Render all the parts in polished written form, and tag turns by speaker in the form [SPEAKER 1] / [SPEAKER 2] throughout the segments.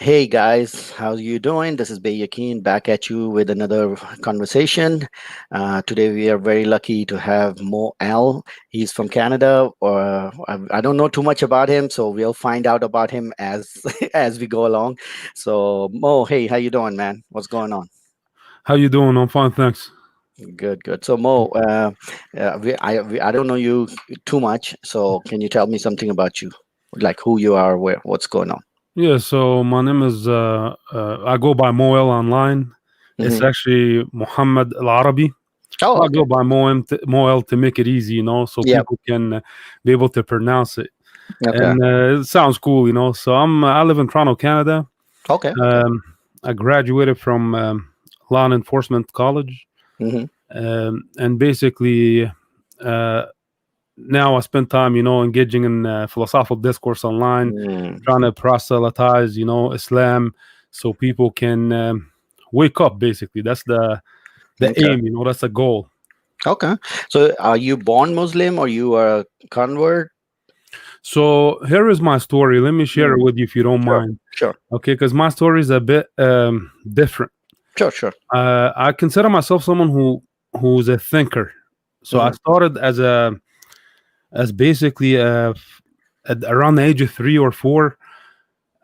[SPEAKER 1] Hey guys, how you doing? This is Yaqeen back at you with another conversation. Today we are very lucky to have Mo Al. He's from Canada. I don't know too much about him, so we'll find out about him as as we go along. So Mo, hey, how you doing, man? What's going on?
[SPEAKER 2] How you doing? I'm fine, thanks.
[SPEAKER 1] Good, good. So Mo, I don't know you too much, so can you tell me something about you, like who you are, what's going on?
[SPEAKER 2] Yeah, so my name is I go by Moel online. It's
[SPEAKER 1] Hmm.
[SPEAKER 2] actually Muhammad Al Arabi.
[SPEAKER 1] Oh,
[SPEAKER 2] I go
[SPEAKER 1] okay.
[SPEAKER 2] by Moel to make it easy, so
[SPEAKER 1] Yeah.
[SPEAKER 2] people can be able to pronounce it,
[SPEAKER 1] Okay.
[SPEAKER 2] and it sounds cool. So I live in Toronto, Canada.
[SPEAKER 1] Okay. Okay.
[SPEAKER 2] Um, I graduated from law enforcement college,
[SPEAKER 1] Hmm.
[SPEAKER 2] and basically. Uh, Now I spend time, engaging in philosophical discourse online,
[SPEAKER 1] Mm,
[SPEAKER 2] trying to proselytize, Islam, so people can wake up. Basically, that's the
[SPEAKER 1] okay.
[SPEAKER 2] aim. That's the goal.
[SPEAKER 1] Okay. So are you born Muslim or you are a convert?
[SPEAKER 2] So here is my story. Let me share it
[SPEAKER 1] Mm,
[SPEAKER 2] with you if you don't
[SPEAKER 1] sure.
[SPEAKER 2] mind.
[SPEAKER 1] Sure.
[SPEAKER 2] Okay, because my story is a bit different.
[SPEAKER 1] Sure. Sure.
[SPEAKER 2] I consider myself someone who's a thinker. So I
[SPEAKER 1] Hmm.
[SPEAKER 2] started as basically at around the age of 3 or 4.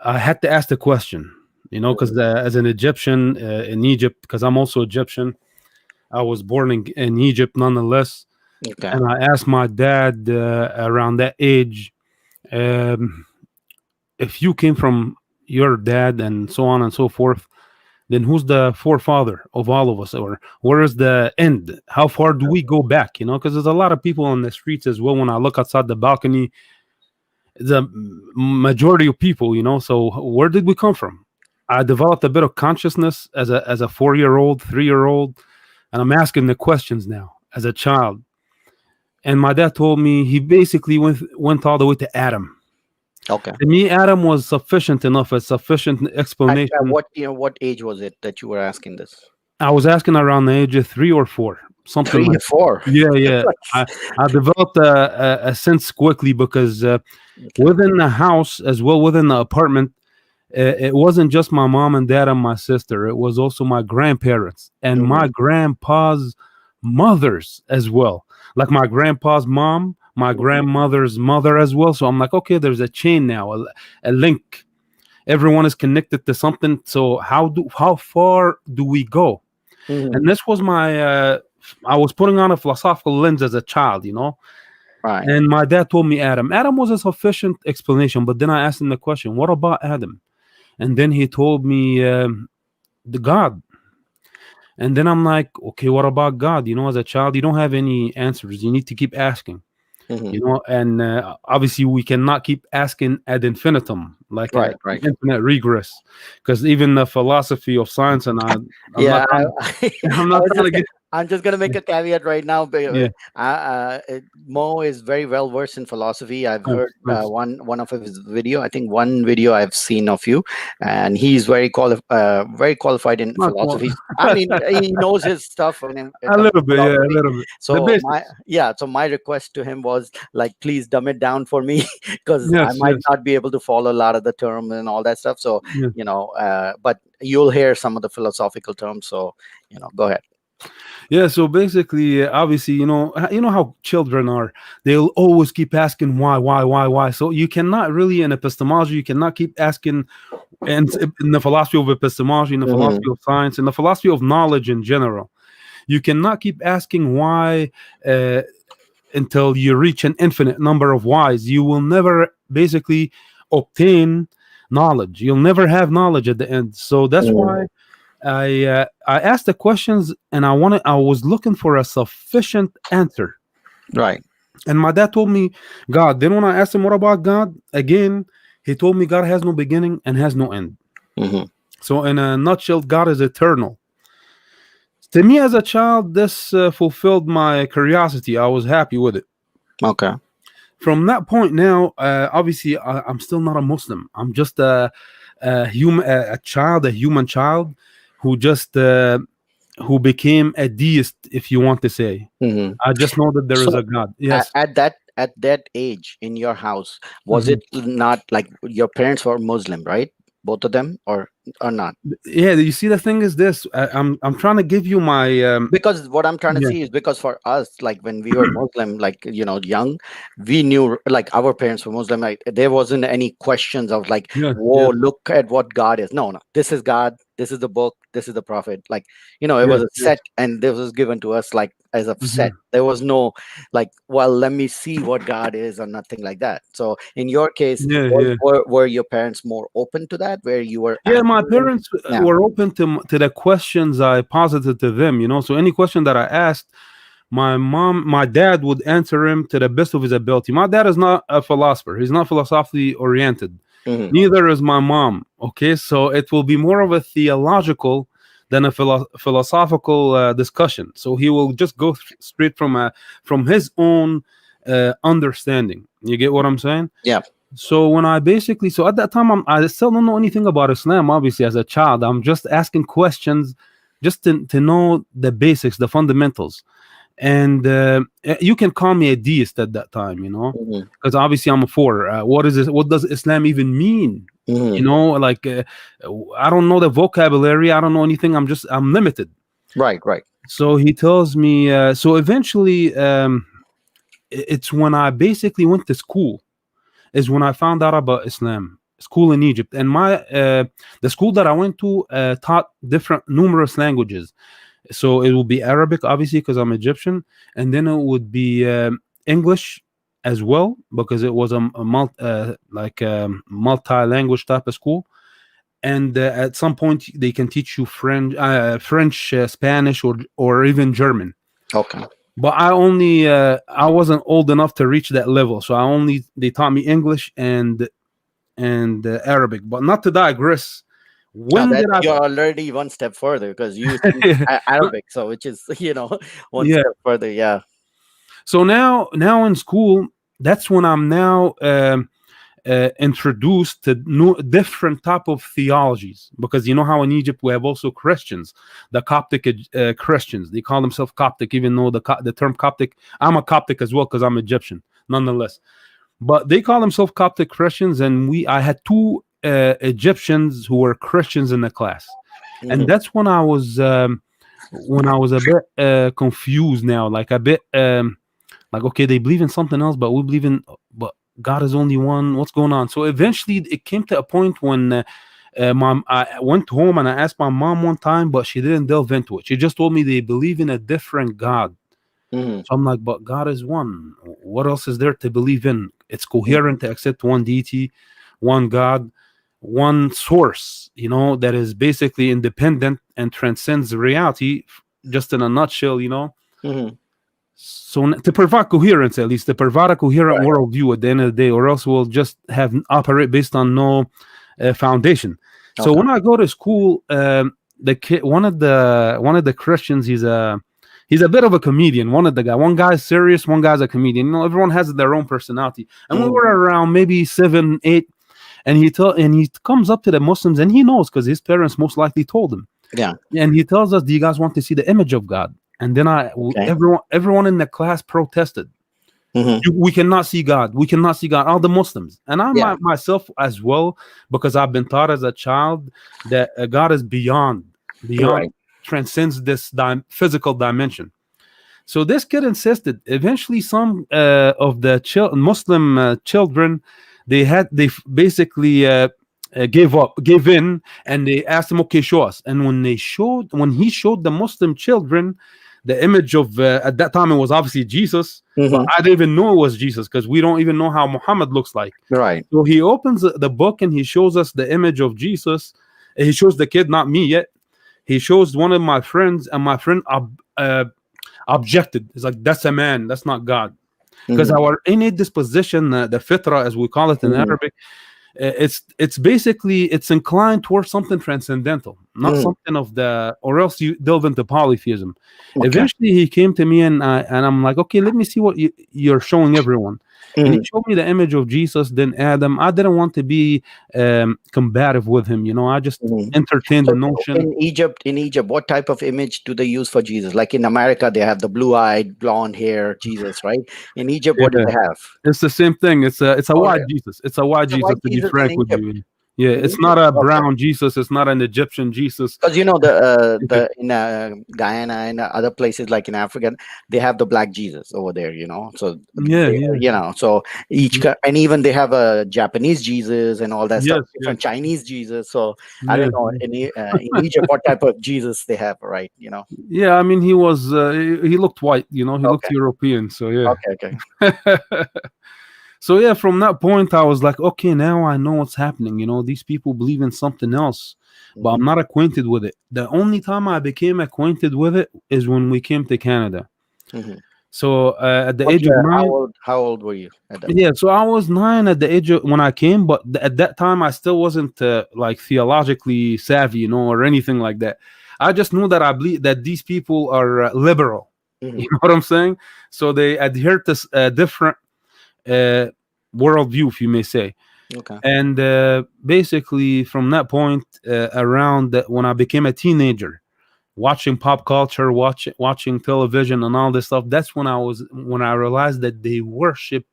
[SPEAKER 2] I had to ask the question, because as an Egyptian in Egypt, because I'm also Egyptian, I was born in Egypt nonetheless.
[SPEAKER 1] Okay.
[SPEAKER 2] And I asked my dad around that age, um, if you came from your dad and so on and so forth, then who's the forefather of all of us? Or where is the end? How far do we go back? Because there's a lot of people on the streets as well. When I look outside the balcony, the majority of people, so where did we come from? I developed a bit of consciousness as a 4-year-old, 3-year-old, and I'm asking the questions now as a child. And my dad told me he basically went all the way to Adam.
[SPEAKER 1] Okay.
[SPEAKER 2] To me, Adam was sufficient enough, a sufficient
[SPEAKER 1] At
[SPEAKER 2] explanation.
[SPEAKER 1] what age was it that you were asking this?
[SPEAKER 2] I was asking around the age of 3 or 4, something
[SPEAKER 1] Three
[SPEAKER 2] like
[SPEAKER 1] or
[SPEAKER 2] that.
[SPEAKER 1] four.
[SPEAKER 2] Yeah, yeah.
[SPEAKER 1] Like,
[SPEAKER 2] I developed a sense quickly because
[SPEAKER 1] okay.
[SPEAKER 2] within the house as well, within the apartment, it wasn't just my mom and dad and my sister. It was also my grandparents and my
[SPEAKER 1] Hmm.
[SPEAKER 2] grandpa's mothers as well. Like my grandpa's mom, my
[SPEAKER 1] Hmm.
[SPEAKER 2] grandmother's mother as well. So I'm like, okay, there's a chain now, a link. Everyone is connected to something. So how far do we go?
[SPEAKER 1] Hmm.
[SPEAKER 2] And this was my I was putting on a philosophical lens as a child.
[SPEAKER 1] Right.
[SPEAKER 2] And my dad told me Adam. Adam was a sufficient explanation, but then I asked him the question, what about Adam? And then he told me the God. And then I'm like, okay, what about God? As a child, you don't have any answers. You need to keep asking.
[SPEAKER 1] Hmm.
[SPEAKER 2] And obviously we cannot keep asking ad infinitum, like
[SPEAKER 1] Right.
[SPEAKER 2] an
[SPEAKER 1] Right.
[SPEAKER 2] infinite regress, because even the philosophy of science, and I'm not
[SPEAKER 1] Yeah,
[SPEAKER 2] trying, I'm
[SPEAKER 1] I
[SPEAKER 2] not
[SPEAKER 1] was
[SPEAKER 2] trying to get,
[SPEAKER 1] I'm just gonna make a caveat right now.
[SPEAKER 2] yeah,
[SPEAKER 1] Mo is very well versed in philosophy. I've
[SPEAKER 2] thanks,
[SPEAKER 1] heard
[SPEAKER 2] thanks.
[SPEAKER 1] one of his video. I think one video I've seen of you, and he's very qualified in
[SPEAKER 2] Not quite.
[SPEAKER 1] philosophy. I mean, he knows his stuff when it
[SPEAKER 2] A
[SPEAKER 1] comes to
[SPEAKER 2] little bit, yeah, a
[SPEAKER 1] philosophy.
[SPEAKER 2] little bit. The
[SPEAKER 1] So
[SPEAKER 2] basics.
[SPEAKER 1] my request to him was like, please dumb it down for me because I
[SPEAKER 2] Yes,
[SPEAKER 1] might
[SPEAKER 2] yes,
[SPEAKER 1] not be able to follow a lot of the terms and all that stuff. So
[SPEAKER 2] yeah.
[SPEAKER 1] but you'll hear some of the philosophical terms. So go ahead.
[SPEAKER 2] Yeah, so basically, obviously, you know how children are. They'll always keep asking why. So you cannot really in epistemology, you cannot keep asking, and in the philosophy of epistemology, in the
[SPEAKER 1] Hmm.
[SPEAKER 2] philosophy of science, in the philosophy of knowledge in general, you cannot keep asking why uh, until you reach an infinite number of whys. You will never basically obtain knowledge. You'll never have knowledge at the end. So that's
[SPEAKER 1] Hmm.
[SPEAKER 2] why I asked the questions, and I was looking for a sufficient answer.
[SPEAKER 1] Right.
[SPEAKER 2] And my dad told me God. Then when I asked him what about God again, he told me God has no beginning and has no end.
[SPEAKER 1] Hmm.
[SPEAKER 2] So in a nutshell, God is eternal. To me as a child, this fulfilled my curiosity. I was happy with it.
[SPEAKER 1] Okay.
[SPEAKER 2] From that point now, obviously I'm still not a Muslim. I'm just a human, a child, a human child who just who became a deist, if you want to say.
[SPEAKER 1] Hmm.
[SPEAKER 2] I just know that there is
[SPEAKER 1] So
[SPEAKER 2] a God. Yes.
[SPEAKER 1] at that age in your house, was
[SPEAKER 2] Mhm.
[SPEAKER 1] it not like your parents were Muslim, right? both of them, or not?
[SPEAKER 2] Yeah, you see, the thing is this. I'm trying to give you my
[SPEAKER 1] Because what I'm trying to
[SPEAKER 2] yeah,
[SPEAKER 1] see is, because for us, like when we were Muslim, like, young, we knew, like, our parents were Muslim, like there wasn't any questions of like,
[SPEAKER 2] yes,
[SPEAKER 1] whoa,
[SPEAKER 2] yes,
[SPEAKER 1] look at what God is. No, no, this is God, this is the book, this is the prophet. Like, it
[SPEAKER 2] yes,
[SPEAKER 1] was a
[SPEAKER 2] yes.
[SPEAKER 1] set, and this was given to us like as a set.
[SPEAKER 2] Mhm.
[SPEAKER 1] There was no like, well, let me see what God is, or nothing like that. So in your case,
[SPEAKER 2] Yeah, yeah.
[SPEAKER 1] were your parents more open to that, where you were
[SPEAKER 2] Yeah, my
[SPEAKER 1] asking them?
[SPEAKER 2] parents
[SPEAKER 1] Yeah.
[SPEAKER 2] were open to the questions I posited to them. So any question that I asked, my dad would answer him to the best of his ability. My dad is not a philosopher. He's not philosophically oriented.
[SPEAKER 1] Hmm.
[SPEAKER 2] Neither is my mom. Okay, so it will be more of a theological than a philosophical discussion. So he will just go straight from his own understanding. You get what I'm saying?
[SPEAKER 1] Yeah.
[SPEAKER 2] So when I basically, so at that time, I still don't know anything about Islam. Obviously, as a child, I'm just asking questions, just to know the basics, the fundamentals. And you can call me a deist at that time,
[SPEAKER 1] Hmm.
[SPEAKER 2] because obviously I'm a four. What is this? What does Islam even mean?
[SPEAKER 1] Hmm.
[SPEAKER 2] Like I don't know the vocabulary. I don't know anything. I'm limited.
[SPEAKER 1] Right. Right.
[SPEAKER 2] So he tells me. So eventually, it's when I basically went to school is when I found out about Islam. School in Egypt, and the school that I went to taught different numerous languages. So it would be Arabic, obviously, because I'm Egyptian, and then it would be English as well, because it was like a multi-language type of school. And at some point, they can teach you French, Spanish, or even German.
[SPEAKER 1] Okay.
[SPEAKER 2] But I wasn't old enough to reach that level, so they taught me English and Arabic. But not to digress,
[SPEAKER 1] Now
[SPEAKER 2] when
[SPEAKER 1] that
[SPEAKER 2] did I?
[SPEAKER 1] you're already one step further, because you speak Arabic, so which is one
[SPEAKER 2] Yeah.
[SPEAKER 1] step further. Yeah.
[SPEAKER 2] So now in school, that's when I'm now introduced to different type of theologies, because you know how in Egypt we have also Christians, the Coptic Christians. They call themselves Coptic, even though the term Coptic. I'm a Coptic as well because I'm Egyptian, nonetheless. But they call themselves Coptic Christians, and I had two Egyptians who were Christians in the class, and
[SPEAKER 1] Hmm.
[SPEAKER 2] that's when I was a bit confused now, like a bit like, okay, they believe in something else, but we believe in, but God is only one. What's going on? So eventually, it came to a point when mom, I went home and I asked my mom one time, but she didn't delve into it. She just told me they believe in a different God.
[SPEAKER 1] Hmm.
[SPEAKER 2] So I'm like, but God is one. What else is there to believe in? It's coherent to accept one deity, one God, one source, that is basically independent and transcends reality, just in a nutshell.
[SPEAKER 1] Hmm.
[SPEAKER 2] So to provide coherence, at least to provide a coherent
[SPEAKER 1] Right.
[SPEAKER 2] worldview at the end of the day, or else we'll just have operate based on no foundation. So
[SPEAKER 1] Okay.
[SPEAKER 2] when I go to school, the kid, one of the Christians, he's a bit of a comedian. One guy's serious, one guy's a comedian. Everyone has their own personality. And we
[SPEAKER 1] Hmm.
[SPEAKER 2] were around maybe 7, 8, and he comes up to the Muslims, and he knows because his parents most likely told him,
[SPEAKER 1] Yeah.
[SPEAKER 2] and he tells us, "Do you guys want to see the image of God?" And then
[SPEAKER 1] Okay.
[SPEAKER 2] everyone in the class protested.
[SPEAKER 1] Hmm.
[SPEAKER 2] We cannot see God. We cannot see God. All the Muslims, and I
[SPEAKER 1] Yeah.
[SPEAKER 2] myself as well, because I've been taught as a child that God is beyond,
[SPEAKER 1] Right.
[SPEAKER 2] transcends this physical dimension. So this kid insisted. Eventually, some of the Muslim children, basically gave in, and they asked him, "Okay, show us." And when he showed the Muslim children the image of, at that time it was obviously Jesus, but
[SPEAKER 1] Hmm.
[SPEAKER 2] I didn't even know it was Jesus because we don't even know how Muhammad looks like.
[SPEAKER 1] Right.
[SPEAKER 2] So he opens the book and he shows us the image of Jesus. He shows the kid, not me yet. He shows one of my friends, and my friend objected. He's like, "That's a man. That's not God." Because
[SPEAKER 1] Hmm.
[SPEAKER 2] our innate disposition, the fitra, as we call it in
[SPEAKER 1] Hmm.
[SPEAKER 2] Arabic, it's basically it's inclined towards something transcendental, not
[SPEAKER 1] Hmm.
[SPEAKER 2] something or else you delve into polytheism.
[SPEAKER 1] Okay.
[SPEAKER 2] Eventually, he came to me, and I'm like, okay, let me see what you're showing everyone. And he
[SPEAKER 1] Hmm.
[SPEAKER 2] showed me the image of Jesus, then Adam. I didn't want to be combative with him, I just
[SPEAKER 1] Hmm.
[SPEAKER 2] entertained the
[SPEAKER 1] So
[SPEAKER 2] notion.
[SPEAKER 1] in Egypt, what type of image do they use for Jesus? Like in America, they have the blue-eyed, blonde hair Jesus, right? In Egypt, what do
[SPEAKER 2] Yeah,
[SPEAKER 1] they have?
[SPEAKER 2] it's the same thing. It's a
[SPEAKER 1] Oh,
[SPEAKER 2] white Jesus. It's a white
[SPEAKER 1] it's a white
[SPEAKER 2] Jesus, to be
[SPEAKER 1] Jesus in
[SPEAKER 2] frank with
[SPEAKER 1] Egypt.
[SPEAKER 2] you. Yeah,
[SPEAKER 1] In
[SPEAKER 2] it's not
[SPEAKER 1] Egypt.
[SPEAKER 2] a
[SPEAKER 1] Okay.
[SPEAKER 2] brown Jesus. It's not an Egyptian Jesus.
[SPEAKER 1] Because the in Guyana and other places like in Africa, they have the black Jesus over there. So
[SPEAKER 2] Yeah,
[SPEAKER 1] they,
[SPEAKER 2] yeah,
[SPEAKER 1] so
[SPEAKER 2] yeah.
[SPEAKER 1] and even they have a Japanese Jesus and all that stuff,
[SPEAKER 2] Yes, yes,
[SPEAKER 1] different Chinese Jesus. So I
[SPEAKER 2] yeah,
[SPEAKER 1] don't know in Egypt what type of Jesus they have, right?
[SPEAKER 2] yeah. I mean, he was he looked white. He looked
[SPEAKER 1] Okay,
[SPEAKER 2] European. So yeah.
[SPEAKER 1] okay, okay.
[SPEAKER 2] So yeah, from that point, I was like, okay, now I know what's happening. These people believe in something else, but
[SPEAKER 1] Hmm.
[SPEAKER 2] I'm not acquainted with it. The only time I became acquainted with it is when we came to Canada.
[SPEAKER 1] Hmm.
[SPEAKER 2] So at the
[SPEAKER 1] What
[SPEAKER 2] age of
[SPEAKER 1] year? How
[SPEAKER 2] 9,
[SPEAKER 1] old? How old were you at that
[SPEAKER 2] yeah.
[SPEAKER 1] point?
[SPEAKER 2] So I was 9 at the age of when I came, but at that time I still wasn't like theologically savvy, or anything like that. I just knew that I believe that these people are liberal.
[SPEAKER 1] Hmm.
[SPEAKER 2] You know what I'm saying? So they adhere to different uh, worldview, if you may say.
[SPEAKER 1] Okay.
[SPEAKER 2] And basically, from that point around that, when I became a teenager, watching pop culture, watching television, and all this stuff, that's when I realized that they worship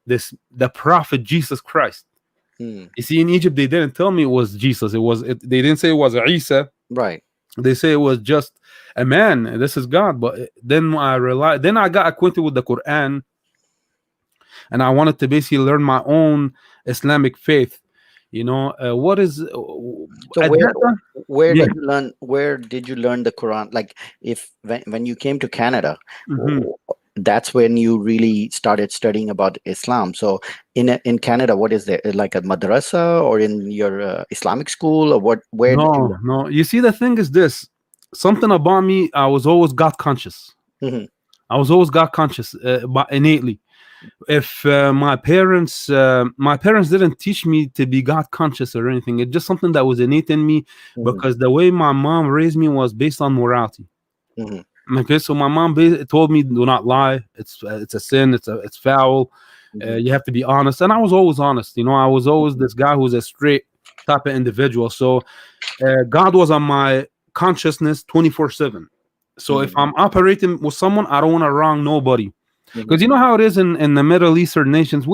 [SPEAKER 2] the prophet Jesus Christ.
[SPEAKER 1] Hmm.
[SPEAKER 2] You see, in Egypt, they didn't tell me it was Jesus. They didn't say it was Isa.
[SPEAKER 1] Right.
[SPEAKER 2] They say it was just a man. This is God. But then I realized, then I got acquainted with the Quran, and I wanted to basically learn my own Islamic faith. What is
[SPEAKER 1] So
[SPEAKER 2] at that time? Yeah.
[SPEAKER 1] where did you learn the Quran? Like if when you came to Canada,
[SPEAKER 2] Hmm.
[SPEAKER 1] w- that's when you really started studying about Islam. So in Canada, what is there like a madrasa or in your Islamic school or what? Where did you
[SPEAKER 2] No, no. You see, the thing is this: something about me, I was always God conscious.
[SPEAKER 1] learn? Hmm.
[SPEAKER 2] I was always God conscious, but innately. If my parents didn't teach me to be God conscious or anything. It's just something that was innate in me
[SPEAKER 1] Hmm.
[SPEAKER 2] because the way my mom raised me was based on morality.
[SPEAKER 1] Hmm.
[SPEAKER 2] Okay, so my mom told me, "Do not lie. It's a sin. It's foul.
[SPEAKER 1] Hmm.
[SPEAKER 2] You have to be honest." And I was always honest. I was always this guy who's a straight type of individual. So God was on my consciousness 24/7. So if
[SPEAKER 1] Hmm.
[SPEAKER 2] I'm operating with someone, I don't want to wrong nobody.
[SPEAKER 1] Hmm.
[SPEAKER 2] Because you know how it is in the Middle Eastern nations.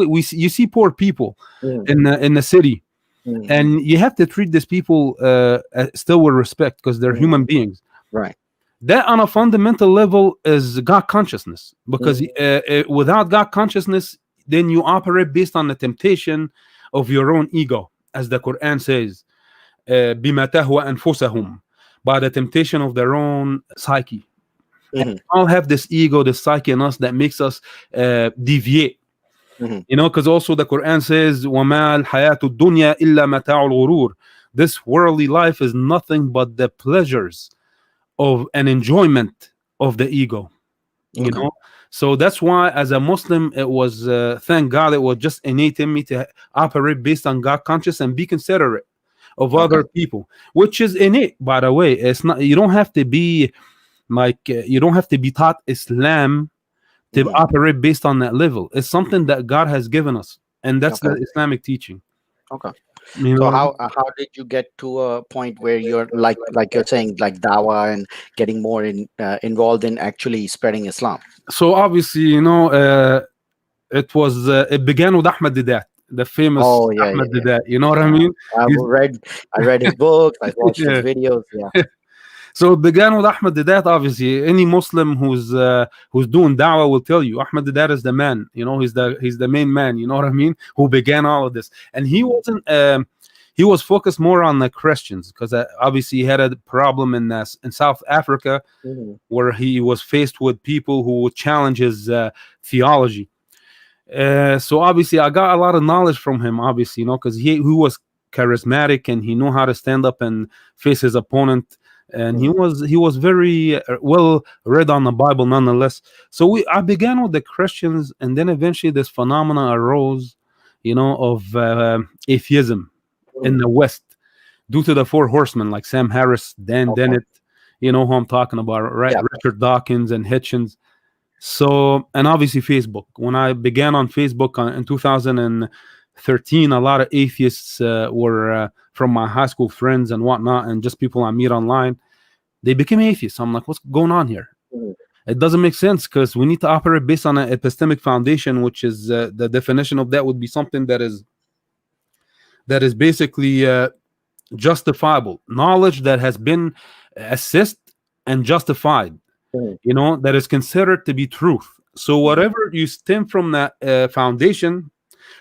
[SPEAKER 2] You see poor people
[SPEAKER 1] Hmm.
[SPEAKER 2] in the city,
[SPEAKER 1] Hmm.
[SPEAKER 2] and you have to treat these people still with respect because they're
[SPEAKER 1] Hmm.
[SPEAKER 2] human beings.
[SPEAKER 1] Right.
[SPEAKER 2] That on a fundamental level is God consciousness. Because
[SPEAKER 1] Hmm.
[SPEAKER 2] without God consciousness, then you operate based on the temptation of your own ego, as the Quran says, بما تهوى أنفسهم, by the temptation of their own psyche.
[SPEAKER 1] Hmm.
[SPEAKER 2] All have this ego, this psyche in us that makes us deviate.
[SPEAKER 1] Hmm.
[SPEAKER 2] Because also the Quran says, وَمَا الْحَيَاةُ الدُّنْيَا إِلَّا مَتَاعُ الْغُرُورِ. This worldly life is nothing but the pleasures of an enjoyment of the ego. you
[SPEAKER 1] Okay.
[SPEAKER 2] know so that's why, as a Muslim, it was thank God, it was just innate in me to operate based on God conscious and be considerate of
[SPEAKER 1] Okay.
[SPEAKER 2] other people, which is innate, by the way. It's not, you don't have to be like you don't have to be taught Islam to
[SPEAKER 1] Hmm.
[SPEAKER 2] operate based on that level. It's something that God has given us, and that's the
[SPEAKER 1] Okay.
[SPEAKER 2] Islamic teaching.
[SPEAKER 1] Okay.
[SPEAKER 2] You
[SPEAKER 1] So
[SPEAKER 2] know,
[SPEAKER 1] how did you get to a point where you're like you're saying like dawa and getting more involved in actually spreading Islam?
[SPEAKER 2] so obviously, it began with Ahmed Didat, the famous
[SPEAKER 1] Oh yeah, yeah,
[SPEAKER 2] Ahmed
[SPEAKER 1] yeah.
[SPEAKER 2] Didat. You know what I
[SPEAKER 1] Yeah.
[SPEAKER 2] mean?
[SPEAKER 1] I've
[SPEAKER 2] He's
[SPEAKER 1] read I read his books. I've watched his
[SPEAKER 2] yeah.
[SPEAKER 1] videos. Yeah.
[SPEAKER 2] So it began with Ahmed Didat. Obviously, any Muslim who's doing da'wah will tell you Ahmed Didat is the man. He's the main man. You know what I mean? Who began all of this, and he
[SPEAKER 1] Mhm.
[SPEAKER 2] wasn't. He was focused more on the Christians because obviously he had a problem in South Africa
[SPEAKER 1] Mhm.
[SPEAKER 2] where he was faced with people who would challenge his theology. So obviously, I got a lot of knowledge from him. Obviously, because he was charismatic and he knew how to stand up and face his opponent, and he
[SPEAKER 1] Mhm.
[SPEAKER 2] was very well read on the Bible, nonetheless. So I began with the Christians, and then eventually this phenomena arose, of atheism in
[SPEAKER 1] Mhm.
[SPEAKER 2] the West due to the four horsemen like Sam Harris, Dan
[SPEAKER 1] Okay.
[SPEAKER 2] Dennett. You know who I'm talking about, right?
[SPEAKER 1] Yeah.
[SPEAKER 2] Richard Dawkins and Hitchens. So, and obviously Facebook. When I began on Facebook in 2013, a lot of atheists were from my high school friends and whatnot, and just people I meet online. They became atheists. I'm like, what's going on here?
[SPEAKER 1] Mhm.
[SPEAKER 2] It doesn't make sense because we need to operate based on an epistemic foundation, which is the definition of that would be something that is that is basically justifiable knowledge that has been assessed and justified,
[SPEAKER 1] Mhm.
[SPEAKER 2] that is considered to be truth. So
[SPEAKER 1] Mhm.
[SPEAKER 2] whatever you stem from that foundation,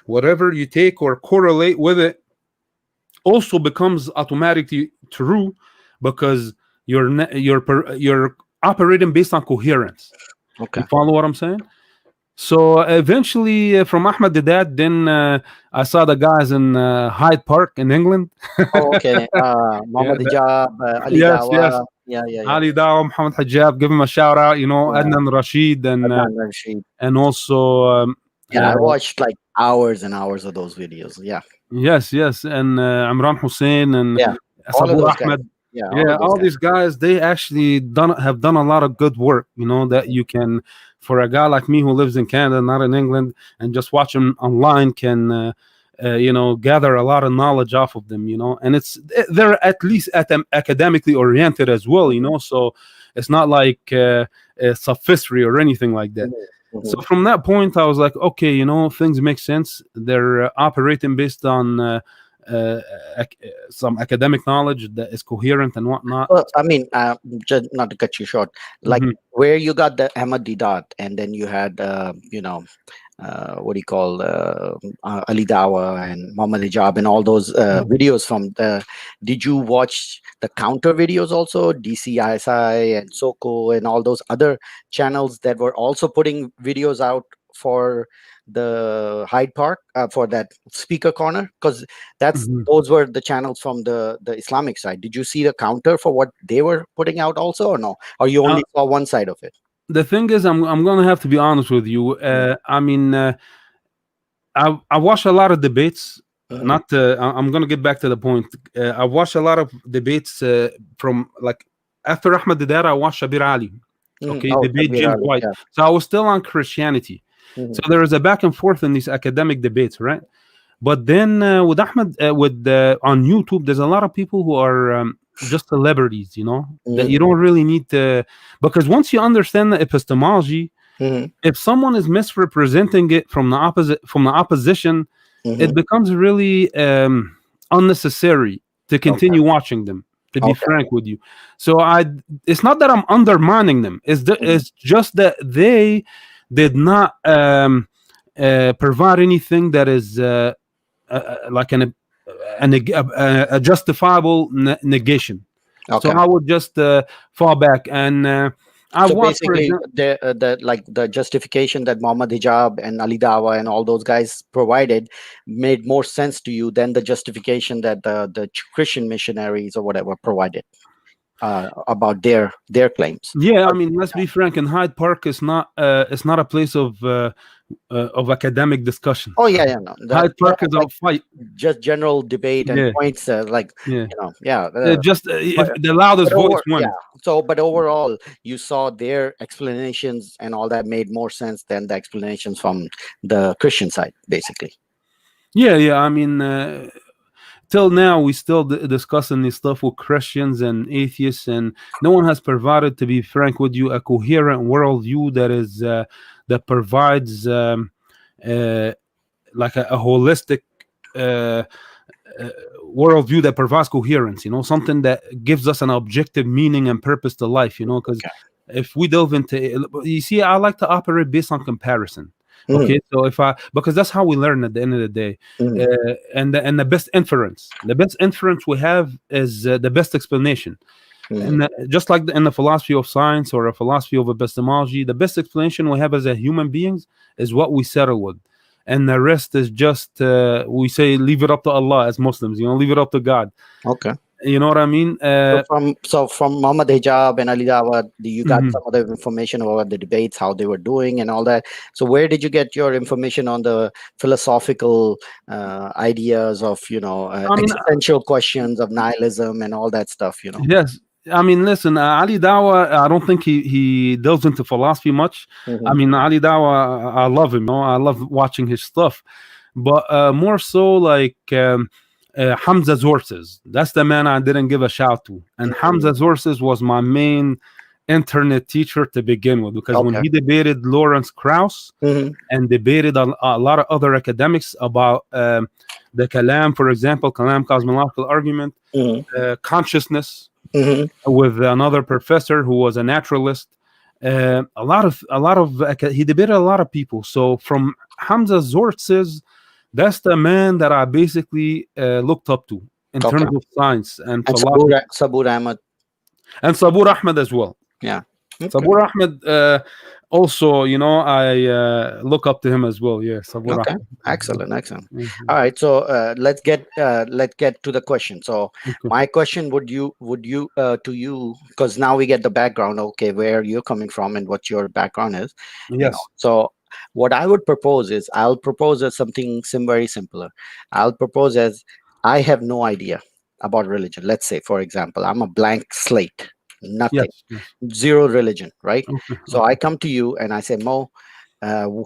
[SPEAKER 2] whatever you take or correlate with it, also becomes automatically true, because you're operating based on coherence. You
[SPEAKER 1] Okay.
[SPEAKER 2] follow what I'm saying? So eventually, from Ahmed Dedat, then I saw the guys in Hyde Park in England.
[SPEAKER 1] Oh, okay.
[SPEAKER 2] Yeah,
[SPEAKER 1] Muhammad Hijab, Ali
[SPEAKER 2] yes, yes.
[SPEAKER 1] Dawa. Yeah, yeah, yeah.
[SPEAKER 2] Ali Dawa, Muhammad Hijab, give him a shout out.
[SPEAKER 1] Yeah.
[SPEAKER 2] Adnan Rashid,
[SPEAKER 1] Adnan Rashid.
[SPEAKER 2] and also
[SPEAKER 1] Yeah, I watched like hours and hours of those videos. Yeah.
[SPEAKER 2] yes, yes, and Imran Hussein and
[SPEAKER 1] Yeah. All of
[SPEAKER 2] Sabur
[SPEAKER 1] those guys.
[SPEAKER 2] Ahmed.
[SPEAKER 1] Yeah, all
[SPEAKER 2] Yeah,
[SPEAKER 1] of those
[SPEAKER 2] all
[SPEAKER 1] guys.
[SPEAKER 2] these guys, they actually have done a lot of good work. That you can, for a guy like me who lives in Canada, not in England, and just watch them online, can gather a lot of knowledge off of them. And they're at least academically oriented as well. So it's not like sophistry or anything like that.
[SPEAKER 1] Mhm,
[SPEAKER 2] So
[SPEAKER 1] mhm.
[SPEAKER 2] from that point, I was like, okay, things make sense. They're operating based on uh, some academic knowledge that is coherent and whatnot.
[SPEAKER 1] Well, I mean, just not to cut you short, like
[SPEAKER 2] Mhm,
[SPEAKER 1] where you got the Ahmad Didat, and then you had, what do you call, Ali Dawa and Muhammad Hijab and all those videos from the. Did you watch the counter videos also, DCISI and Soko and all those other channels that were also putting videos out for the Hyde Park, for that speaker corner? Because
[SPEAKER 2] mhm.
[SPEAKER 1] those were the channels from the Islamic side. Did you see the counter for what they were putting out also, or no? Or you
[SPEAKER 2] Uh,
[SPEAKER 1] only saw one side of it?
[SPEAKER 2] the thing is, I'm gonna have to be honest with you. I mean, I watch a lot of debates.
[SPEAKER 1] Mm-hmm.
[SPEAKER 2] Not, I'm gonna get back to the point. I watched a lot of debates from, like, after Ahmed Dedat, I watched Shabir Ali.
[SPEAKER 1] Mm-hmm.
[SPEAKER 2] Okay,
[SPEAKER 1] Oh,
[SPEAKER 2] debate
[SPEAKER 1] Sabir
[SPEAKER 2] James
[SPEAKER 1] Ali.
[SPEAKER 2] White.
[SPEAKER 1] Yeah.
[SPEAKER 2] So I was still on Christianity. So
[SPEAKER 1] Mm-hmm.
[SPEAKER 2] there is a back and forth in these academic debates, right? But then with Ahmed, with on YouTube, there's a lot of people who are just celebrities, that
[SPEAKER 1] Mm-hmm.
[SPEAKER 2] you don't really need to, because once you understand the epistemology,
[SPEAKER 1] Mm-hmm.
[SPEAKER 2] if someone is misrepresenting it from the opposition,
[SPEAKER 1] Mm-hmm.
[SPEAKER 2] it becomes really unnecessary to
[SPEAKER 1] Okay.
[SPEAKER 2] continue watching them. To be
[SPEAKER 1] Okay.
[SPEAKER 2] frank with you, so it's not that I'm undermining them.
[SPEAKER 1] Mm-hmm.
[SPEAKER 2] It's just that they did not provide anything that is like a justifiable negation. So
[SPEAKER 1] Okay.
[SPEAKER 2] I would just fall back and I
[SPEAKER 1] So
[SPEAKER 2] watched, for
[SPEAKER 1] basically,
[SPEAKER 2] example.
[SPEAKER 1] the justification that Muhammad Hijab and Ali Dawa and all those guys provided made more sense to you than the justification that the Christian missionaries or whatever provided, about their claims.
[SPEAKER 2] Yeah, I mean, let's be frank. In Hyde Park, it's not a place of academic discussion.
[SPEAKER 1] Oh yeah, yeah, no, that's
[SPEAKER 2] Hyde
[SPEAKER 1] more
[SPEAKER 2] Park
[SPEAKER 1] of
[SPEAKER 2] is a
[SPEAKER 1] like
[SPEAKER 2] fight.
[SPEAKER 1] just general debate and
[SPEAKER 2] Yeah,
[SPEAKER 1] points,
[SPEAKER 2] yeah.
[SPEAKER 1] yeah.
[SPEAKER 2] Just
[SPEAKER 1] But
[SPEAKER 2] if the loudest voice
[SPEAKER 1] yeah.
[SPEAKER 2] wins.
[SPEAKER 1] So, but overall, you saw their explanations and all that made more sense than the explanations from the Christian side, basically.
[SPEAKER 2] Yeah, yeah. I mean, till now we still discussing this stuff with Christians and atheists, and no one has provided, to be frank with you, a coherent worldview that provides uh, like a holistic uh, uh, worldview that provides coherence. Something that gives us an objective meaning and purpose to life. Because
[SPEAKER 1] Okay.
[SPEAKER 2] if we delve into, you see, I like to operate based on comparison.
[SPEAKER 1] Mhm,
[SPEAKER 2] Okay, so because that's how we learn at the end of the day,
[SPEAKER 1] mhm,
[SPEAKER 2] and the best inference we have is the best explanation.
[SPEAKER 1] mhm.
[SPEAKER 2] And just like in the philosophy of science or a philosophy of epistemology, the best explanation we have as a human beings is what we settle with, and the rest is just we say leave it up to Allah as Muslims. Leave it up to God.
[SPEAKER 1] Okay.
[SPEAKER 2] You know what I mean?
[SPEAKER 1] So from Muhammad Hijab and Ali Dawah, you got
[SPEAKER 2] Mhm.
[SPEAKER 1] some other information about the debates, how they were doing, and all that. So where did you get your information on the philosophical ideas of
[SPEAKER 2] I mean,
[SPEAKER 1] existential questions of nihilism and all that stuff?
[SPEAKER 2] yes. I mean, listen, Ali Dawa, I don't think he delves into philosophy much. I
[SPEAKER 1] Hmm.
[SPEAKER 2] mean, Ali Dawa, I love him. I love watching his stuff, but more so like Hamza Zorses. That's the man I didn't give a shout to. And Hamza Zorses was my main internet teacher to begin with, because when
[SPEAKER 1] Okay.
[SPEAKER 2] he debated Lawrence Krauss
[SPEAKER 1] Hmm.
[SPEAKER 2] and debated a lot of other academics about the kalam, for example, kalam cosmological argument,
[SPEAKER 1] Hmm.
[SPEAKER 2] consciousness,
[SPEAKER 1] Hmm.
[SPEAKER 2] with another professor who was a naturalist. He debated a lot of people. So from Hamza sources, that's the man that I basically looked up to in
[SPEAKER 1] Okay.
[SPEAKER 2] terms of science and
[SPEAKER 1] And
[SPEAKER 2] philosophy,
[SPEAKER 1] Sabur Ahmed.
[SPEAKER 2] and Sabur Ahmed as well.
[SPEAKER 1] Yeah. Okay.
[SPEAKER 2] Sabur Ahmed, also, I look up to him as well. Yeah, Sabur
[SPEAKER 1] Okay.
[SPEAKER 2] Ahmed.
[SPEAKER 1] Excellent. Excellent.
[SPEAKER 2] Mhm.
[SPEAKER 1] All right. So let's get to the question. So
[SPEAKER 2] Okay.
[SPEAKER 1] my question would you to you, because now we get the background. Okay, where you're coming from and what your background is.
[SPEAKER 2] Yes.
[SPEAKER 1] So what I would propose is I'll propose as something very simpler. I'll propose as I have no idea about religion. Let's say, for example, I'm a blank slate, nothing,
[SPEAKER 2] Yes. Yes.
[SPEAKER 1] zero religion, right?
[SPEAKER 2] Okay.
[SPEAKER 1] So I
[SPEAKER 2] Okay.
[SPEAKER 1] come to you and I say, Mo,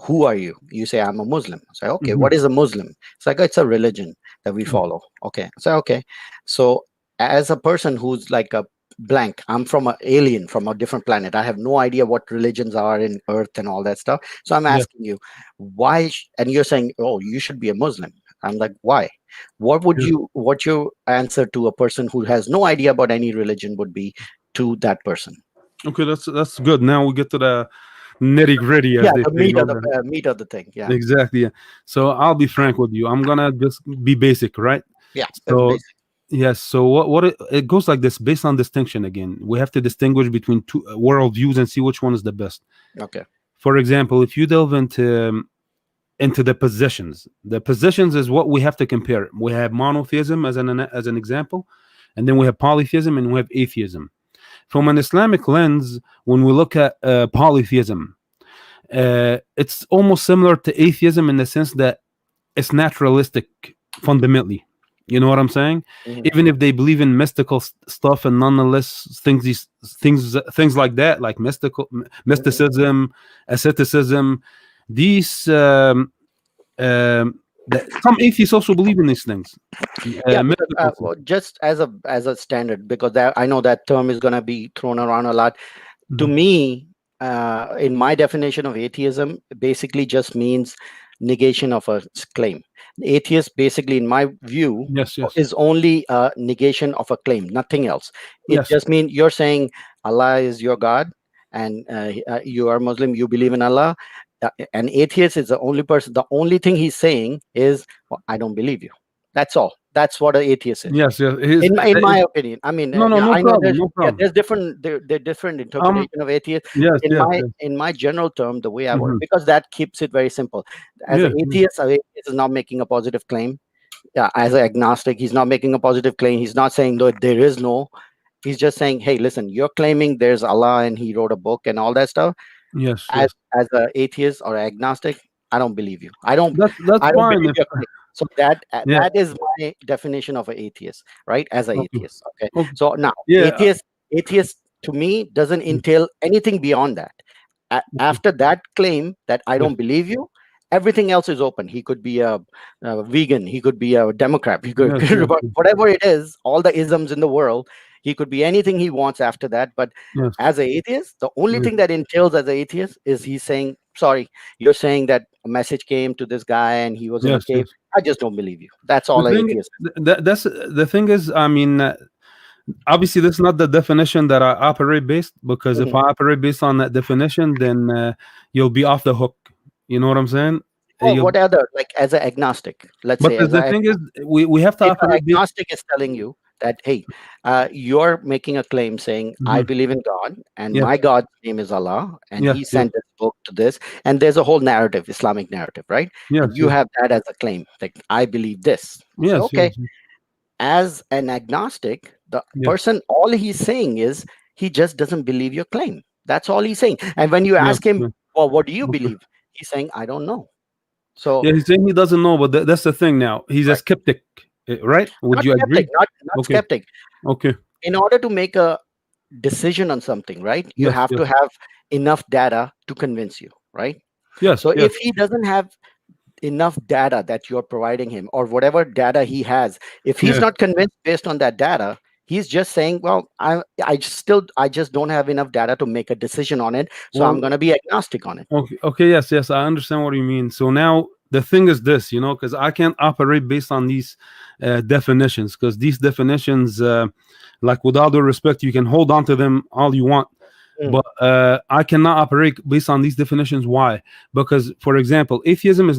[SPEAKER 1] who are you? You say, I'm a Muslim. I say, okay,
[SPEAKER 2] Hmm.
[SPEAKER 1] what is a Muslim? It's like, it's a religion that we follow. Okay. I say, okay. So as a person who's like a blank, I'm from an alien from a different planet. I have no idea what religions are in Earth and all that stuff. So I'm
[SPEAKER 2] Yeah.
[SPEAKER 1] asking you, why? And you're saying, oh, you should be a Muslim. I'm like, why?
[SPEAKER 2] Yeah.
[SPEAKER 1] What your answer to a person who has no idea about any religion would be to that person?
[SPEAKER 2] Okay. That's good. Now we get to the nitty gritty, as
[SPEAKER 1] Yeah,
[SPEAKER 2] they
[SPEAKER 1] the
[SPEAKER 2] say. Or the,
[SPEAKER 1] meat of the thing. Yeah.
[SPEAKER 2] exactly. Yeah. So I'll be frank with you. I'm gonna just be basic, right?
[SPEAKER 1] Yeah. That's
[SPEAKER 2] So
[SPEAKER 1] basic.
[SPEAKER 2] yes. So it goes like this, based on distinction. Again, we have to distinguish between two worldviews and see which one is the best.
[SPEAKER 1] Okay.
[SPEAKER 2] For example, if you delve into the positions is what we have to compare. We have monotheism as an example, and then we have polytheism and we have atheism. From an Islamic lens, when we look at polytheism, it's almost similar to atheism in the sense that it's naturalistic fundamentally. You know what I'm saying?
[SPEAKER 1] Hmm.
[SPEAKER 2] Even if they believe in mystical stuff, and nonetheless things like that, like
[SPEAKER 1] Hmm.
[SPEAKER 2] mysticism, asceticism, these some atheists also believe in these things.
[SPEAKER 1] Yeah, because
[SPEAKER 2] Mystical things.
[SPEAKER 1] well, just as a standard, because I know that term is going to be thrown around a lot. To
[SPEAKER 2] Mhm.
[SPEAKER 1] me, in my definition of atheism, basically just means negation of a claim. Atheist, basically, in my view,
[SPEAKER 2] Yes, yes,
[SPEAKER 1] is only a negation of a claim, nothing else. It
[SPEAKER 2] yes,
[SPEAKER 1] just means you're saying Allah is your God, and you are Muslim, you believe in Allah. An atheist is the only person. The only thing he's saying is, well, I don't believe you. That's all. That's what an atheist is
[SPEAKER 2] yes, yes.
[SPEAKER 1] in my opinion. I mean,
[SPEAKER 2] No, no,
[SPEAKER 1] yeah,
[SPEAKER 2] no
[SPEAKER 1] I know
[SPEAKER 2] problem, no problem.
[SPEAKER 1] there's different different
[SPEAKER 2] Um,
[SPEAKER 1] interpretation of atheist, but
[SPEAKER 2] yes,
[SPEAKER 1] in
[SPEAKER 2] yes,
[SPEAKER 1] my
[SPEAKER 2] yes.
[SPEAKER 1] general term, the way I work,
[SPEAKER 2] Hmm.
[SPEAKER 1] because that keeps it very simple. As an
[SPEAKER 2] Yes, yes,
[SPEAKER 1] atheist is not making a positive claim. Yeah, as an agnostic, he's not making a positive claim. He's not saying that there is no. He's just saying, hey, listen, you're claiming there's Allah and he wrote a book and all that stuff.
[SPEAKER 2] yes,
[SPEAKER 1] as
[SPEAKER 2] yes.
[SPEAKER 1] as an atheist or agnostic, I don't believe you. I don't
[SPEAKER 2] That's
[SPEAKER 1] I don't
[SPEAKER 2] fine.
[SPEAKER 1] believe
[SPEAKER 2] If
[SPEAKER 1] your claim. So that
[SPEAKER 2] yeah,
[SPEAKER 1] that is my definition of an atheist, right? As an
[SPEAKER 2] okay,
[SPEAKER 1] atheist. Okay.
[SPEAKER 2] okay,
[SPEAKER 1] So now
[SPEAKER 2] yeah,
[SPEAKER 1] atheist to me doesn't entail anything beyond that.
[SPEAKER 2] okay,
[SPEAKER 1] After that claim that I
[SPEAKER 2] yes,
[SPEAKER 1] don't believe you, everything else is open. He could be a vegan, he could be a Democrat, he could
[SPEAKER 2] yes, yes,
[SPEAKER 1] whatever it is, all the isms in the world, he could be anything he wants after that. But
[SPEAKER 2] yes,
[SPEAKER 1] as an atheist, the only
[SPEAKER 2] yes,
[SPEAKER 1] thing that entails as an atheist is he's saying, sorry, you're saying that a message came to this guy and he was in a
[SPEAKER 2] yes,
[SPEAKER 1] cave.
[SPEAKER 2] yes.
[SPEAKER 1] I just don't believe you. That's
[SPEAKER 2] The
[SPEAKER 1] all an
[SPEAKER 2] thing
[SPEAKER 1] atheist
[SPEAKER 2] that's the thing is, I mean, obviously, this is not the definition that I operate based, because
[SPEAKER 1] is.
[SPEAKER 2] if
[SPEAKER 1] Mhm.
[SPEAKER 2] I operate based on that definition, then you'll be off the hook. You know what I'm saying?
[SPEAKER 1] Or
[SPEAKER 2] You'll,
[SPEAKER 1] what other, like as an agnostic, let's
[SPEAKER 2] but
[SPEAKER 1] say,
[SPEAKER 2] the thing is, we have to
[SPEAKER 1] if an
[SPEAKER 2] operate based.
[SPEAKER 1] agnostic is telling you that, hey, you're making a claim saying, I
[SPEAKER 2] Mhm.
[SPEAKER 1] believe in God and
[SPEAKER 2] Yes,
[SPEAKER 1] my God's name is Allah and
[SPEAKER 2] yes,
[SPEAKER 1] he
[SPEAKER 2] yes,
[SPEAKER 1] sent this book to this, and there's a whole narrative, Islamic narrative, right? And
[SPEAKER 2] yes,
[SPEAKER 1] you
[SPEAKER 2] yes,
[SPEAKER 1] have that as a claim, like, I believe this. So,
[SPEAKER 2] yes,
[SPEAKER 1] okay,
[SPEAKER 2] yes, yes,
[SPEAKER 1] as an agnostic, the
[SPEAKER 2] yes,
[SPEAKER 1] person, all he's saying is he just doesn't believe your claim. That's all he's saying. And when you
[SPEAKER 2] yes,
[SPEAKER 1] ask him,
[SPEAKER 2] yes.
[SPEAKER 1] well, what do you
[SPEAKER 2] Okay.
[SPEAKER 1] believe? He's saying, I don't know. So,
[SPEAKER 2] Yeah, he's saying he doesn't know, but that's the thing. Now he's a
[SPEAKER 1] right.
[SPEAKER 2] skeptic, right? Would
[SPEAKER 1] Not
[SPEAKER 2] you
[SPEAKER 1] skeptic,
[SPEAKER 2] agree?
[SPEAKER 1] not
[SPEAKER 2] Okay,
[SPEAKER 1] skeptic.
[SPEAKER 2] okay.
[SPEAKER 1] In order to make a decision on something, right, you
[SPEAKER 2] Yes,
[SPEAKER 1] have
[SPEAKER 2] yes,
[SPEAKER 1] to have enough data to convince you, right?
[SPEAKER 2] yes,
[SPEAKER 1] So
[SPEAKER 2] yes,
[SPEAKER 1] if he doesn't have enough data that you're providing him, or whatever data he has, if he's
[SPEAKER 2] yes.
[SPEAKER 1] not convinced based on that data, he's just saying, well, I just don't have enough data to make a decision on it, so I'm
[SPEAKER 2] Well,
[SPEAKER 1] going to be agnostic on it.
[SPEAKER 2] okay, okay, yes, yes. I understand what you mean. So now, the thing is this, because I can't operate based on these definitions, because these definitions, like with all due respect, you can hold on to them all you want,
[SPEAKER 1] Mm.
[SPEAKER 2] but I cannot operate based on these definitions. Why? Because, for example, atheism is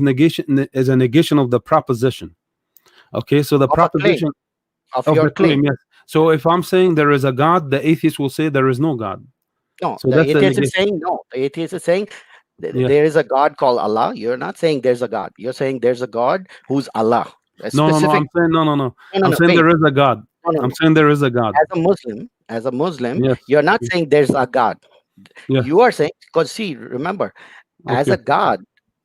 [SPEAKER 2] a negation of the proposition. Okay, so the
[SPEAKER 1] Of a claim,
[SPEAKER 2] proposition
[SPEAKER 1] of
[SPEAKER 2] of
[SPEAKER 1] your
[SPEAKER 2] the
[SPEAKER 1] claim.
[SPEAKER 2] claim, yes. So if I'm saying there is a God, the atheist will say there is no God.
[SPEAKER 1] No,
[SPEAKER 2] So
[SPEAKER 1] the
[SPEAKER 2] that's a
[SPEAKER 1] atheist is
[SPEAKER 2] negation.
[SPEAKER 1] saying no. The atheist is saying
[SPEAKER 2] Yeah.
[SPEAKER 1] there is a God called Allah. You're not saying there's a God. You're saying there's a God who's Allah. A
[SPEAKER 2] No, no, no.
[SPEAKER 1] specific.
[SPEAKER 2] I'm saying no, no, no.
[SPEAKER 1] No, no,
[SPEAKER 2] I'm
[SPEAKER 1] no.
[SPEAKER 2] saying
[SPEAKER 1] Wait.
[SPEAKER 2] there is a God.
[SPEAKER 1] No, no,
[SPEAKER 2] I'm
[SPEAKER 1] no.
[SPEAKER 2] saying there is a God.
[SPEAKER 1] As a Muslim,
[SPEAKER 2] Yes.
[SPEAKER 1] you're not saying there's a God. You
[SPEAKER 2] Yes.
[SPEAKER 1] are saying, because see, remember, as
[SPEAKER 2] Okay.
[SPEAKER 1] a God,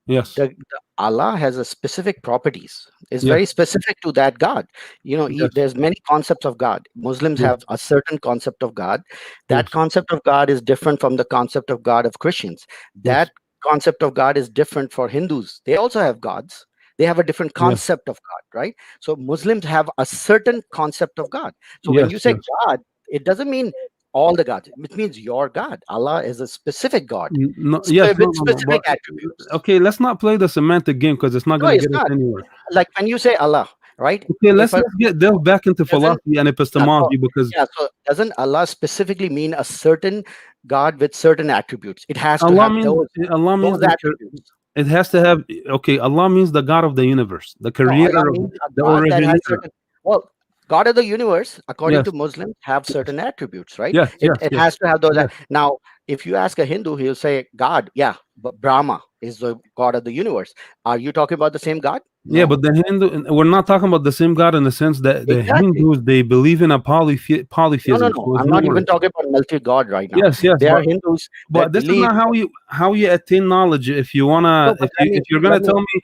[SPEAKER 2] Yes.
[SPEAKER 1] the Allah has a specific properties. It's
[SPEAKER 2] Yes.
[SPEAKER 1] very specific to that God.
[SPEAKER 2] Yes.
[SPEAKER 1] There's many concepts of God. Muslims
[SPEAKER 2] Yes.
[SPEAKER 1] have a certain concept of God. That
[SPEAKER 2] Yes.
[SPEAKER 1] concept of God is different from the concept of God of Christians.
[SPEAKER 2] Yes.
[SPEAKER 1] That concept of God is different for Hindus. They also have gods. They have a different
[SPEAKER 2] Yes.
[SPEAKER 1] concept of God, right? So Muslims have a certain concept of God. So when
[SPEAKER 2] Yes.
[SPEAKER 1] you say
[SPEAKER 2] Yes.
[SPEAKER 1] God, it doesn't mean all the gods. It means your God. Allah is a specific God
[SPEAKER 2] No. Yes. No.
[SPEAKER 1] with
[SPEAKER 2] No. No.
[SPEAKER 1] specific
[SPEAKER 2] But
[SPEAKER 1] attributes.
[SPEAKER 2] okay, let's not play the semantic game because it's not
[SPEAKER 1] No,
[SPEAKER 2] going to
[SPEAKER 1] it's
[SPEAKER 2] get us
[SPEAKER 1] not.
[SPEAKER 2] anywhere.
[SPEAKER 1] Like when you say Allah, right?
[SPEAKER 2] Okay,
[SPEAKER 1] If a
[SPEAKER 2] let's get delve back into
[SPEAKER 1] doesn't
[SPEAKER 2] philosophy and
[SPEAKER 1] yeah, so
[SPEAKER 2] epistemology because
[SPEAKER 1] yeah, so doesn't Allah specifically mean a certain God with certain attributes? It has to
[SPEAKER 2] Allah
[SPEAKER 1] have
[SPEAKER 2] means Allah means
[SPEAKER 1] those
[SPEAKER 2] the
[SPEAKER 1] attributes.
[SPEAKER 2] it has to have, okay. Allah means the God of the universe, the
[SPEAKER 1] No, Allah
[SPEAKER 2] creator of
[SPEAKER 1] means a
[SPEAKER 2] the
[SPEAKER 1] God that has
[SPEAKER 2] originator.
[SPEAKER 1] certain. Well, God of the universe, according
[SPEAKER 2] Yes.
[SPEAKER 1] to Muslims, have certain attributes, right?
[SPEAKER 2] Yes.
[SPEAKER 1] It
[SPEAKER 2] Yes.
[SPEAKER 1] it
[SPEAKER 2] Yes.
[SPEAKER 1] has to have those.
[SPEAKER 2] Yes.
[SPEAKER 1] Now, if you ask a Hindu, he'll say God. Yeah, but Brahma is the God of the universe. Are you talking about the same God?
[SPEAKER 2] Yeah,
[SPEAKER 1] No,
[SPEAKER 2] but the Hindu, we're not talking about the same God in the sense that the
[SPEAKER 1] exactly.
[SPEAKER 2] Hindus, they believe in a
[SPEAKER 1] No, no,
[SPEAKER 2] polytheism.
[SPEAKER 1] no.
[SPEAKER 2] So it's
[SPEAKER 1] I'm not
[SPEAKER 2] more.
[SPEAKER 1] even talking about multi-God right now.
[SPEAKER 2] Yes, yes,
[SPEAKER 1] There are Hindus
[SPEAKER 2] but
[SPEAKER 1] that
[SPEAKER 2] this is
[SPEAKER 1] believe.
[SPEAKER 2] not how you attain knowledge. If you
[SPEAKER 1] No,
[SPEAKER 2] wanna,
[SPEAKER 1] but let
[SPEAKER 2] if
[SPEAKER 1] me
[SPEAKER 2] you're
[SPEAKER 1] let
[SPEAKER 2] gonna
[SPEAKER 1] me.
[SPEAKER 2] tell me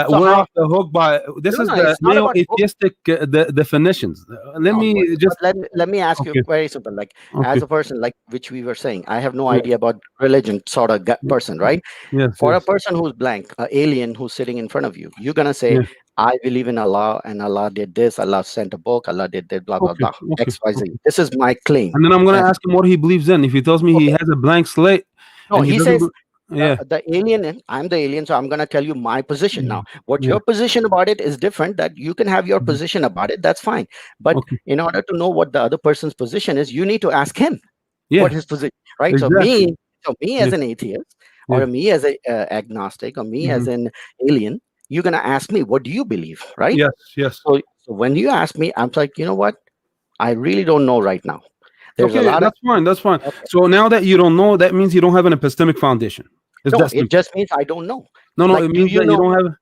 [SPEAKER 1] So
[SPEAKER 2] we're
[SPEAKER 1] how?
[SPEAKER 2] off the hook by this
[SPEAKER 1] No,
[SPEAKER 2] is
[SPEAKER 1] no,
[SPEAKER 2] the
[SPEAKER 1] it's not about hook.
[SPEAKER 2] neo-atheistic definitions. Let
[SPEAKER 1] No,
[SPEAKER 2] me
[SPEAKER 1] but
[SPEAKER 2] just
[SPEAKER 1] let me ask you
[SPEAKER 2] okay,
[SPEAKER 1] very simple. Like as
[SPEAKER 2] okay,
[SPEAKER 1] a person, like which we were saying, I have no
[SPEAKER 2] yes,
[SPEAKER 1] idea about religion, sort of person, right?
[SPEAKER 2] yes,
[SPEAKER 1] For a
[SPEAKER 2] yes,
[SPEAKER 1] person who's blank, an alien who's sitting in front of you, you're gonna say,
[SPEAKER 2] yes.
[SPEAKER 1] "I believe in Allah, and Allah did this. Allah sent a book. Allah did this. Blah blah
[SPEAKER 2] Okay,
[SPEAKER 1] blah.
[SPEAKER 2] okay,
[SPEAKER 1] X Y Z.
[SPEAKER 2] okay.
[SPEAKER 1] This is my claim."
[SPEAKER 2] And then I'm gonna
[SPEAKER 1] As
[SPEAKER 2] ask him what he believes in. If he tells me he
[SPEAKER 1] okay,
[SPEAKER 2] has a blank slate
[SPEAKER 1] no,
[SPEAKER 2] and he
[SPEAKER 1] he
[SPEAKER 2] doesn't,
[SPEAKER 1] says
[SPEAKER 2] yeah,
[SPEAKER 1] the alien. I'm the alien, so I'm gonna tell you my position now. What
[SPEAKER 2] yeah,
[SPEAKER 1] your position about it is different. That you can have your
[SPEAKER 2] mhm,
[SPEAKER 1] position about it. That's fine. But
[SPEAKER 2] okay,
[SPEAKER 1] in order to know what the other person's position is, you need to ask him what
[SPEAKER 2] yeah,
[SPEAKER 1] his position, right? So
[SPEAKER 2] exactly,
[SPEAKER 1] me
[SPEAKER 2] yeah,
[SPEAKER 1] as an atheist, or
[SPEAKER 2] yeah,
[SPEAKER 1] me as a agnostic, or me as
[SPEAKER 2] mhm,
[SPEAKER 1] an alien, you're gonna ask me, what do you believe, right?
[SPEAKER 2] yes, yes.
[SPEAKER 1] So when you ask me, I'm like, you know what? I really don't know right now. There's a
[SPEAKER 2] Okay,
[SPEAKER 1] lot of
[SPEAKER 2] that's fine. That's fine.
[SPEAKER 1] okay.
[SPEAKER 2] So now that you don't know, that means you don't have an epistemic foundation. It's
[SPEAKER 1] No,
[SPEAKER 2] that
[SPEAKER 1] it
[SPEAKER 2] simple.
[SPEAKER 1] just means I don't know.
[SPEAKER 2] No, no,
[SPEAKER 1] Like,
[SPEAKER 2] it
[SPEAKER 1] do
[SPEAKER 2] means
[SPEAKER 1] you
[SPEAKER 2] that you
[SPEAKER 1] know?
[SPEAKER 2] don't have.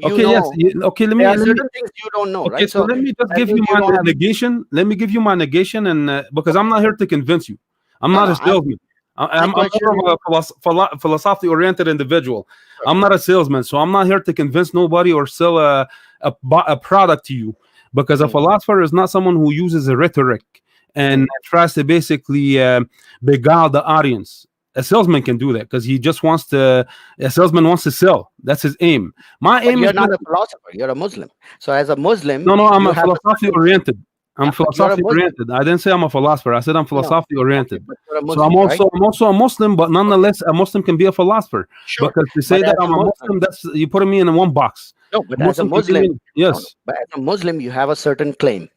[SPEAKER 1] You
[SPEAKER 2] Okay, yes.
[SPEAKER 1] know,
[SPEAKER 2] Okay, let
[SPEAKER 1] there
[SPEAKER 2] me
[SPEAKER 1] are
[SPEAKER 2] let me.
[SPEAKER 1] certain things you don't know,
[SPEAKER 2] Okay,
[SPEAKER 1] right?
[SPEAKER 2] so
[SPEAKER 1] So
[SPEAKER 2] let me just
[SPEAKER 1] that
[SPEAKER 2] give
[SPEAKER 1] means
[SPEAKER 2] you
[SPEAKER 1] you
[SPEAKER 2] my
[SPEAKER 1] don't have.
[SPEAKER 2] negation. Let me give you my negation, and because I'm
[SPEAKER 1] Okay,
[SPEAKER 2] not here to convince you. I'm
[SPEAKER 1] no,
[SPEAKER 2] not
[SPEAKER 1] no.
[SPEAKER 2] a salesman.
[SPEAKER 1] My
[SPEAKER 2] I'm
[SPEAKER 1] question
[SPEAKER 2] more
[SPEAKER 1] is,
[SPEAKER 2] of a philosophically oriented individual.
[SPEAKER 1] sure,
[SPEAKER 2] I'm not a salesman, so I'm not here to convince nobody or sell a product to you. Because a
[SPEAKER 1] mm,
[SPEAKER 2] philosopher is not someone who uses a rhetoric and
[SPEAKER 1] mm.
[SPEAKER 2] tries to basically beguile the audience. A salesman can do that because he just wants to. A salesman wants to sell. That's his aim. My
[SPEAKER 1] But
[SPEAKER 2] aim is
[SPEAKER 1] you're not
[SPEAKER 2] not.
[SPEAKER 1] a philosopher. You're a Muslim. So as a Muslim,
[SPEAKER 2] No, no, I'm
[SPEAKER 1] you
[SPEAKER 2] a
[SPEAKER 1] have a
[SPEAKER 2] philosophically
[SPEAKER 1] certain.
[SPEAKER 2] oriented. I'm
[SPEAKER 1] Yeah, but you're a
[SPEAKER 2] philosophically
[SPEAKER 1] Muslim.
[SPEAKER 2] oriented. I didn't say I'm a philosopher. I said I'm
[SPEAKER 1] No, no.
[SPEAKER 2] philosophically
[SPEAKER 1] Okay,
[SPEAKER 2] oriented.
[SPEAKER 1] but you're a
[SPEAKER 2] So I'm
[SPEAKER 1] Muslim, right?
[SPEAKER 2] also I'm also a Muslim, but
[SPEAKER 1] Okay,
[SPEAKER 2] nonetheless, a Muslim can be a philosopher.
[SPEAKER 1] sure.
[SPEAKER 2] Because to say
[SPEAKER 1] But
[SPEAKER 2] that
[SPEAKER 1] as a
[SPEAKER 2] I'm a
[SPEAKER 1] Muslim,
[SPEAKER 2] Muslim, that's you putting me in one box.
[SPEAKER 1] no, but
[SPEAKER 2] A
[SPEAKER 1] as a
[SPEAKER 2] Muslim can be
[SPEAKER 1] Muslim, no, no.
[SPEAKER 2] yes,
[SPEAKER 1] But as a Muslim, you have a certain claim.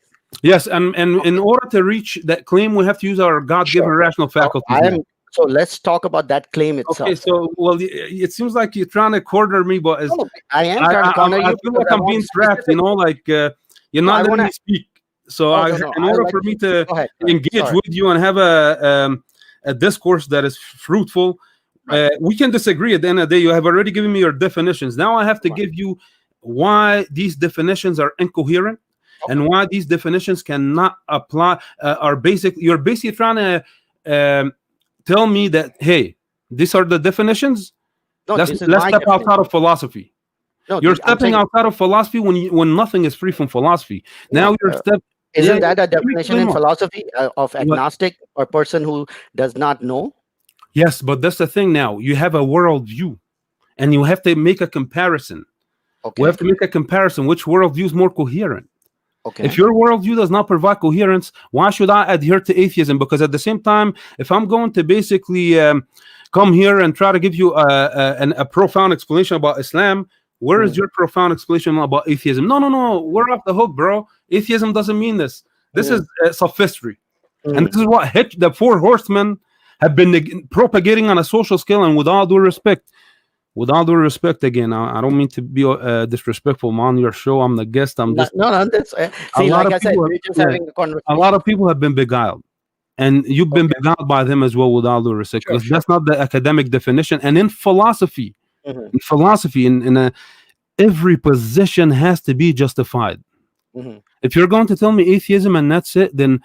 [SPEAKER 2] yes, and in
[SPEAKER 1] Okay,
[SPEAKER 2] order to reach that claim, we have to use our God-given
[SPEAKER 1] sure.
[SPEAKER 2] rational
[SPEAKER 1] So
[SPEAKER 2] faculties now.
[SPEAKER 1] So let's talk about that claim
[SPEAKER 2] Okay,
[SPEAKER 1] itself.
[SPEAKER 2] so well, it seems like you're trying to corner me, but
[SPEAKER 1] No,
[SPEAKER 2] as
[SPEAKER 1] no, I am trying to corner
[SPEAKER 2] I
[SPEAKER 1] you
[SPEAKER 2] feel
[SPEAKER 1] because
[SPEAKER 2] like
[SPEAKER 1] I
[SPEAKER 2] I'm
[SPEAKER 1] want
[SPEAKER 2] being trapped.
[SPEAKER 1] specific.
[SPEAKER 2] Like you're
[SPEAKER 1] No,
[SPEAKER 2] not
[SPEAKER 1] I want
[SPEAKER 2] letting
[SPEAKER 1] to.
[SPEAKER 2] me speak. So
[SPEAKER 1] Oh no, no,
[SPEAKER 2] in
[SPEAKER 1] I'll
[SPEAKER 2] order
[SPEAKER 1] let
[SPEAKER 2] for
[SPEAKER 1] you.
[SPEAKER 2] me to
[SPEAKER 1] Go ahead. Go ahead.
[SPEAKER 2] engage
[SPEAKER 1] Sorry.
[SPEAKER 2] with you and have a discourse that is fruitful,
[SPEAKER 1] Right.
[SPEAKER 2] we can disagree. At the end of the day, you have already given me your definitions. Now I have to
[SPEAKER 1] Right.
[SPEAKER 2] give you why these definitions are incoherent
[SPEAKER 1] Okay.
[SPEAKER 2] and why these definitions cannot apply. Are basic. You're basically trying to tell me that hey, these are the definitions.
[SPEAKER 1] No, this is
[SPEAKER 2] Let's
[SPEAKER 1] my
[SPEAKER 2] step outside
[SPEAKER 1] definition.
[SPEAKER 2] of philosophy.
[SPEAKER 1] No,
[SPEAKER 2] You're
[SPEAKER 1] I'm
[SPEAKER 2] stepping
[SPEAKER 1] saying
[SPEAKER 2] outside of philosophy when nothing is free from philosophy. Now
[SPEAKER 1] no.
[SPEAKER 2] you're step. Yeah,
[SPEAKER 1] Isn't
[SPEAKER 2] yeah.
[SPEAKER 1] that a
[SPEAKER 2] Let me
[SPEAKER 1] definition
[SPEAKER 2] explain
[SPEAKER 1] in
[SPEAKER 2] more.
[SPEAKER 1] philosophy of
[SPEAKER 2] What?
[SPEAKER 1] agnostic or person who does not know?
[SPEAKER 2] Yes, but that's the thing. Now you have a worldview, and you have to make a comparison. We
[SPEAKER 1] Okay.
[SPEAKER 2] have to make a comparison. Which worldview is more coherent? If
[SPEAKER 1] Okay.
[SPEAKER 2] your worldview does not provide coherence, why should I adhere to atheism? Because at the same time, if I'm going to basically come here and try to give you a profound explanation about Islam, Where is
[SPEAKER 1] Mm,
[SPEAKER 2] your profound explanation about atheism? No, no, no. We're off the hook, bro. Atheism doesn't mean this. This is
[SPEAKER 1] mm,
[SPEAKER 2] sophistry. And
[SPEAKER 1] mm.
[SPEAKER 2] this is what the four horsemen have been propagating on a social scale. And with all due respect, again, I don't mean to be disrespectful. I'm on your show. I'm the guest. I'm
[SPEAKER 1] No,
[SPEAKER 2] just
[SPEAKER 1] no, no. That's
[SPEAKER 2] a
[SPEAKER 1] see,
[SPEAKER 2] lot
[SPEAKER 1] like
[SPEAKER 2] of
[SPEAKER 1] I said,
[SPEAKER 2] people.
[SPEAKER 1] we're just
[SPEAKER 2] Yeah,
[SPEAKER 1] having a
[SPEAKER 2] a lot
[SPEAKER 1] conversation.
[SPEAKER 2] of people have been beguiled, and you've been
[SPEAKER 1] Okay,
[SPEAKER 2] beguiled by them as well. With all due respect,
[SPEAKER 1] sure,
[SPEAKER 2] because
[SPEAKER 1] sure.
[SPEAKER 2] that's not the academic definition. And
[SPEAKER 1] Hmm.
[SPEAKER 2] in philosophy, every position has to be justified.
[SPEAKER 1] Hmm.
[SPEAKER 2] If you're going to tell me atheism and that's it, then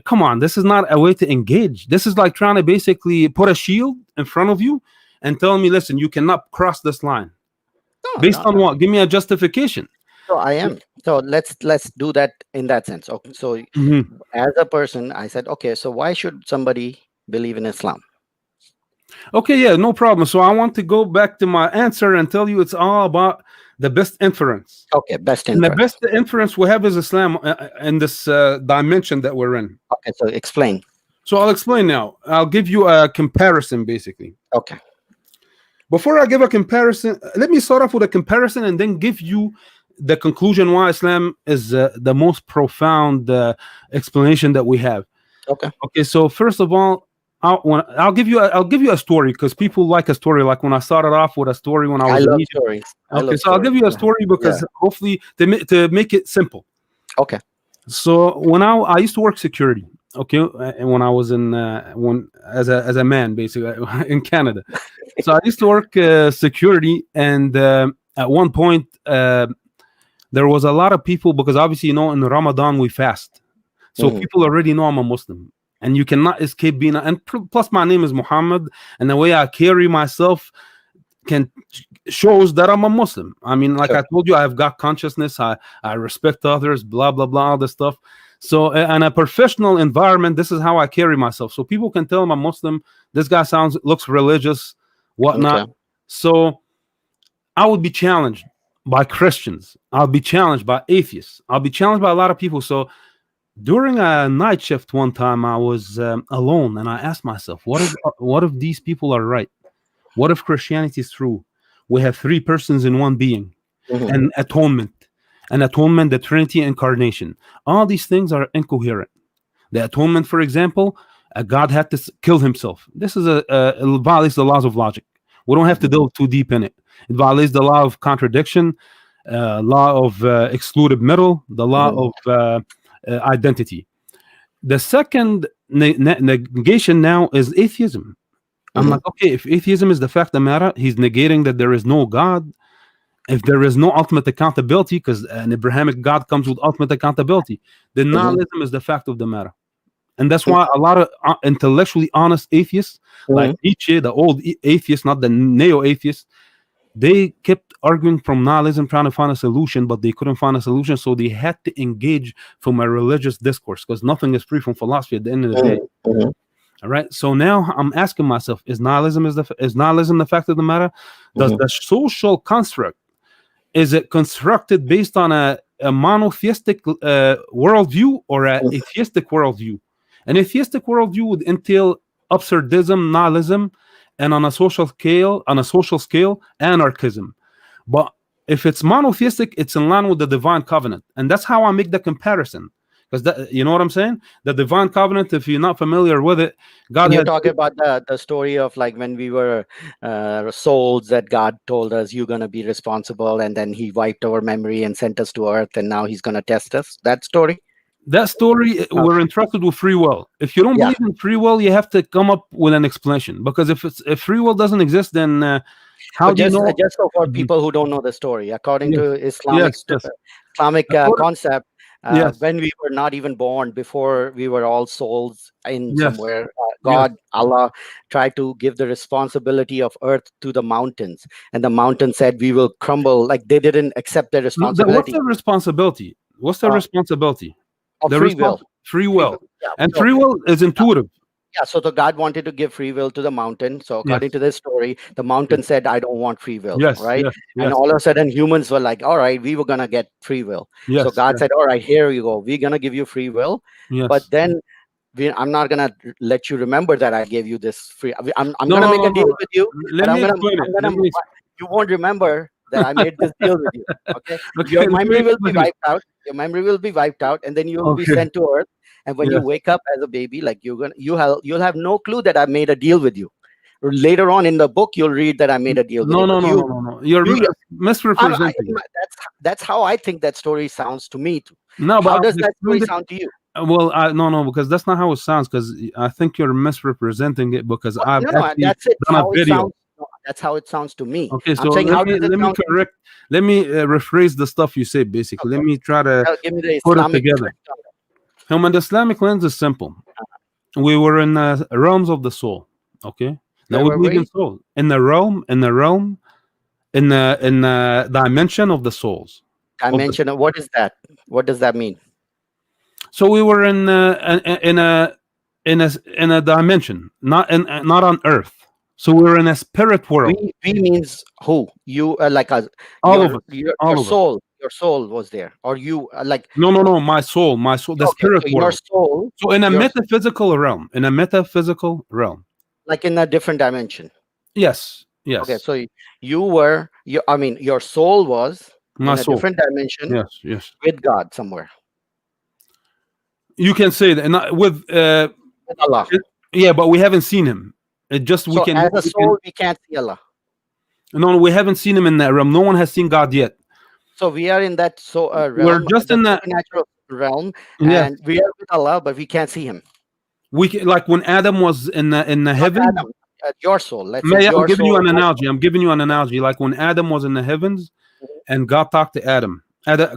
[SPEAKER 2] come on, this is not a way to engage. This is like trying to basically put a shield in front of you and tell me, listen, you cannot cross this line.
[SPEAKER 1] No,
[SPEAKER 2] Based
[SPEAKER 1] no,
[SPEAKER 2] on
[SPEAKER 1] no.
[SPEAKER 2] what? Give me a justification.
[SPEAKER 1] So I am. So let's do that in that sense. Okay. So
[SPEAKER 2] Mhm.
[SPEAKER 1] as a person, I said, okay. So why should somebody believe in Islam?
[SPEAKER 2] Okay, yeah, no problem. So I want to go back to my answer and tell you it's all about the best inference.
[SPEAKER 1] Okay, best
[SPEAKER 2] And the best
[SPEAKER 1] inference.
[SPEAKER 2] inference we have is Islam in this dimension that we're in.
[SPEAKER 1] Okay, so explain.
[SPEAKER 2] So I'll explain now. I'll give you a comparison basically.
[SPEAKER 1] Okay.
[SPEAKER 2] Before I give a comparison, let me start off with a comparison and then give you the conclusion why Islam is the most profound explanation that we have.
[SPEAKER 1] Okay.
[SPEAKER 2] Okay, so first of all, I'll give you a story because people like a story. Like when I started off with a story when I
[SPEAKER 1] I
[SPEAKER 2] was in
[SPEAKER 1] love
[SPEAKER 2] Egypt.
[SPEAKER 1] stories. I
[SPEAKER 2] Okay,
[SPEAKER 1] love
[SPEAKER 2] so I'll
[SPEAKER 1] stories.
[SPEAKER 2] give you a
[SPEAKER 1] Go ahead.
[SPEAKER 2] story
[SPEAKER 1] Yeah.
[SPEAKER 2] because hopefully to make it simple.
[SPEAKER 1] Okay.
[SPEAKER 2] So when I used to work security, okay, and when I was in when as a man basically in Canada. So I used to work security, and at one point there was a lot of people because obviously in Ramadan we fast, so
[SPEAKER 1] Hmm.
[SPEAKER 2] people already know I'm a Muslim, and you cannot escape being. And plus, my name is Muhammad, and the way I carry myself can shows that I'm a Muslim. I mean, like
[SPEAKER 1] Sure.
[SPEAKER 2] I told you, I've got consciousness. I respect others. Blah blah blah. All this stuff. So, in a professional environment, this is how I carry myself. So people can tell I'm a Muslim. This guy looks religious, whatnot.
[SPEAKER 1] Okay.
[SPEAKER 2] So I would be challenged by Christians. I'll be challenged by atheists. I'll be challenged by a lot of people. So during a night shift one time, I was alone, and I asked myself, what if these people are right? What if Christianity is true? We have three persons in one being,
[SPEAKER 1] Hmm.
[SPEAKER 2] and atonement, the Trinity, incarnation. All these things are incoherent. The atonement, for example, God had to kill himself. This is it violates the laws of logic. We don't have to
[SPEAKER 1] Hmm.
[SPEAKER 2] delve too deep in it. It violates the law of contradiction, law of excluded middle, the law
[SPEAKER 1] Hmm.
[SPEAKER 2] of identity. The second negation now is atheism. I'm
[SPEAKER 1] Hmm.
[SPEAKER 2] like, okay, if atheism is the fact of the matter, he's negating that there is no God. If there is no ultimate accountability, because an Abrahamic God comes with ultimate accountability, then
[SPEAKER 1] Hmm.
[SPEAKER 2] nihilism is the fact of the matter. And that's why
[SPEAKER 1] Okay.
[SPEAKER 2] a lot of intellectually honest atheists, like
[SPEAKER 1] Hmm.
[SPEAKER 2] Nietzsche, the old atheist, not the neo atheist, they kept arguing from nihilism, trying to find a solution, but they couldn't find a solution. So they had to engage from a religious discourse because nothing is free from philosophy at the end of the day.
[SPEAKER 1] Hmm.
[SPEAKER 2] All right. So now I'm asking myself: is nihilism the fact of the matter? Does
[SPEAKER 1] Hmm.
[SPEAKER 2] the social construct is it constructed based on a monotheistic worldview or an atheistic worldview? An atheistic worldview would entail absurdism, nihilism, and on a social scale, anarchism. But if it's monotheistic, it's in line with the divine covenant, and that's how I make the comparison. Because you know what I'm saying? The divine covenant. If you're not familiar with it, God
[SPEAKER 1] And you're
[SPEAKER 2] has.
[SPEAKER 1] talking about the story of like when we were souls that God told us you're going to be responsible, and then He wiped our memory and sent us to Earth, and now He's going to test us. That story.
[SPEAKER 2] That story we're
[SPEAKER 1] Okay.
[SPEAKER 2] entrusted with free will. If you don't
[SPEAKER 1] Yeah.
[SPEAKER 2] believe in free will, you have to come up with an explanation. Because if free will doesn't exist, then how
[SPEAKER 1] But
[SPEAKER 2] do you know?
[SPEAKER 1] just so for
[SPEAKER 2] Mhm.
[SPEAKER 1] people who don't know the story, according
[SPEAKER 2] Yes,
[SPEAKER 1] to
[SPEAKER 2] yes, yes.
[SPEAKER 1] Islamic
[SPEAKER 2] According-
[SPEAKER 1] concept,
[SPEAKER 2] yes,
[SPEAKER 1] when we were not even born, before we were all souls in
[SPEAKER 2] yes,
[SPEAKER 1] somewhere,
[SPEAKER 2] yes.
[SPEAKER 1] God, Allah, tried to give the responsibility of earth to the mountains, and the mountain said, "We will crumble." Like they didn't accept their
[SPEAKER 2] No, what's
[SPEAKER 1] responsibility
[SPEAKER 2] the responsibility? What's the responsibility?
[SPEAKER 1] of
[SPEAKER 2] The
[SPEAKER 1] free will.
[SPEAKER 2] free
[SPEAKER 1] Free
[SPEAKER 2] will,
[SPEAKER 1] will. Yeah.
[SPEAKER 2] and
[SPEAKER 1] So
[SPEAKER 2] free will is intuitive.
[SPEAKER 1] yeah, so the God wanted to give free will to the mountain. So according
[SPEAKER 2] Yes,
[SPEAKER 1] to this story, the mountain said, "I don't want free will,"
[SPEAKER 2] yes,
[SPEAKER 1] right?
[SPEAKER 2] yes,
[SPEAKER 1] And
[SPEAKER 2] yes,
[SPEAKER 1] all of a sudden, humans were like, "All right, we were gonna get free will." So
[SPEAKER 2] yes,
[SPEAKER 1] God
[SPEAKER 2] yes,
[SPEAKER 1] said, "All right, here you go. We're gonna give you free will, but
[SPEAKER 2] yes.
[SPEAKER 1] then I'm not gonna let you remember that I gave you this free. I'm
[SPEAKER 2] No,
[SPEAKER 1] gonna
[SPEAKER 2] no,
[SPEAKER 1] make
[SPEAKER 2] no,
[SPEAKER 1] a deal
[SPEAKER 2] no.
[SPEAKER 1] with you,
[SPEAKER 2] Let
[SPEAKER 1] but
[SPEAKER 2] me explain it.
[SPEAKER 1] I'm gonna you won't remember that I made this deal with you. Okay,
[SPEAKER 2] Okay,
[SPEAKER 1] your
[SPEAKER 2] let me
[SPEAKER 1] memory will be
[SPEAKER 2] explain it.
[SPEAKER 1] wiped out. Your memory will be wiped out, and then you will be
[SPEAKER 2] Okay.
[SPEAKER 1] sent to Earth. And when you
[SPEAKER 2] Yes.
[SPEAKER 1] wake up as a baby, like you'll have no clue that I made a deal with you. Later on in the book, you'll read that I made a deal with
[SPEAKER 2] No,
[SPEAKER 1] you.
[SPEAKER 2] no,
[SPEAKER 1] But
[SPEAKER 2] no, no, no, no. You're
[SPEAKER 1] you,
[SPEAKER 2] misrepresenting it.
[SPEAKER 1] that's how I think that story sounds to me.
[SPEAKER 2] No, but
[SPEAKER 1] How
[SPEAKER 2] I've
[SPEAKER 1] does that story
[SPEAKER 2] explained it.
[SPEAKER 1] sound to you?
[SPEAKER 2] Well, no, no, because that's not how it sounds. Because I think you're misrepresenting it. Because
[SPEAKER 1] Well,
[SPEAKER 2] I've
[SPEAKER 1] no, no,
[SPEAKER 2] actually
[SPEAKER 1] that's it.
[SPEAKER 2] done a
[SPEAKER 1] How it
[SPEAKER 2] video.
[SPEAKER 1] sounds. No, that's how it sounds to me.
[SPEAKER 2] Okay,
[SPEAKER 1] I'm
[SPEAKER 2] so
[SPEAKER 1] saying, how does it
[SPEAKER 2] let me
[SPEAKER 1] sound to you?
[SPEAKER 2] correct. Let me rephrase the stuff you say. Basically, let
[SPEAKER 1] Okay,
[SPEAKER 2] me try to
[SPEAKER 1] give me the
[SPEAKER 2] put it
[SPEAKER 1] Islamic
[SPEAKER 2] together.
[SPEAKER 1] twist on
[SPEAKER 2] Human, the Islamic lens is simple. We were in the realms of the soul. Okay, now
[SPEAKER 1] where
[SPEAKER 2] we
[SPEAKER 1] were
[SPEAKER 2] believe in
[SPEAKER 1] we?
[SPEAKER 2] soul in the realm, in the dimension of the souls. Of the,
[SPEAKER 1] Dimension. What is that? What does that mean?
[SPEAKER 2] so we were in a dimension, not on Earth. So we were in a spirit world.
[SPEAKER 1] We means who? You like us?
[SPEAKER 2] All of us,
[SPEAKER 1] Your
[SPEAKER 2] all of us.
[SPEAKER 1] soul. Your soul was there, or you like?
[SPEAKER 2] No, no, no. My soul, the
[SPEAKER 1] Okay,
[SPEAKER 2] spirit
[SPEAKER 1] so your
[SPEAKER 2] world.
[SPEAKER 1] soul,
[SPEAKER 2] So in a
[SPEAKER 1] your
[SPEAKER 2] metaphysical realm, in a metaphysical realm.
[SPEAKER 1] like in a different dimension.
[SPEAKER 2] Yes,
[SPEAKER 1] Okay,
[SPEAKER 2] yes.
[SPEAKER 1] so you were you. I mean, your soul was
[SPEAKER 2] My
[SPEAKER 1] in a
[SPEAKER 2] soul.
[SPEAKER 1] different dimension
[SPEAKER 2] Yes, yes.
[SPEAKER 1] with God somewhere,
[SPEAKER 2] You can say that, and with
[SPEAKER 1] with Allah.
[SPEAKER 2] yeah, but we haven't seen him. It just
[SPEAKER 1] So as a
[SPEAKER 2] we can
[SPEAKER 1] soul, we can't see Allah.
[SPEAKER 2] no, no, we haven't seen him in that realm. No one has seen God yet.
[SPEAKER 1] So we are in that
[SPEAKER 2] We're
[SPEAKER 1] realm,
[SPEAKER 2] just
[SPEAKER 1] the
[SPEAKER 2] in that.
[SPEAKER 1] supernatural realm,
[SPEAKER 2] Yes,
[SPEAKER 1] and we are with Allah, but we can't see Him.
[SPEAKER 2] we can, like when Adam was in the
[SPEAKER 1] Not
[SPEAKER 2] heaven.
[SPEAKER 1] Adam, your soul. Let's say
[SPEAKER 2] May I'm
[SPEAKER 1] your
[SPEAKER 2] giving you
[SPEAKER 1] soul.
[SPEAKER 2] an analogy. I'm giving you an analogy. Like when Adam was in the heavens, and God talked to Adam.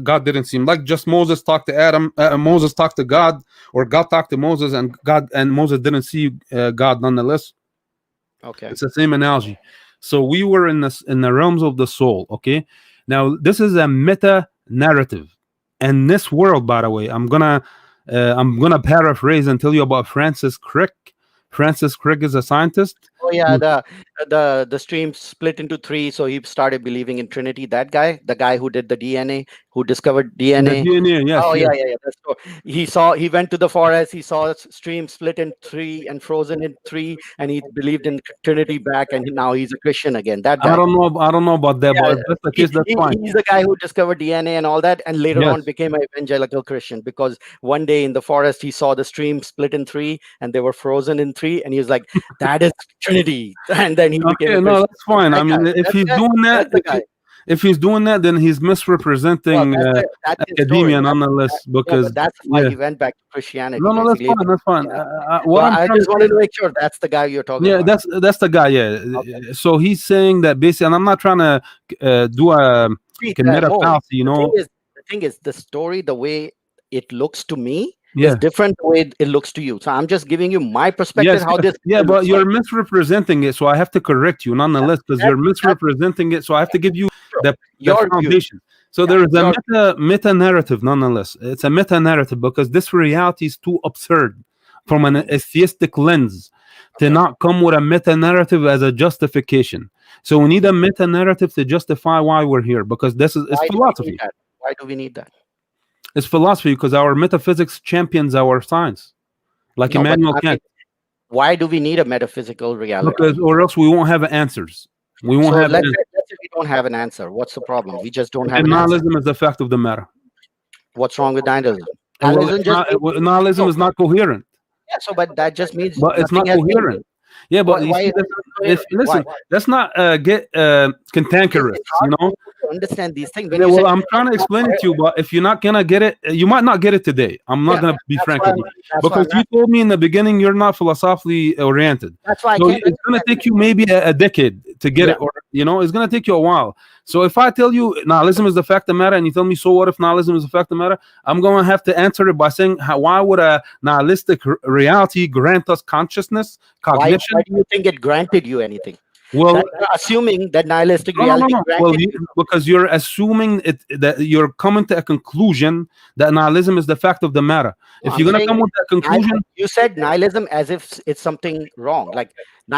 [SPEAKER 2] God didn't seem like just Moses talked to Adam. Moses talked to God, or God talked to Moses, and Moses didn't see God nonetheless.
[SPEAKER 1] Okay.
[SPEAKER 2] It's the same analogy. So we were in the realms of the soul. Okay, now this is a meta narrative, and this world, by the way, I'm gonna paraphrase and tell you about Francis Crick. Francis Crick is a scientist.
[SPEAKER 1] Oh yeah, the stream split into three, so he started believing in Trinity. That guy, the guy who did the DNA, who discovered
[SPEAKER 2] The
[SPEAKER 1] DNA.
[SPEAKER 2] DNA, yes,
[SPEAKER 1] Oh
[SPEAKER 2] yes.
[SPEAKER 1] yeah, yeah, yeah. He went to the forest. He saw a stream split in three and frozen in three, and he believed in Trinity back, and now he's a Christian again. That guy.
[SPEAKER 2] I don't know about that,
[SPEAKER 1] Yeah,
[SPEAKER 2] but if that's the case, that's fine.
[SPEAKER 1] he's the guy who discovered DNA and all that, and later on
[SPEAKER 2] Yes.
[SPEAKER 1] became an evangelical Christian because one day in the forest he saw the stream split in three and they were frozen in three, and he was like, "That is Trinity," and then he became a
[SPEAKER 2] Okay, no,
[SPEAKER 1] Christian.
[SPEAKER 2] that's fine. I
[SPEAKER 1] That guy,
[SPEAKER 2] mean, if he's doing that,
[SPEAKER 1] that's the guy.
[SPEAKER 2] if he's doing that, then he's
[SPEAKER 1] Well,
[SPEAKER 2] misrepresenting
[SPEAKER 1] that's his story.
[SPEAKER 2] academia nonetheless.
[SPEAKER 1] No, but
[SPEAKER 2] Because
[SPEAKER 1] that's why
[SPEAKER 2] yeah,
[SPEAKER 1] he went back to Christianity,
[SPEAKER 2] no, no, that's
[SPEAKER 1] basically.
[SPEAKER 2] fine. That's fine.
[SPEAKER 1] Yeah.
[SPEAKER 2] What
[SPEAKER 1] So
[SPEAKER 2] I'm
[SPEAKER 1] I
[SPEAKER 2] trying to
[SPEAKER 1] just wanted
[SPEAKER 2] say,
[SPEAKER 1] to make sure that's the guy you're talking
[SPEAKER 2] yeah,
[SPEAKER 1] about.
[SPEAKER 2] that's the guy. Yeah.
[SPEAKER 1] Okay.
[SPEAKER 2] So he's saying that basically, and I'm not trying to do a
[SPEAKER 1] See,
[SPEAKER 2] commit a
[SPEAKER 1] Mo,
[SPEAKER 2] fallacy, you know.
[SPEAKER 1] the thing is, the story, the way it looks to me, is
[SPEAKER 2] Yes.
[SPEAKER 1] different the way it looks to you. So I'm just giving you my perspective,
[SPEAKER 2] Yes,
[SPEAKER 1] how
[SPEAKER 2] yes,
[SPEAKER 1] this
[SPEAKER 2] yeah, but
[SPEAKER 1] looks
[SPEAKER 2] you're
[SPEAKER 1] like.
[SPEAKER 2] misrepresenting it, so I have to correct you nonetheless because
[SPEAKER 1] That,
[SPEAKER 2] you're
[SPEAKER 1] that's
[SPEAKER 2] misrepresenting it. So I have to give you
[SPEAKER 1] true.
[SPEAKER 2] the
[SPEAKER 1] Your view.
[SPEAKER 2] foundation. So
[SPEAKER 1] Yeah,
[SPEAKER 2] there is a
[SPEAKER 1] your
[SPEAKER 2] meta narrative nonetheless. It's a meta narrative because this reality is too absurd from an
[SPEAKER 1] Mhm.
[SPEAKER 2] atheistic lens to
[SPEAKER 1] Okay.
[SPEAKER 2] not come with a meta narrative as a justification. So we need a
[SPEAKER 1] Mhm.
[SPEAKER 2] meta narrative to justify why we're here because this is it's
[SPEAKER 1] Why do we need
[SPEAKER 2] philosophy.
[SPEAKER 1] that? Why do we need that?
[SPEAKER 2] It's philosophy because our metaphysics champions our science, like
[SPEAKER 1] No, but
[SPEAKER 2] Immanuel
[SPEAKER 1] I mean,
[SPEAKER 2] Kant.
[SPEAKER 1] why do we need a metaphysical reality?
[SPEAKER 2] Because or else we won't have answers. We won't
[SPEAKER 1] So
[SPEAKER 2] have answers.
[SPEAKER 1] let's say we don't have an answer. What's the problem? We just don't have
[SPEAKER 2] And
[SPEAKER 1] an answer.
[SPEAKER 2] nihilism is the fact of the matter.
[SPEAKER 1] What's wrong with nihilism?
[SPEAKER 2] Well,
[SPEAKER 1] Nihilism just means
[SPEAKER 2] nihilism
[SPEAKER 1] no.
[SPEAKER 2] is not coherent,
[SPEAKER 1] Yeah. So, but that just means
[SPEAKER 2] but it's not
[SPEAKER 1] nothing has meaning.
[SPEAKER 2] coherent. Yeah, but you
[SPEAKER 1] Why
[SPEAKER 2] see,
[SPEAKER 1] is it
[SPEAKER 2] if
[SPEAKER 1] incoherent? Why?
[SPEAKER 2] listen, let's not get cantankerous.
[SPEAKER 1] It's
[SPEAKER 2] You
[SPEAKER 1] hard for
[SPEAKER 2] know,
[SPEAKER 1] people to understand these things. When
[SPEAKER 2] yeah,
[SPEAKER 1] you say
[SPEAKER 2] well, I'm trying to
[SPEAKER 1] it's not
[SPEAKER 2] explain it
[SPEAKER 1] coherent,
[SPEAKER 2] to you, but if you're not gonna get it, you might not get it today. I'm not
[SPEAKER 1] yeah,
[SPEAKER 2] gonna be
[SPEAKER 1] that's
[SPEAKER 2] frank
[SPEAKER 1] why
[SPEAKER 2] with
[SPEAKER 1] I'm
[SPEAKER 2] you
[SPEAKER 1] that's why
[SPEAKER 2] because
[SPEAKER 1] I'm
[SPEAKER 2] you
[SPEAKER 1] asking.
[SPEAKER 2] told me in the beginning you're not philosophically oriented.
[SPEAKER 1] That's why I
[SPEAKER 2] So
[SPEAKER 1] can't
[SPEAKER 2] it's gonna
[SPEAKER 1] understand.
[SPEAKER 2] take you maybe a decade to get
[SPEAKER 1] Yeah.
[SPEAKER 2] it, or it's gonna take you a while. So if I tell you nihilism is the fact of the matter, and you tell me so what if nihilism is the fact of the matter, I'm gonna have to answer it by saying why would a nihilistic reality grant us consciousness,
[SPEAKER 1] Why
[SPEAKER 2] cognition?
[SPEAKER 1] do you think it granted you anything?
[SPEAKER 2] Well,
[SPEAKER 1] That assuming that nihilistic
[SPEAKER 2] no, no, no,
[SPEAKER 1] reality
[SPEAKER 2] no. Well,
[SPEAKER 1] granted you.
[SPEAKER 2] because you're assuming that you're coming to a conclusion that nihilism is the fact of the matter.
[SPEAKER 1] No,
[SPEAKER 2] If
[SPEAKER 1] I'm
[SPEAKER 2] you're gonna
[SPEAKER 1] saying
[SPEAKER 2] come with that conclusion,
[SPEAKER 1] you said nihilism as if it's something wrong. Like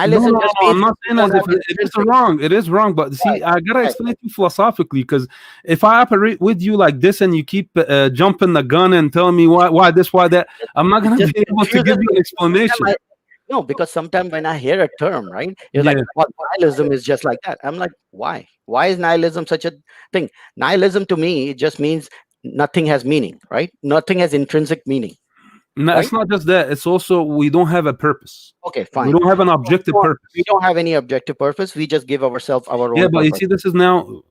[SPEAKER 2] no, no,
[SPEAKER 1] nihilism
[SPEAKER 2] no,
[SPEAKER 1] just
[SPEAKER 2] no.
[SPEAKER 1] means
[SPEAKER 2] I'm not
[SPEAKER 1] we
[SPEAKER 2] saying
[SPEAKER 1] don't
[SPEAKER 2] as
[SPEAKER 1] have
[SPEAKER 2] if it is
[SPEAKER 1] intrinsic.
[SPEAKER 2] wrong. It is wrong, but
[SPEAKER 1] Right,
[SPEAKER 2] see, I gotta
[SPEAKER 1] right.
[SPEAKER 2] explain it to you philosophically. Because if I operate with you like this and you keep jumping the gun and telling me why this, why that, I'm not
[SPEAKER 1] It
[SPEAKER 2] gonna
[SPEAKER 1] just
[SPEAKER 2] be able to
[SPEAKER 1] confuses
[SPEAKER 2] give you an
[SPEAKER 1] me.
[SPEAKER 2] explanation.
[SPEAKER 1] No, because sometimes when I hear a term, right, you're like,
[SPEAKER 2] Yeah.
[SPEAKER 1] well, nihilism is just like that. I'm like, why? Why is nihilism such a thing? Nihilism to me, it just means nothing has meaning, right? Nothing has intrinsic meaning,
[SPEAKER 2] No,
[SPEAKER 1] right?
[SPEAKER 2] it's not just that. It's also we don't have a purpose.
[SPEAKER 1] Okay,
[SPEAKER 2] We
[SPEAKER 1] fine.
[SPEAKER 2] don't have an
[SPEAKER 1] So
[SPEAKER 2] objective
[SPEAKER 1] we
[SPEAKER 2] purpose.
[SPEAKER 1] don't have any objective purpose. We just give ourselves our
[SPEAKER 2] Yeah,
[SPEAKER 1] own
[SPEAKER 2] but you
[SPEAKER 1] purpose.
[SPEAKER 2] see, this is now.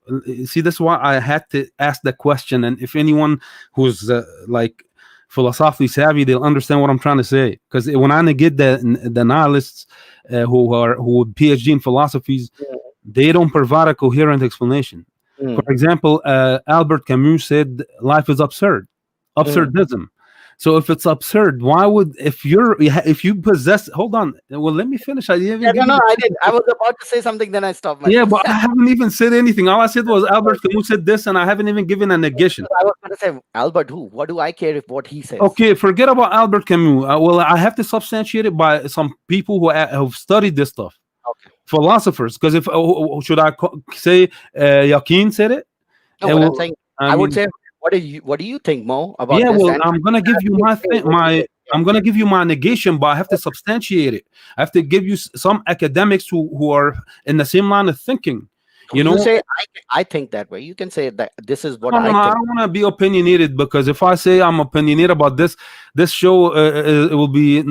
[SPEAKER 2] See, this is why I had to ask the question. And if anyone who's like philosophically savvy, they'll understand what I'm trying to say. Because when I negate the nihilists who PhD in philosophies, they don't provide a coherent explanation. For
[SPEAKER 1] Mm,
[SPEAKER 2] example, Albert Camus said life is absurd,
[SPEAKER 1] mm.
[SPEAKER 2] absurdism. So if it's absurd, why would if you possess? Hold on. Well, let me finish. I didn't even
[SPEAKER 1] Yeah, no,
[SPEAKER 2] give you
[SPEAKER 1] no,
[SPEAKER 2] the
[SPEAKER 1] I did. I
[SPEAKER 2] chance.
[SPEAKER 1] was about to say something, then I stopped
[SPEAKER 2] Yeah,
[SPEAKER 1] myself.
[SPEAKER 2] but I haven't even said anything. All I said was Albert Camus said this, and I haven't even given a negation.
[SPEAKER 1] I was going to say Albert who? What do I care if what he says?
[SPEAKER 2] Okay, forget about Albert Camus. Well, I have to substantiate it by some people who have studied this stuff,
[SPEAKER 1] Okay.
[SPEAKER 2] philosophers. Because if should I say Yaqeen said it?
[SPEAKER 1] No, what I'm
[SPEAKER 2] Well,
[SPEAKER 1] saying,
[SPEAKER 2] I
[SPEAKER 1] I would
[SPEAKER 2] mean,
[SPEAKER 1] say, what do you think, Mo, about
[SPEAKER 2] yeah.
[SPEAKER 1] this?
[SPEAKER 2] Well,
[SPEAKER 1] And
[SPEAKER 2] I'm gonna give you
[SPEAKER 1] actually
[SPEAKER 2] my
[SPEAKER 1] say
[SPEAKER 2] thing.
[SPEAKER 1] what you think. Yeah.
[SPEAKER 2] I'm gonna give you my negation, but I have to substantiate it. I have to give you some academics who are in the same line of thinking.
[SPEAKER 1] So
[SPEAKER 2] You
[SPEAKER 1] you
[SPEAKER 2] know,
[SPEAKER 1] say I think that way. You can say that this is what
[SPEAKER 2] no, no,
[SPEAKER 1] I
[SPEAKER 2] no. I
[SPEAKER 1] think.
[SPEAKER 2] don't want to be opinionated because if I say I'm opinionated about this, this show it will be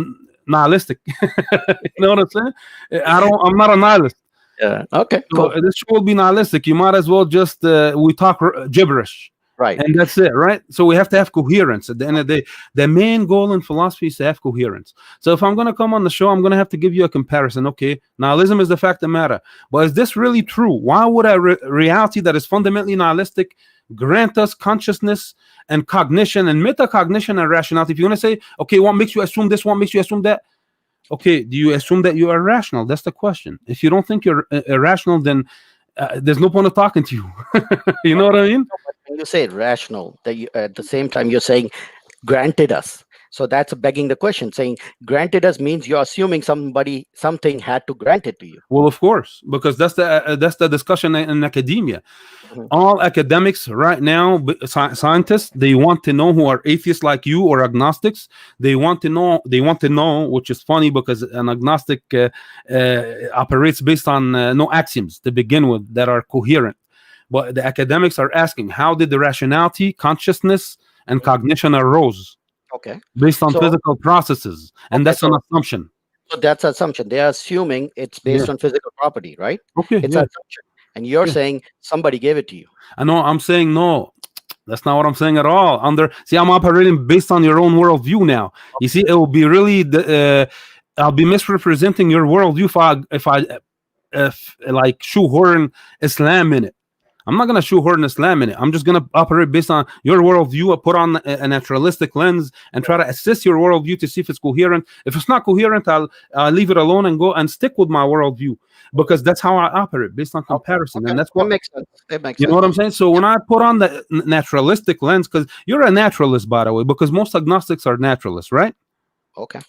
[SPEAKER 2] nihilistic. You know what I'm saying? I don't. I'm not a nihilist.
[SPEAKER 1] Yeah. Okay.
[SPEAKER 2] So
[SPEAKER 1] Cool.
[SPEAKER 2] this show will be nihilistic. You might as well just we talk gibberish,
[SPEAKER 1] Right.
[SPEAKER 2] and that's it, right? So we have to have coherence. At the end of the day, the main goal in philosophy is to have coherence. So if I'm going to come on the show, I'm going to have to give you a comparison. Okay, nihilism is the fact of matter, but is this really true? Why would a reality that is fundamentally nihilistic grant us consciousness and cognition and metacognition and rationality? If you want to say, okay, what makes you assume this? What makes you assume that? Okay, do you assume that you are rational? That's the question. If you don't think you're irrational, then there's no point of talking to you. You know what I mean?
[SPEAKER 1] No, but when you say rational, that you, at the same time you're saying granted us. So that's begging the question. Saying granted us means you're assuming something had to grant it to you.
[SPEAKER 2] Well, of course, because that's the discussion in academia.
[SPEAKER 1] Mhm.
[SPEAKER 2] All academics right now, scientists, they want to know who are atheists like you or agnostics. They want to know. They want to know, which is funny because an agnostic operates based on no axioms to begin with that are coherent. But the academics are asking, how did the rationality, consciousness, and
[SPEAKER 1] Mhm.
[SPEAKER 2] cognition arose
[SPEAKER 1] Okay.
[SPEAKER 2] based on
[SPEAKER 1] So
[SPEAKER 2] physical processes? And
[SPEAKER 1] okay,
[SPEAKER 2] that's an
[SPEAKER 1] so
[SPEAKER 2] assumption.
[SPEAKER 1] that's assumption. They are assuming it's
[SPEAKER 2] Yeah.
[SPEAKER 1] based on physical property, right?
[SPEAKER 2] Okay.
[SPEAKER 1] It's an
[SPEAKER 2] Yeah.
[SPEAKER 1] assumption. And you're
[SPEAKER 2] Yeah.
[SPEAKER 1] saying somebody gave it to you.
[SPEAKER 2] I know. I'm saying no. That's not what I'm saying at all. I'm operating based on your own worldview now. You see, it will be really I'll be misrepresenting your worldview if like shoehorn Islam in it. I'm not gonna shoehorn Islam in it. I'm just gonna operate based on your worldview. Put on a naturalistic lens and try to assess your worldview to see if it's coherent. If it's not coherent, I'll leave it alone and go and stick with my worldview because that's how I operate based on
[SPEAKER 1] Okay.
[SPEAKER 2] comparison,
[SPEAKER 1] Okay.
[SPEAKER 2] and that's
[SPEAKER 1] That
[SPEAKER 2] what
[SPEAKER 1] makes sense. It makes
[SPEAKER 2] you know what I'm
[SPEAKER 1] sense.
[SPEAKER 2] saying? So when I put on the naturalistic lens, because you're a naturalist, by the way, because most agnostics are naturalists, right?
[SPEAKER 1] Okay.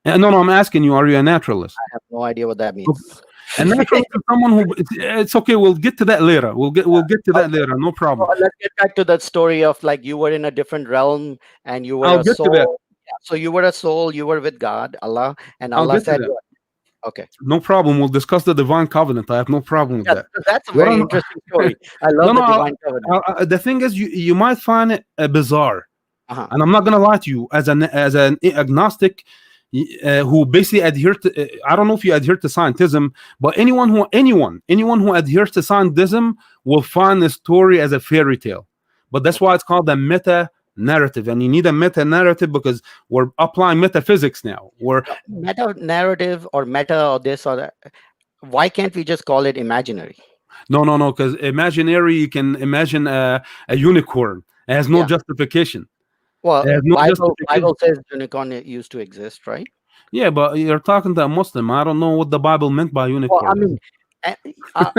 [SPEAKER 2] No, no, I'm asking you, are you a naturalist?
[SPEAKER 1] I have no idea what that
[SPEAKER 2] Okay.
[SPEAKER 1] means.
[SPEAKER 2] A naturalist is someone who it's okay. We'll get to that later. We'll get to that
[SPEAKER 1] Okay.
[SPEAKER 2] later. No
[SPEAKER 1] So
[SPEAKER 2] problem.
[SPEAKER 1] let's get back to that story of like you were in a different realm and you were
[SPEAKER 2] I'll
[SPEAKER 1] a
[SPEAKER 2] get to that.
[SPEAKER 1] soul. Yeah. So you were a soul, you were with God, Allah, and
[SPEAKER 2] I'll
[SPEAKER 1] Allah
[SPEAKER 2] get to
[SPEAKER 1] said,
[SPEAKER 2] that.
[SPEAKER 1] okay.
[SPEAKER 2] No problem. We'll discuss the divine covenant. I have no problem with
[SPEAKER 1] Yeah,
[SPEAKER 2] that.
[SPEAKER 1] that's a
[SPEAKER 2] What
[SPEAKER 1] very
[SPEAKER 2] I'm,
[SPEAKER 1] interesting story. I
[SPEAKER 2] no,
[SPEAKER 1] love
[SPEAKER 2] no.
[SPEAKER 1] the divine covenant.
[SPEAKER 2] The thing is, you might find it bizarre,
[SPEAKER 1] Uh-huh.
[SPEAKER 2] and I'm not gonna lie to you. As an agnostic, who basically adhere to, I don't know if you adhere to scientism, but anyone who adheres to scientism will find the story as a fairy tale. But that's why
[SPEAKER 1] Okay.
[SPEAKER 2] it's called a meta narrative, and you need a meta narrative because we're applying metaphysics now. We're
[SPEAKER 1] No, meta narrative or meta or this or that. Why can't we just call it imaginary?
[SPEAKER 2] no, no, no, because imaginary, you can imagine a unicorn. It has no
[SPEAKER 1] Yeah.
[SPEAKER 2] justification. It
[SPEAKER 1] Well,
[SPEAKER 2] has no justification.
[SPEAKER 1] Bible says unicorn used to exist, right?
[SPEAKER 2] Yeah, but you're talking to a Muslim. I don't know what the Bible meant by
[SPEAKER 1] Well, I
[SPEAKER 2] unicorn.
[SPEAKER 1] mean, a,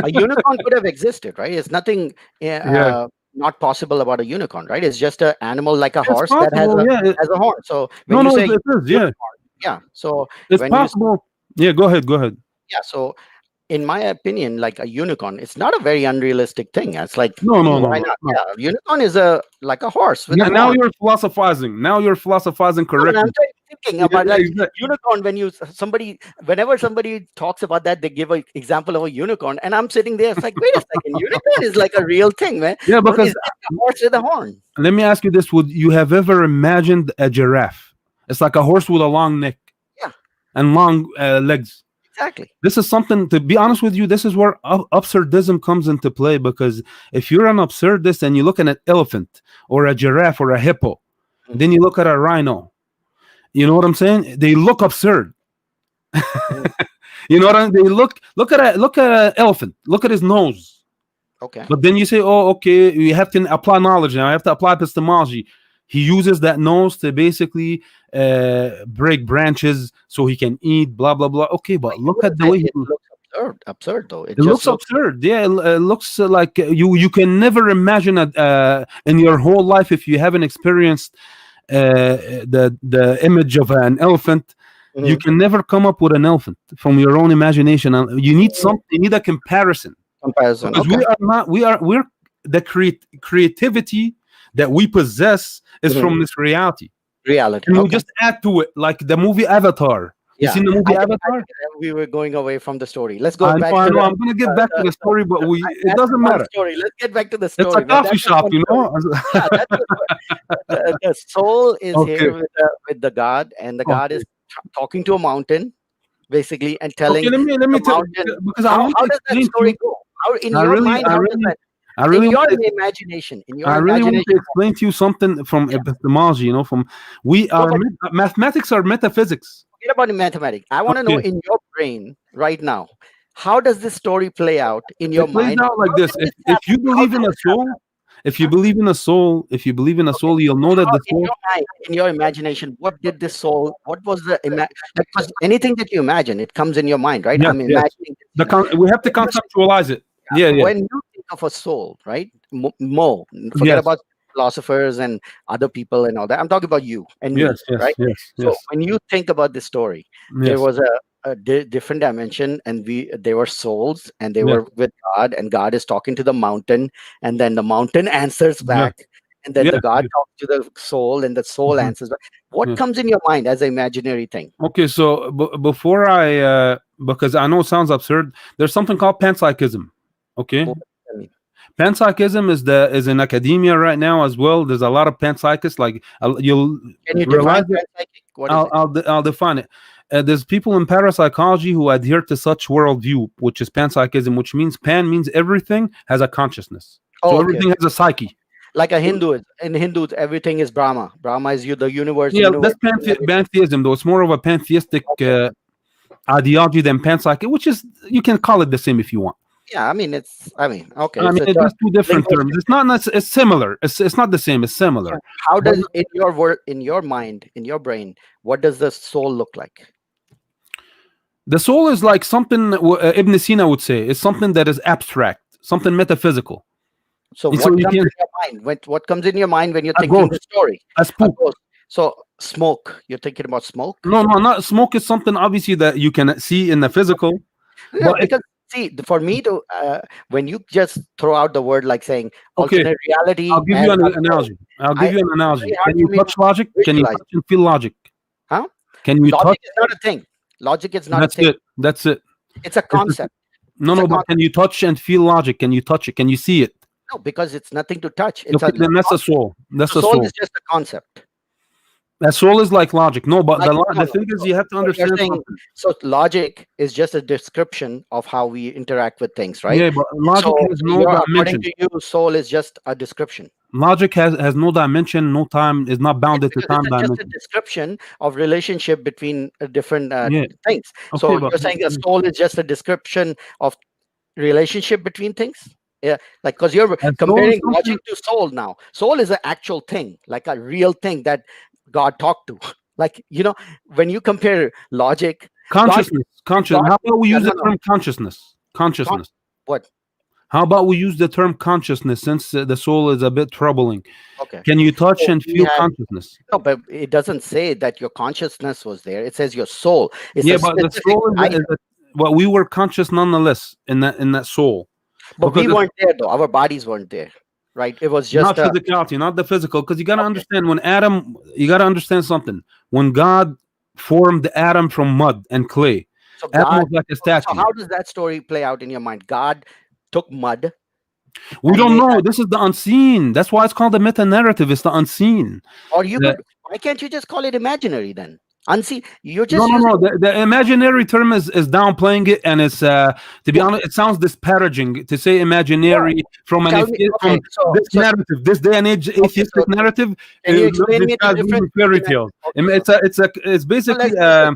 [SPEAKER 1] a unicorn could have existed, right? It's nothing
[SPEAKER 2] Yeah,
[SPEAKER 1] not possible about a unicorn, right? It's just an animal like a
[SPEAKER 2] it's
[SPEAKER 1] horse that
[SPEAKER 2] possible. Yeah,
[SPEAKER 1] has a horn. So when
[SPEAKER 2] no,
[SPEAKER 1] you
[SPEAKER 2] no,
[SPEAKER 1] say
[SPEAKER 2] it is. Yeah,
[SPEAKER 1] unicorn, yeah. So
[SPEAKER 2] it's
[SPEAKER 1] when you
[SPEAKER 2] possible. Yeah, go ahead. Go ahead.
[SPEAKER 1] yeah, so in my opinion, like a unicorn, it's not a very unrealistic thing. It's like
[SPEAKER 2] No, no, no,
[SPEAKER 1] why
[SPEAKER 2] no.
[SPEAKER 1] not?
[SPEAKER 2] It's not.
[SPEAKER 1] Yeah, unicorn is a like a horse with a
[SPEAKER 2] Now
[SPEAKER 1] horn.
[SPEAKER 2] you're philosophizing. Now you're philosophizing
[SPEAKER 1] No, but I'm
[SPEAKER 2] correctly.
[SPEAKER 1] saying thinking
[SPEAKER 2] Yeah,
[SPEAKER 1] about like
[SPEAKER 2] exactly.
[SPEAKER 1] unicorn. When you somebody, whenever somebody talks about that, they give an example of a unicorn, and I'm sitting there. It's like, wait a second, unicorn is like a real thing, man.
[SPEAKER 2] Yeah,
[SPEAKER 1] What is
[SPEAKER 2] because
[SPEAKER 1] that? A horse with a horn?
[SPEAKER 2] let me ask you this: would you have ever imagined a giraffe? It's like a horse with a long neck
[SPEAKER 1] Yeah,
[SPEAKER 2] and long legs.
[SPEAKER 1] exactly.
[SPEAKER 2] This is something, to be honest with you, this is where absurdism comes into play, because if you're an absurdist and you look at an elephant or a giraffe or a hippo,
[SPEAKER 1] Mhm.
[SPEAKER 2] then you look at a rhino, you know what I'm saying? They look absurd.
[SPEAKER 1] Mm.
[SPEAKER 2] You know what I mean? They look at an elephant, look at his nose.
[SPEAKER 1] Okay.
[SPEAKER 2] But then you say, oh, okay, we have to apply knowledge now. I have to apply epistemology. He uses that nose to basically break branches so he can eat, blah, blah, blah. Okay,
[SPEAKER 1] But
[SPEAKER 2] but
[SPEAKER 1] you
[SPEAKER 2] look at
[SPEAKER 1] wouldn't
[SPEAKER 2] the
[SPEAKER 1] say
[SPEAKER 2] way
[SPEAKER 1] it looks absurd though. It
[SPEAKER 2] it
[SPEAKER 1] just
[SPEAKER 2] looks
[SPEAKER 1] looks.
[SPEAKER 2] absurd. Yeah, it looks like you can never imagine it in your whole life, if you haven't experienced the image of an elephant. You
[SPEAKER 1] Mhm.
[SPEAKER 2] can never come up with an elephant from your own imagination. You need something. You need a comparison,
[SPEAKER 1] Comparison.
[SPEAKER 2] because
[SPEAKER 1] Okay.
[SPEAKER 2] we're the creativity that we possess is
[SPEAKER 1] Mhm.
[SPEAKER 2] from this reality,
[SPEAKER 1] Reality.
[SPEAKER 2] and we
[SPEAKER 1] Okay.
[SPEAKER 2] just add to it, like the movie Avatar. You
[SPEAKER 1] Yeah.
[SPEAKER 2] seen the movie
[SPEAKER 1] I
[SPEAKER 2] Avatar?
[SPEAKER 1] think we were going away from the story. Let's go
[SPEAKER 2] I know,
[SPEAKER 1] back
[SPEAKER 2] I
[SPEAKER 1] to
[SPEAKER 2] know.
[SPEAKER 1] the
[SPEAKER 2] I'm gonna get back to the story, but it
[SPEAKER 1] that's a
[SPEAKER 2] doesn't
[SPEAKER 1] fun
[SPEAKER 2] matter.
[SPEAKER 1] story. Let's get back to the
[SPEAKER 2] It's a
[SPEAKER 1] story, man.
[SPEAKER 2] coffee
[SPEAKER 1] That's a
[SPEAKER 2] shop,
[SPEAKER 1] fun
[SPEAKER 2] you
[SPEAKER 1] story.
[SPEAKER 2] know.
[SPEAKER 1] Yeah, that's the soul is
[SPEAKER 2] Okay,
[SPEAKER 1] here with the God, and the God is
[SPEAKER 2] okay,
[SPEAKER 1] talking to a mountain basically and
[SPEAKER 2] okay.
[SPEAKER 1] telling
[SPEAKER 2] Let me
[SPEAKER 1] the
[SPEAKER 2] tell,
[SPEAKER 1] mountain
[SPEAKER 2] because I want
[SPEAKER 1] how
[SPEAKER 2] to
[SPEAKER 1] does that
[SPEAKER 2] explain to
[SPEAKER 1] story
[SPEAKER 2] you.
[SPEAKER 1] go? How in
[SPEAKER 2] I
[SPEAKER 1] your
[SPEAKER 2] really,
[SPEAKER 1] mind?
[SPEAKER 2] I
[SPEAKER 1] How does
[SPEAKER 2] really,
[SPEAKER 1] that
[SPEAKER 2] I
[SPEAKER 1] in
[SPEAKER 2] really want
[SPEAKER 1] your
[SPEAKER 2] to.
[SPEAKER 1] imagination? In your
[SPEAKER 2] I really want to
[SPEAKER 1] imagination?
[SPEAKER 2] explain to you something from
[SPEAKER 1] Yeah.
[SPEAKER 2] epistemology. From we
[SPEAKER 1] Go
[SPEAKER 2] are
[SPEAKER 1] ahead.
[SPEAKER 2] mathematics are metaphysics.
[SPEAKER 1] Forget about the mathematics. I want to know
[SPEAKER 2] Okay,
[SPEAKER 1] in your brain right now. How does this story play out in your
[SPEAKER 2] it plays
[SPEAKER 1] mind?
[SPEAKER 2] out like
[SPEAKER 1] How
[SPEAKER 2] this.
[SPEAKER 1] did
[SPEAKER 2] If
[SPEAKER 1] this
[SPEAKER 2] if you
[SPEAKER 1] happen? How
[SPEAKER 2] believe
[SPEAKER 1] did
[SPEAKER 2] in a
[SPEAKER 1] this
[SPEAKER 2] soul, if you
[SPEAKER 1] happen?
[SPEAKER 2] believe in a soul, if you believe in a
[SPEAKER 1] Okay.
[SPEAKER 2] soul, you'll know that
[SPEAKER 1] How
[SPEAKER 2] the
[SPEAKER 1] in
[SPEAKER 2] soul.
[SPEAKER 1] your mind, in your imagination, what did this soul? What was the like? Because anything that you imagine, it comes in your mind, right?
[SPEAKER 2] Yes,
[SPEAKER 1] I'm
[SPEAKER 2] yes.
[SPEAKER 1] imagining this.
[SPEAKER 2] We have to
[SPEAKER 1] When you
[SPEAKER 2] conceptualize it. Yeah, yeah.
[SPEAKER 1] when you think of a soul, right? Forget
[SPEAKER 2] Yes,
[SPEAKER 1] about philosophers and other people and all that. I'm talking about you and me,
[SPEAKER 2] yes, yes,
[SPEAKER 1] right?
[SPEAKER 2] yes,
[SPEAKER 1] So
[SPEAKER 2] yes,
[SPEAKER 1] when you think about this story, there
[SPEAKER 2] yes,
[SPEAKER 1] was a different dimension, and they were souls, and they
[SPEAKER 2] yes,
[SPEAKER 1] were with God, and God is talking to the mountain, and then the mountain answers
[SPEAKER 2] yes,
[SPEAKER 1] back, and then
[SPEAKER 2] yes.
[SPEAKER 1] the God talks to the soul, and the soul
[SPEAKER 2] Mhm,
[SPEAKER 1] answers back. What
[SPEAKER 2] yes.
[SPEAKER 1] comes in your mind as an imaginary thing?
[SPEAKER 2] Okay, so before because I know it sounds absurd, there's something called panpsychism. Okay,
[SPEAKER 1] What does that mean?
[SPEAKER 2] panpsychism is in academia right now as well. There's a lot of panpsychists. Like you'll
[SPEAKER 1] Can you
[SPEAKER 2] realize
[SPEAKER 1] define
[SPEAKER 2] it.
[SPEAKER 1] panpsychic? What is it?
[SPEAKER 2] I'll define it. There's people in parapsychology who adhere to such worldview, which is panpsychism, which means pan means everything has a consciousness. So
[SPEAKER 1] Oh, okay.
[SPEAKER 2] everything has a psyche.
[SPEAKER 1] Like a Hindu. In Hindus, everything is Brahma. Brahma is you, the universe.
[SPEAKER 2] Yeah,
[SPEAKER 1] Universe
[SPEAKER 2] that's
[SPEAKER 1] is everything.
[SPEAKER 2] pantheism, though. It's more of a pantheistic
[SPEAKER 1] Okay.
[SPEAKER 2] ideology than panpsychic, which is, you can call it the same if you want.
[SPEAKER 1] Yeah, I mean it's. I mean, okay,
[SPEAKER 2] I
[SPEAKER 1] it's
[SPEAKER 2] mean,
[SPEAKER 1] a
[SPEAKER 2] it's just two different terms.
[SPEAKER 1] linguistic
[SPEAKER 2] It's
[SPEAKER 1] thing.
[SPEAKER 2] not. It's similar. It's not the same. It's
[SPEAKER 1] So
[SPEAKER 2] similar.
[SPEAKER 1] how
[SPEAKER 2] But
[SPEAKER 1] does in your word, in your mind, in your brain, what does the soul look like?
[SPEAKER 2] the soul is like something Ibn Sina would say. It's something that is abstract, something metaphysical.
[SPEAKER 1] So
[SPEAKER 2] And so
[SPEAKER 1] what
[SPEAKER 2] you
[SPEAKER 1] comes
[SPEAKER 2] can
[SPEAKER 1] in your mind? What comes in your mind when you're
[SPEAKER 2] a
[SPEAKER 1] thinking the
[SPEAKER 2] ghost,
[SPEAKER 1] story?
[SPEAKER 2] a
[SPEAKER 1] A
[SPEAKER 2] spook.
[SPEAKER 1] ghost. So smoke. You're thinking about smoke.
[SPEAKER 2] No, no, not smoke is something obviously that you can see in the physical.
[SPEAKER 1] Yeah,
[SPEAKER 2] But
[SPEAKER 1] because see, for me to when you just throw out the word like saying
[SPEAKER 2] okay,
[SPEAKER 1] alternate reality
[SPEAKER 2] I'll give you
[SPEAKER 1] and
[SPEAKER 2] an
[SPEAKER 1] a soul,
[SPEAKER 2] analogy. I'll give
[SPEAKER 1] I
[SPEAKER 2] you an
[SPEAKER 1] it's very
[SPEAKER 2] analogy.
[SPEAKER 1] hard
[SPEAKER 2] Can
[SPEAKER 1] for
[SPEAKER 2] you
[SPEAKER 1] me to
[SPEAKER 2] touch logic? Can you
[SPEAKER 1] visualize.
[SPEAKER 2] touch and feel logic?
[SPEAKER 1] Huh?
[SPEAKER 2] Can you touch?
[SPEAKER 1] Logic is not a thing. Logic is not a
[SPEAKER 2] That's
[SPEAKER 1] thing.
[SPEAKER 2] it. That's it.
[SPEAKER 1] It's a
[SPEAKER 2] It's just,
[SPEAKER 1] concept.
[SPEAKER 2] no,
[SPEAKER 1] It's a
[SPEAKER 2] no. But
[SPEAKER 1] concept.
[SPEAKER 2] can you touch and feel logic? Can you touch it? Can you see it?
[SPEAKER 1] No, because it's nothing to touch. It's a
[SPEAKER 2] Okay, then that's a
[SPEAKER 1] concept.
[SPEAKER 2] soul. That's
[SPEAKER 1] So
[SPEAKER 2] a
[SPEAKER 1] soul is
[SPEAKER 2] soul.
[SPEAKER 1] just a concept.
[SPEAKER 2] That soul is like logic. No, but
[SPEAKER 1] Like no,
[SPEAKER 2] the
[SPEAKER 1] no.
[SPEAKER 2] thing is,
[SPEAKER 1] So,
[SPEAKER 2] you have to
[SPEAKER 1] so you're
[SPEAKER 2] understand
[SPEAKER 1] saying
[SPEAKER 2] something.
[SPEAKER 1] so logic is just a description of how we interact with things, right?
[SPEAKER 2] Yeah, but logic
[SPEAKER 1] So
[SPEAKER 2] has no
[SPEAKER 1] you're according
[SPEAKER 2] dimension.
[SPEAKER 1] to you, soul is just a description.
[SPEAKER 2] Logic has no dimension, no time. Is not
[SPEAKER 1] Yes,
[SPEAKER 2] bounded to
[SPEAKER 1] because it's
[SPEAKER 2] time
[SPEAKER 1] just a
[SPEAKER 2] dimension.
[SPEAKER 1] description of relationship between different
[SPEAKER 2] Yeah.
[SPEAKER 1] things.
[SPEAKER 2] Okay,
[SPEAKER 1] So
[SPEAKER 2] but
[SPEAKER 1] you're saying a soul is just a description of relationship between things. Yeah, like because you're
[SPEAKER 2] a soul is
[SPEAKER 1] comparing
[SPEAKER 2] something.
[SPEAKER 1] logic to soul now. Soul is an actual thing, like a real thing that God talked to. Like when you compare logic, God,
[SPEAKER 2] Consciousness, conscious.
[SPEAKER 1] God,
[SPEAKER 2] How about we
[SPEAKER 1] yeah,
[SPEAKER 2] use the
[SPEAKER 1] no, no,
[SPEAKER 2] term consciousness?
[SPEAKER 1] con-
[SPEAKER 2] Consciousness.
[SPEAKER 1] what?
[SPEAKER 2] How about we use the term consciousness, since the soul is a bit troubling?
[SPEAKER 1] Okay,
[SPEAKER 2] Can you touch
[SPEAKER 1] so
[SPEAKER 2] and
[SPEAKER 1] we
[SPEAKER 2] feel
[SPEAKER 1] had
[SPEAKER 2] consciousness?
[SPEAKER 1] no, but it doesn't say that your consciousness was there. It says your soul. It's
[SPEAKER 2] Yeah,
[SPEAKER 1] a
[SPEAKER 2] but the
[SPEAKER 1] specific
[SPEAKER 2] soul
[SPEAKER 1] item.
[SPEAKER 2] well, we were conscious nonetheless in that soul,
[SPEAKER 1] But
[SPEAKER 2] because
[SPEAKER 1] we weren't there though. Our bodies weren't there, right? It was
[SPEAKER 2] not
[SPEAKER 1] just a
[SPEAKER 2] physicality, not the physical. Because you got to
[SPEAKER 1] okay.
[SPEAKER 2] understand, when Adam, you got to understand something. When God formed Adam from mud and clay.
[SPEAKER 1] So
[SPEAKER 2] Adam
[SPEAKER 1] God.
[SPEAKER 2] was like a
[SPEAKER 1] So
[SPEAKER 2] statue.
[SPEAKER 1] how does that story play out in your mind? God took mud
[SPEAKER 2] We
[SPEAKER 1] and
[SPEAKER 2] don't
[SPEAKER 1] made
[SPEAKER 2] know.
[SPEAKER 1] that.
[SPEAKER 2] This is the unseen. That's why it's called the meta narrative. It's the unseen.
[SPEAKER 1] Or you
[SPEAKER 2] Uh,
[SPEAKER 1] could. Why can't you just call it imaginary then? Unseen. You're
[SPEAKER 2] no,
[SPEAKER 1] just
[SPEAKER 2] no,
[SPEAKER 1] using.
[SPEAKER 2] no. The imaginary term is downplaying it, and it's to be
[SPEAKER 1] Yeah.
[SPEAKER 2] honest, it sounds disparaging to say
[SPEAKER 1] What?
[SPEAKER 2] imaginary from
[SPEAKER 1] Tell me.
[SPEAKER 2] from
[SPEAKER 1] Okay. So
[SPEAKER 2] this narrative, this day and age
[SPEAKER 1] okay. So
[SPEAKER 2] atheistic narrative.
[SPEAKER 1] can you explain
[SPEAKER 2] These
[SPEAKER 1] me the
[SPEAKER 2] guys
[SPEAKER 1] difference
[SPEAKER 2] reading fairy
[SPEAKER 1] between?
[SPEAKER 2] tales.
[SPEAKER 1] Okay. So
[SPEAKER 2] It's
[SPEAKER 1] so
[SPEAKER 2] basically
[SPEAKER 1] let's do this.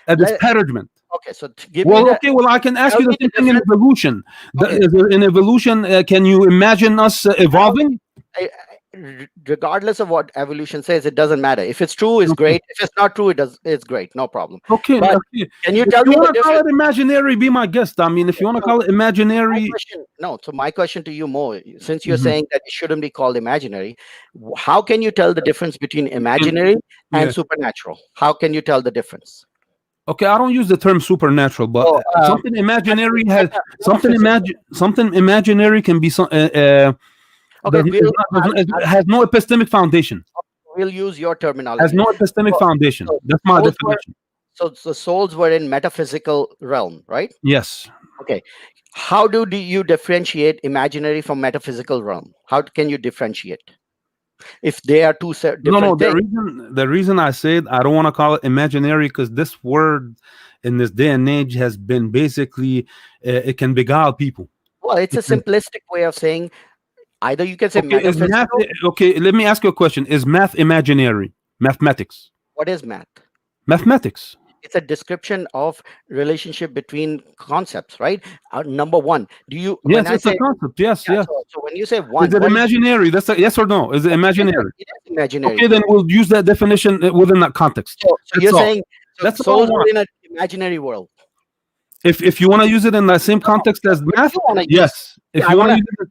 [SPEAKER 2] a
[SPEAKER 1] Let
[SPEAKER 2] disparagement.
[SPEAKER 1] Okay. So give me
[SPEAKER 2] Well,
[SPEAKER 1] the.
[SPEAKER 2] okay. Well, I can ask
[SPEAKER 1] Tell
[SPEAKER 2] you the
[SPEAKER 1] me the
[SPEAKER 2] same thing in
[SPEAKER 1] difference.
[SPEAKER 2] evolution.
[SPEAKER 1] Okay.
[SPEAKER 2] In evolution, can you imagine us
[SPEAKER 1] I don't.
[SPEAKER 2] evolving?
[SPEAKER 1] Regardless of what evolution says, it doesn't matter. If it's true, it's
[SPEAKER 2] Okay.
[SPEAKER 1] great. If it's not true, it does. It's great. No problem.
[SPEAKER 2] Okay,
[SPEAKER 1] But
[SPEAKER 2] okay.
[SPEAKER 1] can you
[SPEAKER 2] If
[SPEAKER 1] tell
[SPEAKER 2] you
[SPEAKER 1] me
[SPEAKER 2] want
[SPEAKER 1] the
[SPEAKER 2] to call
[SPEAKER 1] difference?
[SPEAKER 2] it imaginary, be my guest. I mean, if you want to
[SPEAKER 1] So
[SPEAKER 2] call it
[SPEAKER 1] my
[SPEAKER 2] imaginary,
[SPEAKER 1] question, no. So my question to you more, since you're
[SPEAKER 2] mhm.
[SPEAKER 1] saying that it shouldn't be called imaginary, how can you tell the difference between
[SPEAKER 2] And-
[SPEAKER 1] imaginary and
[SPEAKER 2] yeah.
[SPEAKER 1] supernatural? How can you tell the difference?
[SPEAKER 2] Okay, I don't use the term supernatural, but
[SPEAKER 1] So
[SPEAKER 2] something imaginary has
[SPEAKER 1] not physical.
[SPEAKER 2] something imaginary can be
[SPEAKER 1] Okay,
[SPEAKER 2] has no epistemic foundation.
[SPEAKER 1] we'll use your
[SPEAKER 2] Has
[SPEAKER 1] terminology.
[SPEAKER 2] no epistemic
[SPEAKER 1] So,
[SPEAKER 2] foundation.
[SPEAKER 1] so
[SPEAKER 2] That's my
[SPEAKER 1] souls were
[SPEAKER 2] definition.
[SPEAKER 1] so the souls were in metaphysical realm, right?
[SPEAKER 2] Yes.
[SPEAKER 1] Okay. How do you differentiate imaginary from metaphysical realm? How can you differentiate if they are two
[SPEAKER 2] No, no.
[SPEAKER 1] different things?
[SPEAKER 2] The reason I said I don't want to call it imaginary because this word in this day and age has been basically it can beguile people.
[SPEAKER 1] Well, it's a
[SPEAKER 2] It can,
[SPEAKER 1] simplistic way of saying either you can say
[SPEAKER 2] okay, is math
[SPEAKER 1] metaphysical.
[SPEAKER 2] okay? Let me ask you a question. Is math imaginary? Mathematics.
[SPEAKER 1] What is math?
[SPEAKER 2] Mathematics.
[SPEAKER 1] It's a description of relationship between concepts, right? Number one, do you when
[SPEAKER 2] Yes,
[SPEAKER 1] I
[SPEAKER 2] it's a
[SPEAKER 1] say
[SPEAKER 2] concept. Yes,
[SPEAKER 1] yeah,
[SPEAKER 2] yes.
[SPEAKER 1] so when you say
[SPEAKER 2] Is
[SPEAKER 1] one,
[SPEAKER 2] it
[SPEAKER 1] what is
[SPEAKER 2] imaginary? That's a yes or no. Is it imaginary?
[SPEAKER 1] it is imaginary.
[SPEAKER 2] Okay, then we'll use that definition within that context.
[SPEAKER 1] So
[SPEAKER 2] That's
[SPEAKER 1] you're
[SPEAKER 2] all.
[SPEAKER 1] saying so
[SPEAKER 2] That's all I
[SPEAKER 1] souls were
[SPEAKER 2] want.
[SPEAKER 1] in an imaginary world.
[SPEAKER 2] If you want to use it in the same
[SPEAKER 1] No, no,
[SPEAKER 2] context
[SPEAKER 1] no,
[SPEAKER 2] as
[SPEAKER 1] what
[SPEAKER 2] math,
[SPEAKER 1] you want to use?
[SPEAKER 2] yes.
[SPEAKER 1] Yeah,
[SPEAKER 2] If you want to use it,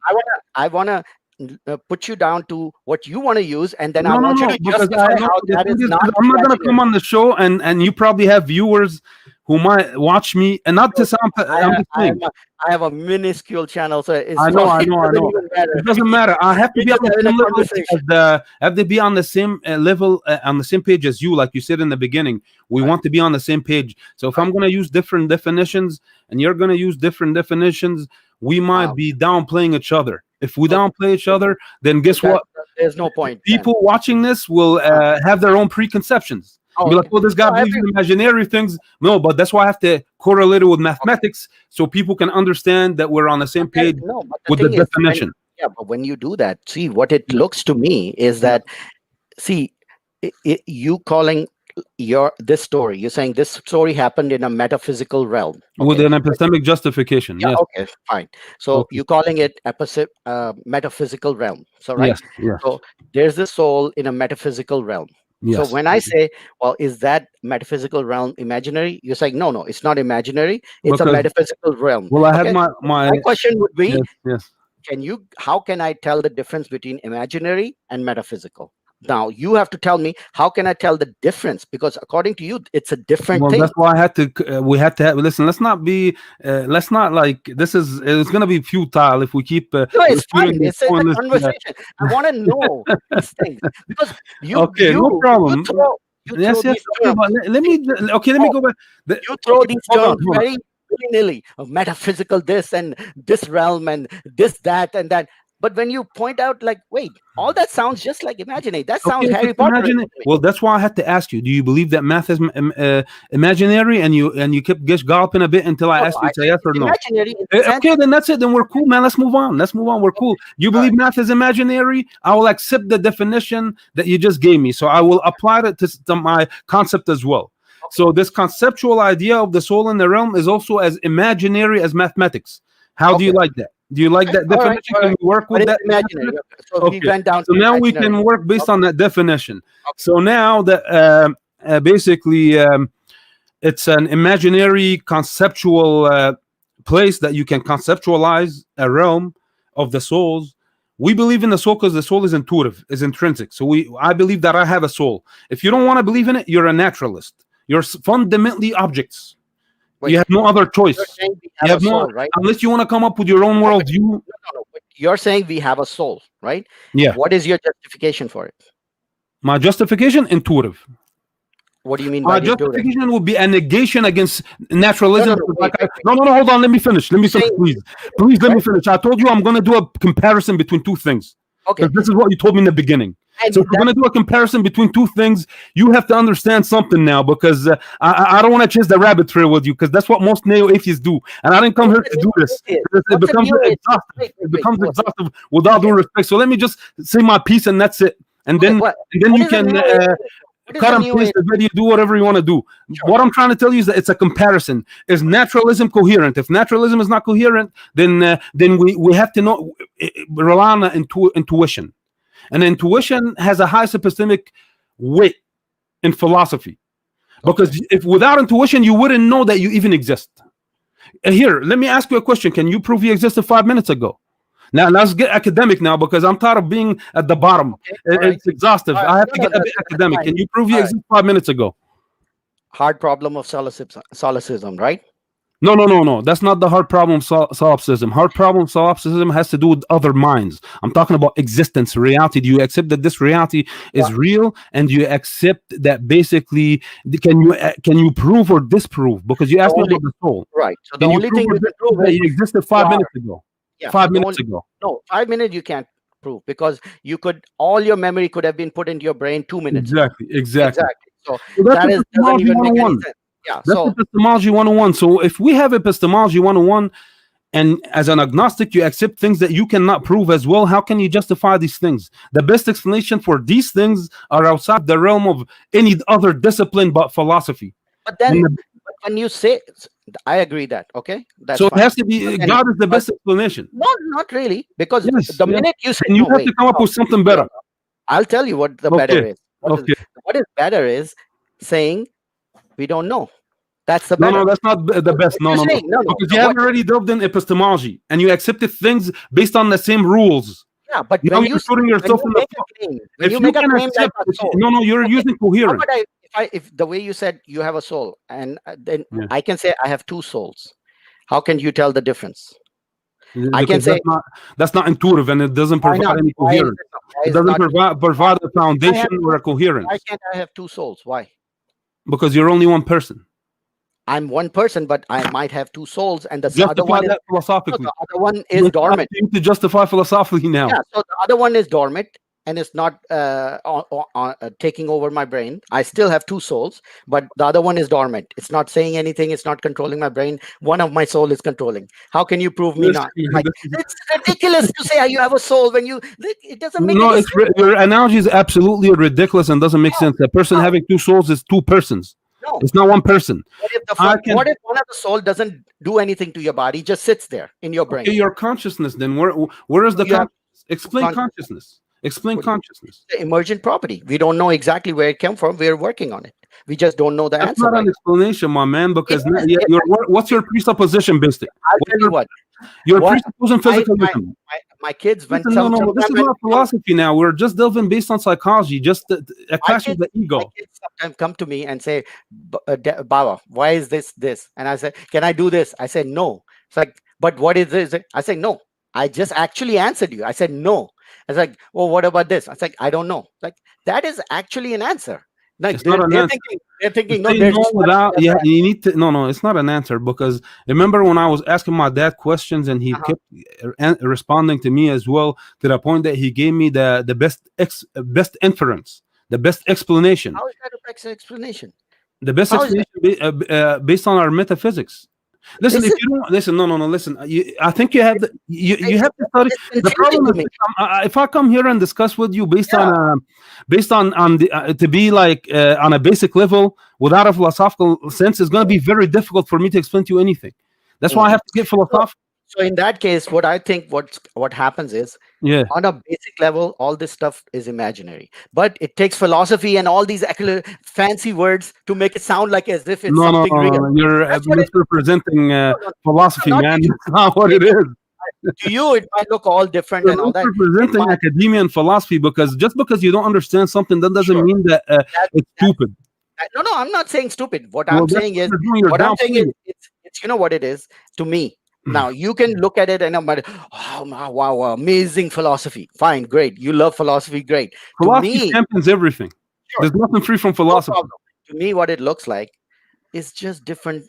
[SPEAKER 1] I wanna put you down to what you want to use, and then I
[SPEAKER 2] no, no,
[SPEAKER 1] want you
[SPEAKER 2] no.
[SPEAKER 1] to
[SPEAKER 2] Because I
[SPEAKER 1] justify
[SPEAKER 2] know
[SPEAKER 1] how
[SPEAKER 2] the
[SPEAKER 1] that
[SPEAKER 2] thing
[SPEAKER 1] is
[SPEAKER 2] is,
[SPEAKER 1] not
[SPEAKER 2] I'm not gonna come
[SPEAKER 1] imaginary.
[SPEAKER 2] on the show, and you probably have viewers who might watch me, and not to
[SPEAKER 1] So
[SPEAKER 2] sound. I'm just
[SPEAKER 1] I am
[SPEAKER 2] saying.
[SPEAKER 1] I have a minuscule channel, so it's
[SPEAKER 2] I know,
[SPEAKER 1] probably
[SPEAKER 2] I know, I
[SPEAKER 1] doesn't
[SPEAKER 2] know.
[SPEAKER 1] even matter.
[SPEAKER 2] It doesn't matter. I have to
[SPEAKER 1] We're
[SPEAKER 2] be on
[SPEAKER 1] just
[SPEAKER 2] the
[SPEAKER 1] having a
[SPEAKER 2] same level
[SPEAKER 1] conversation.
[SPEAKER 2] as the. I have to be on the same level, on the same page as you. Like you said in the beginning, we
[SPEAKER 1] Right,
[SPEAKER 2] want to be on the same page. So if I'm
[SPEAKER 1] right.
[SPEAKER 2] gonna use different definitions and you're gonna use different definitions, we might
[SPEAKER 1] Wow.
[SPEAKER 2] be downplaying each other. If we
[SPEAKER 1] So,
[SPEAKER 2] downplay each
[SPEAKER 1] so,
[SPEAKER 2] other, then
[SPEAKER 1] so
[SPEAKER 2] guess what?
[SPEAKER 1] there's no point then.
[SPEAKER 2] People watching this will
[SPEAKER 1] Uh,
[SPEAKER 2] have their own preconceptions and
[SPEAKER 1] oh,
[SPEAKER 2] be like, "Oh, this guy
[SPEAKER 1] no,
[SPEAKER 2] believes in imaginary things." No, but that's why I have to correlate it with
[SPEAKER 1] okay.
[SPEAKER 2] mathematics so people can understand that we're on the same page
[SPEAKER 1] But the
[SPEAKER 2] with the
[SPEAKER 1] thing is,
[SPEAKER 2] definition.
[SPEAKER 1] but when you do that, see what it
[SPEAKER 2] Yeah,
[SPEAKER 1] looks to me is
[SPEAKER 2] yeah.
[SPEAKER 1] that see you calling your this story. You're saying this story happened in a metaphysical realm.
[SPEAKER 2] With
[SPEAKER 1] Okay.
[SPEAKER 2] an epistemic justification.
[SPEAKER 1] Yeah,
[SPEAKER 2] Yes.
[SPEAKER 1] okay, fine. So
[SPEAKER 2] Okay.
[SPEAKER 1] you calling it metaphysical realm. So right.
[SPEAKER 2] Yes. Yes.
[SPEAKER 1] So there's the soul in a metaphysical realm. So
[SPEAKER 2] Yes.
[SPEAKER 1] when I say, well, is that metaphysical realm imaginary? You're saying, no, no, it's not imaginary. It's a
[SPEAKER 2] Because
[SPEAKER 1] metaphysical realm.
[SPEAKER 2] well, I had
[SPEAKER 1] Okay.
[SPEAKER 2] my
[SPEAKER 1] My question would be,
[SPEAKER 2] yes, yes.
[SPEAKER 1] how can I tell the difference between imaginary and metaphysical? Now you have to tell me how can I tell the difference, because according to you, it's a different
[SPEAKER 2] Well,
[SPEAKER 1] thing.
[SPEAKER 2] that's why I had to. We had to have, listen. Let's not be. Let's not like this is. It's going to be futile if we keep
[SPEAKER 1] No, it's fine.
[SPEAKER 2] refuting this
[SPEAKER 1] It's a
[SPEAKER 2] pointless.
[SPEAKER 1] conversation. I want to know these things because
[SPEAKER 2] Okay, no
[SPEAKER 1] you
[SPEAKER 2] problem.
[SPEAKER 1] throw
[SPEAKER 2] Yes, yes.
[SPEAKER 1] these
[SPEAKER 2] Okay,
[SPEAKER 1] terms.
[SPEAKER 2] but let me. Okay, let me
[SPEAKER 1] Oh,
[SPEAKER 2] go back.
[SPEAKER 1] you throw
[SPEAKER 2] Okay,
[SPEAKER 1] these
[SPEAKER 2] hold on,
[SPEAKER 1] terms
[SPEAKER 2] hold on.
[SPEAKER 1] very willy-nilly of metaphysical this and this realm and this, that, and that. But when you point out, like, wait, all that sounds just like imaginary. That
[SPEAKER 2] Okay,
[SPEAKER 1] sounds
[SPEAKER 2] if
[SPEAKER 1] Harry
[SPEAKER 2] it's
[SPEAKER 1] Potter to
[SPEAKER 2] imagine,
[SPEAKER 1] me.
[SPEAKER 2] well, that's why I had to ask you. Do you believe that math is imaginary? And you kept just galloping a bit until I
[SPEAKER 1] No, no,
[SPEAKER 2] asked you
[SPEAKER 1] I
[SPEAKER 2] to say
[SPEAKER 1] said
[SPEAKER 2] yes or
[SPEAKER 1] it's
[SPEAKER 2] no.
[SPEAKER 1] imaginary in the sense.
[SPEAKER 2] Okay, then that's it. Then we're cool, man. Let's move on. Let's move on. We're cool. You
[SPEAKER 1] All right.
[SPEAKER 2] believe math is imaginary? I will accept the definition that you just gave me. So I will apply it to my concept as well.
[SPEAKER 1] Okay.
[SPEAKER 2] So this conceptual idea of the soul in the realm is also as imaginary as mathematics. How do you
[SPEAKER 1] Okay.
[SPEAKER 2] like that? Do you like
[SPEAKER 1] Okay.
[SPEAKER 2] that definition?
[SPEAKER 1] All
[SPEAKER 2] Can
[SPEAKER 1] right.
[SPEAKER 2] we work
[SPEAKER 1] But
[SPEAKER 2] with
[SPEAKER 1] it's
[SPEAKER 2] that
[SPEAKER 1] imaginary.
[SPEAKER 2] definition?
[SPEAKER 1] Okay. So we
[SPEAKER 2] Okay.
[SPEAKER 1] went down
[SPEAKER 2] So
[SPEAKER 1] to
[SPEAKER 2] now we
[SPEAKER 1] imaginary.
[SPEAKER 2] can work based
[SPEAKER 1] Okay.
[SPEAKER 2] on that definition.
[SPEAKER 1] Okay.
[SPEAKER 2] So now that basically it's an imaginary conceptual place that you can conceptualize a realm of the souls. We believe in the soul because the soul is intuitive, is intrinsic. So I believe that I have a soul. If you don't want to believe in it, you're a naturalist. You're fundamentally objects. You
[SPEAKER 1] Wait.
[SPEAKER 2] have no other
[SPEAKER 1] You're
[SPEAKER 2] choice.
[SPEAKER 1] saying we
[SPEAKER 2] You
[SPEAKER 1] have a
[SPEAKER 2] have no,
[SPEAKER 1] soul, right?
[SPEAKER 2] unless you want to come up with your own
[SPEAKER 1] No, but
[SPEAKER 2] worldview.
[SPEAKER 1] no, no, no. But you're saying we have a soul, right?
[SPEAKER 2] Yeah.
[SPEAKER 1] What is your justification for it?
[SPEAKER 2] My justification, intuitive.
[SPEAKER 1] What do you mean by didn't do that?
[SPEAKER 2] Justification would be a negation against
[SPEAKER 1] No,
[SPEAKER 2] naturalism.
[SPEAKER 1] no, no.
[SPEAKER 2] Like
[SPEAKER 1] Wait, wait, wait.
[SPEAKER 2] no, no, no. Hold on. Let me finish. Let me
[SPEAKER 1] You're
[SPEAKER 2] finish,
[SPEAKER 1] saying,
[SPEAKER 2] please. Please let me
[SPEAKER 1] right?
[SPEAKER 2] finish. I told you I'm going to do a comparison between two things
[SPEAKER 1] Okay,
[SPEAKER 2] because this is what you told me in the beginning. So
[SPEAKER 1] and
[SPEAKER 2] if we're
[SPEAKER 1] that
[SPEAKER 2] going to do a comparison between two things, you have to understand something now because I don't want to chase the rabbit trail with you because that's what most neo atheists do, and I didn't come
[SPEAKER 1] what's
[SPEAKER 2] here
[SPEAKER 1] a
[SPEAKER 2] to do
[SPEAKER 1] neo
[SPEAKER 2] this.
[SPEAKER 1] atheist?
[SPEAKER 2] Because it
[SPEAKER 1] What's a
[SPEAKER 2] becomes
[SPEAKER 1] neo atheist?
[SPEAKER 2] exhaustive.
[SPEAKER 1] Wait, wait,
[SPEAKER 2] It
[SPEAKER 1] wait.
[SPEAKER 2] becomes
[SPEAKER 1] What?
[SPEAKER 2] exhaustive with all due
[SPEAKER 1] Okay,
[SPEAKER 2] respect. So let me just say my piece, and that's it. And
[SPEAKER 1] okay.
[SPEAKER 2] then
[SPEAKER 1] What?
[SPEAKER 2] and then
[SPEAKER 1] What
[SPEAKER 2] you
[SPEAKER 1] is a
[SPEAKER 2] can
[SPEAKER 1] neo atheist? What is
[SPEAKER 2] cut
[SPEAKER 1] a
[SPEAKER 2] and
[SPEAKER 1] neo
[SPEAKER 2] paste
[SPEAKER 1] atheist?
[SPEAKER 2] the video, do whatever you want to do.
[SPEAKER 1] Sure.
[SPEAKER 2] What I'm trying to tell you is that it's a comparison. Is naturalism coherent? If naturalism is not coherent, then we have to know rely on intuition, and intuition has a high epistemic weight in philosophy
[SPEAKER 1] Okay.
[SPEAKER 2] because if without intuition you wouldn't know that you even exist. Here, let me ask you a question. Can you prove you existed 5 minutes ago? Now let's get academic now because I'm tired of being at the bottom.
[SPEAKER 1] Okay. All right.
[SPEAKER 2] It's exhaustive. I have
[SPEAKER 1] No,
[SPEAKER 2] to
[SPEAKER 1] no,
[SPEAKER 2] get a bit
[SPEAKER 1] that's
[SPEAKER 2] academic.
[SPEAKER 1] fine.
[SPEAKER 2] Can you prove you
[SPEAKER 1] All right.
[SPEAKER 2] exist 5 minutes ago?
[SPEAKER 1] Hard problem of solipsism, right?
[SPEAKER 2] No, no, no, no. That's not the hard problem solipsism. Hard problem solipsism has to do with other minds. I'm talking about existence, reality. Do you accept that this reality
[SPEAKER 1] Yeah.
[SPEAKER 2] is real, and do you accept that basically can you prove or disprove? Because you
[SPEAKER 1] The
[SPEAKER 2] asked me
[SPEAKER 1] only
[SPEAKER 2] about the soul.
[SPEAKER 1] right. So the
[SPEAKER 2] Can you
[SPEAKER 1] only
[SPEAKER 2] prove
[SPEAKER 1] thing
[SPEAKER 2] or
[SPEAKER 1] you can
[SPEAKER 2] disprove
[SPEAKER 1] prove
[SPEAKER 2] that
[SPEAKER 1] is
[SPEAKER 2] you existed
[SPEAKER 1] you
[SPEAKER 2] five
[SPEAKER 1] are.
[SPEAKER 2] minutes ago?
[SPEAKER 1] Yeah.
[SPEAKER 2] Five
[SPEAKER 1] So the
[SPEAKER 2] minutes
[SPEAKER 1] only
[SPEAKER 2] ago.
[SPEAKER 1] no 5 minutes you can't prove because you could all your memory could have been put into your brain 2 minutes ago.
[SPEAKER 2] Exactly, exactly.
[SPEAKER 1] Exactly. So
[SPEAKER 2] So that's
[SPEAKER 1] that is doesn't
[SPEAKER 2] epistemology
[SPEAKER 1] even make any
[SPEAKER 2] 101.
[SPEAKER 1] sense. Yeah.
[SPEAKER 2] That's
[SPEAKER 1] So
[SPEAKER 2] epistemology 101. So if we have epistemology 101, and as an agnostic, you accept things that you cannot prove as well. How can you justify these things? The best explanation for these things are outside the realm of any other discipline but philosophy.
[SPEAKER 1] but
[SPEAKER 2] And
[SPEAKER 1] then but when you say I agree that okay that's
[SPEAKER 2] so it
[SPEAKER 1] fine.
[SPEAKER 2] has to
[SPEAKER 1] But
[SPEAKER 2] be
[SPEAKER 1] then
[SPEAKER 2] God is the
[SPEAKER 1] but
[SPEAKER 2] best explanation.
[SPEAKER 1] no not really because
[SPEAKER 2] Yes,
[SPEAKER 1] the
[SPEAKER 2] yes.
[SPEAKER 1] minute you say
[SPEAKER 2] And you
[SPEAKER 1] no
[SPEAKER 2] have to
[SPEAKER 1] wait
[SPEAKER 2] come up
[SPEAKER 1] no
[SPEAKER 2] with something
[SPEAKER 1] no
[SPEAKER 2] better.
[SPEAKER 1] I'll tell you what the better
[SPEAKER 2] Okay,
[SPEAKER 1] is.
[SPEAKER 2] okay.
[SPEAKER 1] What is better is saying we don't know. That's the
[SPEAKER 2] No, no,
[SPEAKER 1] better.
[SPEAKER 2] that's not the best.
[SPEAKER 1] What
[SPEAKER 2] No,
[SPEAKER 1] you're
[SPEAKER 2] no, no.
[SPEAKER 1] saying, no, no,
[SPEAKER 2] Because
[SPEAKER 1] no.
[SPEAKER 2] you have
[SPEAKER 1] What?
[SPEAKER 2] already delved in epistemology and you accepted things based on the same rules.
[SPEAKER 1] Yeah, but
[SPEAKER 2] Now you're shooting
[SPEAKER 1] when
[SPEAKER 2] yourself
[SPEAKER 1] you
[SPEAKER 2] in the
[SPEAKER 1] make
[SPEAKER 2] foot.
[SPEAKER 1] a claim, when you
[SPEAKER 2] If you
[SPEAKER 1] make a
[SPEAKER 2] can
[SPEAKER 1] claim like
[SPEAKER 2] accept,
[SPEAKER 1] a soul,
[SPEAKER 2] no, no, you're
[SPEAKER 1] okay.
[SPEAKER 2] using
[SPEAKER 1] How
[SPEAKER 2] coherent.
[SPEAKER 1] about if the way you said you have a soul, and then
[SPEAKER 2] Yeah.
[SPEAKER 1] I can say I have two souls. How can you tell the difference? I can
[SPEAKER 2] Because
[SPEAKER 1] say
[SPEAKER 2] that's not intuitive and it doesn't
[SPEAKER 1] why
[SPEAKER 2] provide
[SPEAKER 1] not?
[SPEAKER 2] any
[SPEAKER 1] Why is
[SPEAKER 2] coherence.
[SPEAKER 1] it not? Why
[SPEAKER 2] It
[SPEAKER 1] is it
[SPEAKER 2] doesn't
[SPEAKER 1] not?
[SPEAKER 2] provide a
[SPEAKER 1] I have
[SPEAKER 2] foundation or
[SPEAKER 1] two.
[SPEAKER 2] a
[SPEAKER 1] Why
[SPEAKER 2] coherence
[SPEAKER 1] can't I have two souls? Why?
[SPEAKER 2] because you're only one person.
[SPEAKER 1] I'm one person, but I might have two souls, and the other
[SPEAKER 2] Justify
[SPEAKER 1] one is
[SPEAKER 2] that
[SPEAKER 1] no,
[SPEAKER 2] philosophically.
[SPEAKER 1] the other one is
[SPEAKER 2] It's up
[SPEAKER 1] dormant.
[SPEAKER 2] to you to justify philosophically
[SPEAKER 1] Yeah,
[SPEAKER 2] now.
[SPEAKER 1] so the other one is dormant and it's not taking over my brain. I still have two souls, but the other one is dormant. It's not saying anything. It's not controlling my brain. One of my soul is controlling. How can you prove me
[SPEAKER 2] This,
[SPEAKER 1] not? Like it's ridiculous to say you have a soul when it doesn't make
[SPEAKER 2] no,
[SPEAKER 1] any sense.
[SPEAKER 2] your analogy is absolutely ridiculous and doesn't make
[SPEAKER 1] How?
[SPEAKER 2] sense. A person
[SPEAKER 1] How?
[SPEAKER 2] having two souls is two persons.
[SPEAKER 1] No.
[SPEAKER 2] It's not one person. I can
[SPEAKER 1] What if one of the soul doesn't do anything to your body, just sits there in your
[SPEAKER 2] okay,
[SPEAKER 1] brain?
[SPEAKER 2] your consciousness then where is
[SPEAKER 1] So
[SPEAKER 2] the
[SPEAKER 1] you have
[SPEAKER 2] consciousness? Explain
[SPEAKER 1] con-
[SPEAKER 2] consciousness. Explain
[SPEAKER 1] what do you
[SPEAKER 2] consciousness.
[SPEAKER 1] the emergent property. We don't know exactly where it came from. We're working on it. We just don't know the
[SPEAKER 2] That's
[SPEAKER 1] answer
[SPEAKER 2] not
[SPEAKER 1] right
[SPEAKER 2] an explanation, my man,
[SPEAKER 1] now. It
[SPEAKER 2] because
[SPEAKER 1] is.
[SPEAKER 2] what's your presupposition based it?
[SPEAKER 1] I'll
[SPEAKER 2] What's
[SPEAKER 1] tell you what.
[SPEAKER 2] your
[SPEAKER 1] What
[SPEAKER 2] presupposing
[SPEAKER 1] my my
[SPEAKER 2] physicalism?
[SPEAKER 1] my kids when
[SPEAKER 2] Listen, no, no, no. This
[SPEAKER 1] sometimes
[SPEAKER 2] is
[SPEAKER 1] when
[SPEAKER 2] not philosophy now. We're just delving based on psychology, just a
[SPEAKER 1] my
[SPEAKER 2] clash of
[SPEAKER 1] kids
[SPEAKER 2] the
[SPEAKER 1] my
[SPEAKER 2] ego.
[SPEAKER 1] kids sometimes come to me and say, Baba, why is this? And I say, can I do this? I say no. It's like, but what is this? I say no. I just actually answered you. I said no. It's like, well, what about this? I was like, I don't know. Like that is actually an answer. Like
[SPEAKER 2] It's not an answer.
[SPEAKER 1] they're
[SPEAKER 2] To
[SPEAKER 1] thinking, no,
[SPEAKER 2] say
[SPEAKER 1] there's
[SPEAKER 2] no
[SPEAKER 1] just one
[SPEAKER 2] without,
[SPEAKER 1] answer.
[SPEAKER 2] yeah, you need to. No, no, it's not an answer because remember when I was asking my dad questions and he
[SPEAKER 1] Uh-huh.
[SPEAKER 2] kept responding to me as well to the point that he gave me the best inference, the best explanation,
[SPEAKER 1] How is that a better explanation?
[SPEAKER 2] the best
[SPEAKER 1] How is that?
[SPEAKER 2] explanation based on our metaphysics. Listen,
[SPEAKER 1] This
[SPEAKER 2] if
[SPEAKER 1] is
[SPEAKER 2] you don't listen, no, no, no. Listen, I think you have you
[SPEAKER 1] it's,
[SPEAKER 2] have to study.
[SPEAKER 1] it's
[SPEAKER 2] The
[SPEAKER 1] confusing
[SPEAKER 2] problem
[SPEAKER 1] to
[SPEAKER 2] is,
[SPEAKER 1] me.
[SPEAKER 2] if I come here and discuss with you
[SPEAKER 1] Yeah.
[SPEAKER 2] based on the to be like on a basic level without a philosophical sense, it's going to be very difficult for me to explain to you anything. That's why I
[SPEAKER 1] Mm.
[SPEAKER 2] have to get
[SPEAKER 1] So,
[SPEAKER 2] philosophical.
[SPEAKER 1] so in that case, what I think what happens is
[SPEAKER 2] Yeah.
[SPEAKER 1] on a basic level, all this stuff is imaginary. But it takes philosophy and all these fancy words to make it sound like as if it's
[SPEAKER 2] No, no,
[SPEAKER 1] something
[SPEAKER 2] no,
[SPEAKER 1] real.
[SPEAKER 2] no. You're
[SPEAKER 1] That's what it
[SPEAKER 2] misrepresenting
[SPEAKER 1] no, no, no,
[SPEAKER 2] philosophy,
[SPEAKER 1] not to
[SPEAKER 2] man.
[SPEAKER 1] you.
[SPEAKER 2] That's not what
[SPEAKER 1] Okay,
[SPEAKER 2] it is.
[SPEAKER 1] to you, it might look all different
[SPEAKER 2] You're
[SPEAKER 1] and all that. In
[SPEAKER 2] misrepresenting
[SPEAKER 1] my
[SPEAKER 2] academia and philosophy because just because you don't understand something, that doesn't
[SPEAKER 1] sure,
[SPEAKER 2] mean that
[SPEAKER 1] that
[SPEAKER 2] it's
[SPEAKER 1] that's
[SPEAKER 2] stupid.
[SPEAKER 1] no, no. I'm not saying stupid. What
[SPEAKER 2] Well,
[SPEAKER 1] I'm
[SPEAKER 2] that's
[SPEAKER 1] saying
[SPEAKER 2] what
[SPEAKER 1] is,
[SPEAKER 2] you're doing. You're
[SPEAKER 1] what I'm saying is,
[SPEAKER 2] downplaying it.
[SPEAKER 1] it's you know what it is to me. Now you can look at it and I'm like, oh wow, wow, amazing philosophy. Fine, great. You love philosophy, great. To
[SPEAKER 2] Philosophy
[SPEAKER 1] me,
[SPEAKER 2] champions everything.
[SPEAKER 1] sure,
[SPEAKER 2] There's nothing free from
[SPEAKER 1] no
[SPEAKER 2] philosophy.
[SPEAKER 1] problem. to me, what it looks like is just different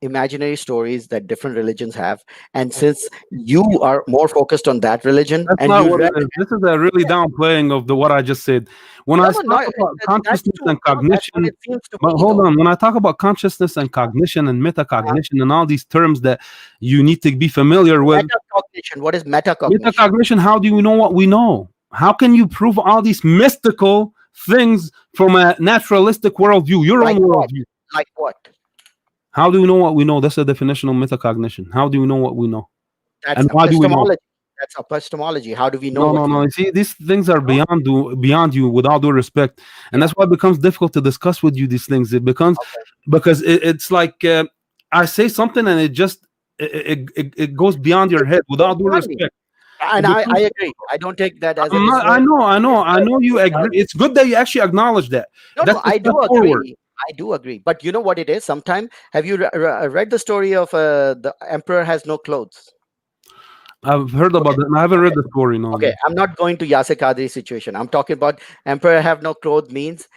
[SPEAKER 1] imaginary stories that different religions have. And since you are more focused on that religion
[SPEAKER 2] That's
[SPEAKER 1] and
[SPEAKER 2] not
[SPEAKER 1] you
[SPEAKER 2] what
[SPEAKER 1] read,
[SPEAKER 2] it is. This is a really downplaying of the what I just said. When
[SPEAKER 1] no,
[SPEAKER 2] I
[SPEAKER 1] no,
[SPEAKER 2] talk
[SPEAKER 1] no,
[SPEAKER 2] about
[SPEAKER 1] that's
[SPEAKER 2] consciousness
[SPEAKER 1] too,
[SPEAKER 2] and
[SPEAKER 1] no, that's what
[SPEAKER 2] cognition,
[SPEAKER 1] it seems to
[SPEAKER 2] but
[SPEAKER 1] me,
[SPEAKER 2] hold
[SPEAKER 1] though.
[SPEAKER 2] on. When I talk about consciousness and cognition and
[SPEAKER 1] Uh,
[SPEAKER 2] metacognition and all these terms that you need to be familiar with,
[SPEAKER 1] metacognition. What is metacognition?
[SPEAKER 2] metacognition, how do you know what we know? How can you prove all these mystical things from a naturalistic worldview, your own
[SPEAKER 1] Like what?
[SPEAKER 2] worldview?
[SPEAKER 1] Like what?
[SPEAKER 2] How do you know what we know? That's the definition of metacognition. How do you know what we know?
[SPEAKER 1] That's
[SPEAKER 2] And why do we know?
[SPEAKER 1] epistemology. That's epistemology. How do we know
[SPEAKER 2] No,
[SPEAKER 1] what
[SPEAKER 2] no,
[SPEAKER 1] we
[SPEAKER 2] no.
[SPEAKER 1] know?
[SPEAKER 2] You see, these things are
[SPEAKER 1] No?
[SPEAKER 2] beyond you. With all due respect, and
[SPEAKER 1] Yeah.
[SPEAKER 2] that's why it becomes difficult to discuss with you these things. It becomes
[SPEAKER 1] Okay.
[SPEAKER 2] because it's like I say something and it just it goes beyond your
[SPEAKER 1] It
[SPEAKER 2] head. With
[SPEAKER 1] goes
[SPEAKER 2] all due
[SPEAKER 1] beyond me.
[SPEAKER 2] respect,
[SPEAKER 1] And
[SPEAKER 2] it
[SPEAKER 1] I
[SPEAKER 2] becomes.
[SPEAKER 1] agree. I don't take that as a
[SPEAKER 2] I'm not.
[SPEAKER 1] disrespect.
[SPEAKER 2] I know you agree. It's good that you actually acknowledge that.
[SPEAKER 1] No,
[SPEAKER 2] That's
[SPEAKER 1] no,
[SPEAKER 2] a
[SPEAKER 1] I
[SPEAKER 2] step
[SPEAKER 1] do
[SPEAKER 2] forward.
[SPEAKER 1] agree. I do agree. But you know what it is? Sometimes, have you read the story of the emperor has no clothes?
[SPEAKER 2] I've heard about
[SPEAKER 1] Okay.
[SPEAKER 2] that. I haven't read
[SPEAKER 1] Okay.
[SPEAKER 2] the story. No,
[SPEAKER 1] Okay.
[SPEAKER 2] no.
[SPEAKER 1] I'm not going to Yasir Qadri situation. I'm talking about emperor have no clothes means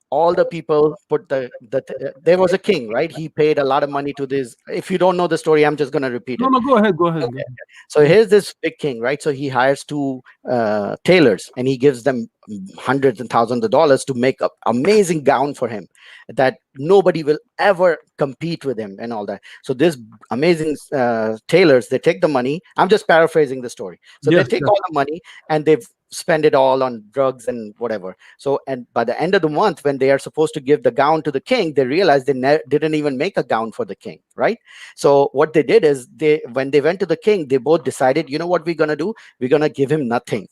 [SPEAKER 1] all the people put there was a king, right? He paid a lot of money to this. If you don't know the story, I'm just going to repeat
[SPEAKER 2] No,
[SPEAKER 1] it.
[SPEAKER 2] no. Go ahead. Go ahead. Go
[SPEAKER 1] Okay.
[SPEAKER 2] ahead.
[SPEAKER 1] So here's this big king, right? So he hires two tailors and he gives them hundreds and thousands of dollars to make an amazing gown for him that nobody will ever compete with him and all that. So this amazing tailors, they take the money. I'm just paraphrasing the story. So they
[SPEAKER 2] Yes.
[SPEAKER 1] take
[SPEAKER 2] Yes.
[SPEAKER 1] all the money and they spend it all on drugs and whatever. So, and by the end of the month, when they are supposed to give the gown to the king, they realize they didn't even make a gown for the king, right? So what they did is when they went to the king, they both decided, you know what we're going to do? We're going to give him nothing.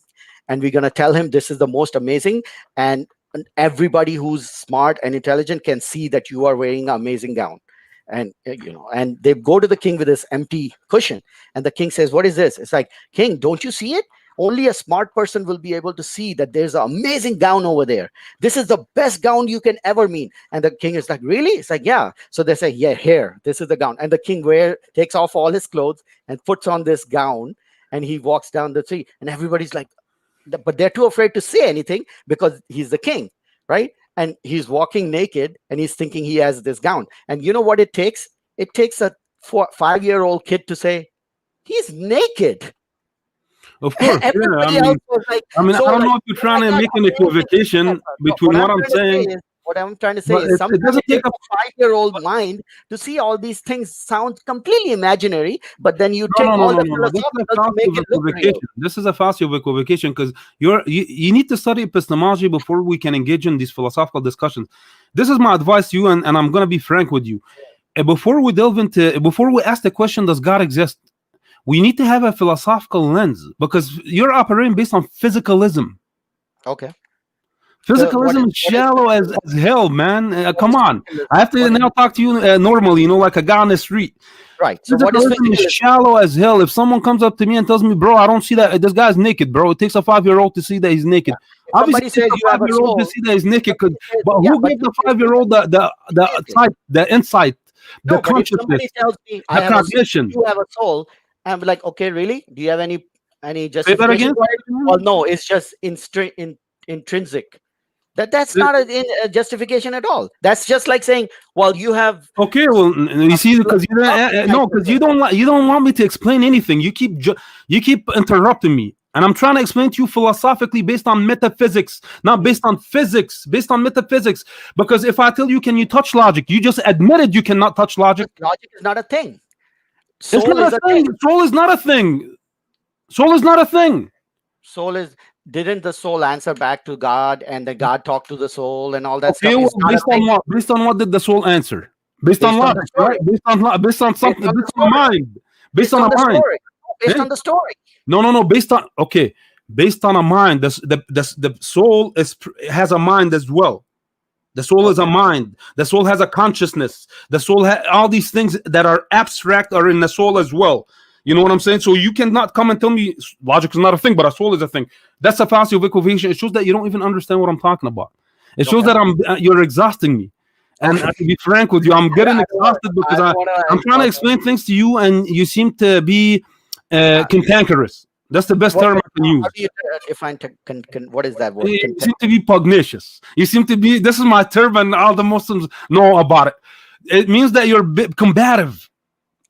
[SPEAKER 1] And we're going to tell him this is the most amazing. And everybody who's smart and intelligent can see that you are wearing an amazing gown. And and they go to the king with this empty cushion. And the king says, what is this? It's like, king, don't you see it? Only a smart person will be able to see that there's an amazing gown over there. This is the best gown you can ever meet. And the king is like, really? It's like, yeah. So they say, yeah, here, this is the gown. And the king takes off all his clothes and puts on this gown, and he walks down the street. And everybody's like, but they're too afraid to say anything because he's the king, right? And he's walking naked and he's thinking he has this gown. And you know what it takes? It takes a 5-year-old kid to say, he's naked.
[SPEAKER 2] Of course. Yeah.
[SPEAKER 1] Everybody else was like,
[SPEAKER 2] I
[SPEAKER 1] so
[SPEAKER 2] don't
[SPEAKER 1] like,
[SPEAKER 2] know if you're
[SPEAKER 1] oh
[SPEAKER 2] trying
[SPEAKER 1] my
[SPEAKER 2] to
[SPEAKER 1] god,
[SPEAKER 2] make an
[SPEAKER 1] amazing.
[SPEAKER 2] equivocation
[SPEAKER 1] No,
[SPEAKER 2] between what I'm saying,
[SPEAKER 1] what I'm trying to say
[SPEAKER 2] but
[SPEAKER 1] is
[SPEAKER 2] it
[SPEAKER 1] sometimes
[SPEAKER 2] doesn't
[SPEAKER 1] it
[SPEAKER 2] take
[SPEAKER 1] takes
[SPEAKER 2] a.
[SPEAKER 1] a 5-year-old mind to see all these things sound completely imaginary, but then you
[SPEAKER 2] No,
[SPEAKER 1] take
[SPEAKER 2] no, no,
[SPEAKER 1] all
[SPEAKER 2] no,
[SPEAKER 1] the
[SPEAKER 2] no, no. This is a
[SPEAKER 1] philosophical to
[SPEAKER 2] fallacy
[SPEAKER 1] make
[SPEAKER 2] of
[SPEAKER 1] it look real.
[SPEAKER 2] equivocation. This is a fallacy of equivocation because you need to study epistemology before we can engage in these philosophical discussions. This is my advice to you, and I'm gonna be frank with you. Before we ask the question, does God exist? We need to have a philosophical lens because you're operating based on physicalism.
[SPEAKER 1] Okay.
[SPEAKER 2] Physicalism is
[SPEAKER 1] What is
[SPEAKER 2] shallow as hell, man.
[SPEAKER 1] what
[SPEAKER 2] Come
[SPEAKER 1] is
[SPEAKER 2] on. I
[SPEAKER 1] physicalism?
[SPEAKER 2] have to
[SPEAKER 1] What is
[SPEAKER 2] now talk to you normally, like a guy on the street.
[SPEAKER 1] right? So what is
[SPEAKER 2] Physicalism is
[SPEAKER 1] physicalism?
[SPEAKER 2] shallow as hell. If someone comes up to me and tells me, bro, I don't see that this guy's naked, bro. It takes a 5-year-old to see that he's
[SPEAKER 1] Yeah.
[SPEAKER 2] naked.
[SPEAKER 1] If
[SPEAKER 2] Obviously,
[SPEAKER 1] somebody
[SPEAKER 2] it takes
[SPEAKER 1] says
[SPEAKER 2] a
[SPEAKER 1] you have a
[SPEAKER 2] 5-year-old to
[SPEAKER 1] soul,
[SPEAKER 2] see that he's
[SPEAKER 1] if
[SPEAKER 2] naked.
[SPEAKER 1] somebody says,
[SPEAKER 2] But
[SPEAKER 1] yeah,
[SPEAKER 2] who
[SPEAKER 1] but
[SPEAKER 2] gave the 5-year-old the
[SPEAKER 1] seriously,
[SPEAKER 2] sight, the insight, the
[SPEAKER 1] no, but if somebody
[SPEAKER 2] consciousness,
[SPEAKER 1] tells me I
[SPEAKER 2] the
[SPEAKER 1] have a soul,
[SPEAKER 2] cognition?
[SPEAKER 1] you have a soul, I'm like, okay, really? Do you have any
[SPEAKER 2] Say that
[SPEAKER 1] justification
[SPEAKER 2] again.
[SPEAKER 1] for
[SPEAKER 2] Say
[SPEAKER 1] it?
[SPEAKER 2] that again.
[SPEAKER 1] Well, no, it's just intrinsic. That's not a justification at all. That's just like saying, well, you have
[SPEAKER 2] Okay, well, you
[SPEAKER 1] a
[SPEAKER 2] see, because you don't,
[SPEAKER 1] philosophical type
[SPEAKER 2] no,
[SPEAKER 1] of
[SPEAKER 2] because
[SPEAKER 1] thing.
[SPEAKER 2] you don't want me to explain anything. You keep interrupting me, and I'm trying to explain to you philosophically based on metaphysics, not
[SPEAKER 1] Mhm.
[SPEAKER 2] based on physics, based on metaphysics. Because if I tell you, can you touch logic? You just admitted you cannot touch logic.
[SPEAKER 1] Because logic is not a thing.
[SPEAKER 2] It's
[SPEAKER 1] Soul
[SPEAKER 2] not
[SPEAKER 1] is
[SPEAKER 2] a
[SPEAKER 1] a
[SPEAKER 2] thing.
[SPEAKER 1] thing.
[SPEAKER 2] Soul is not a thing. Soul is not a thing.
[SPEAKER 1] Soul is didn't the soul answer back to God and then God talked to the soul and all that
[SPEAKER 2] Okay,
[SPEAKER 1] stuff
[SPEAKER 2] well,
[SPEAKER 1] is not a
[SPEAKER 2] based on
[SPEAKER 1] thing
[SPEAKER 2] what? Based on what did the soul answer? Based on
[SPEAKER 1] based on the
[SPEAKER 2] logic, right?
[SPEAKER 1] story.
[SPEAKER 2] Based on
[SPEAKER 1] Based
[SPEAKER 2] something,
[SPEAKER 1] on the
[SPEAKER 2] based on
[SPEAKER 1] story.
[SPEAKER 2] mind, based
[SPEAKER 1] Based
[SPEAKER 2] on
[SPEAKER 1] on
[SPEAKER 2] a
[SPEAKER 1] the
[SPEAKER 2] mind.
[SPEAKER 1] story. Based
[SPEAKER 2] Eh?
[SPEAKER 1] on the story.
[SPEAKER 2] No, no, no. Based on okay, based on a mind. The soul has a mind as well. The soul is a
[SPEAKER 1] Okay.
[SPEAKER 2] mind. The soul has a consciousness. The soul all these things that are abstract are in the soul as well. You know what I'm saying? So you cannot come and tell me logic is not a thing, but a soul is a thing. That's a fallacy of equivocation. It shows that you don't even understand what I'm talking about. It shows
[SPEAKER 1] Okay.
[SPEAKER 2] that you're exhausting me. And
[SPEAKER 1] Okay.
[SPEAKER 2] to be frank with you, I'm getting exhausted
[SPEAKER 1] I
[SPEAKER 2] because
[SPEAKER 1] don't want
[SPEAKER 2] I'm
[SPEAKER 1] to
[SPEAKER 2] trying to explain things to you, and you seem to be
[SPEAKER 1] okay.
[SPEAKER 2] cantankerous. That's the best
[SPEAKER 1] What?
[SPEAKER 2] term I can
[SPEAKER 1] How
[SPEAKER 2] use.
[SPEAKER 1] do you define? What is that word?
[SPEAKER 2] You seem to be pugnacious. You seem to be. This is my term, and all the Muslims know about it. It means that you're a bit combative.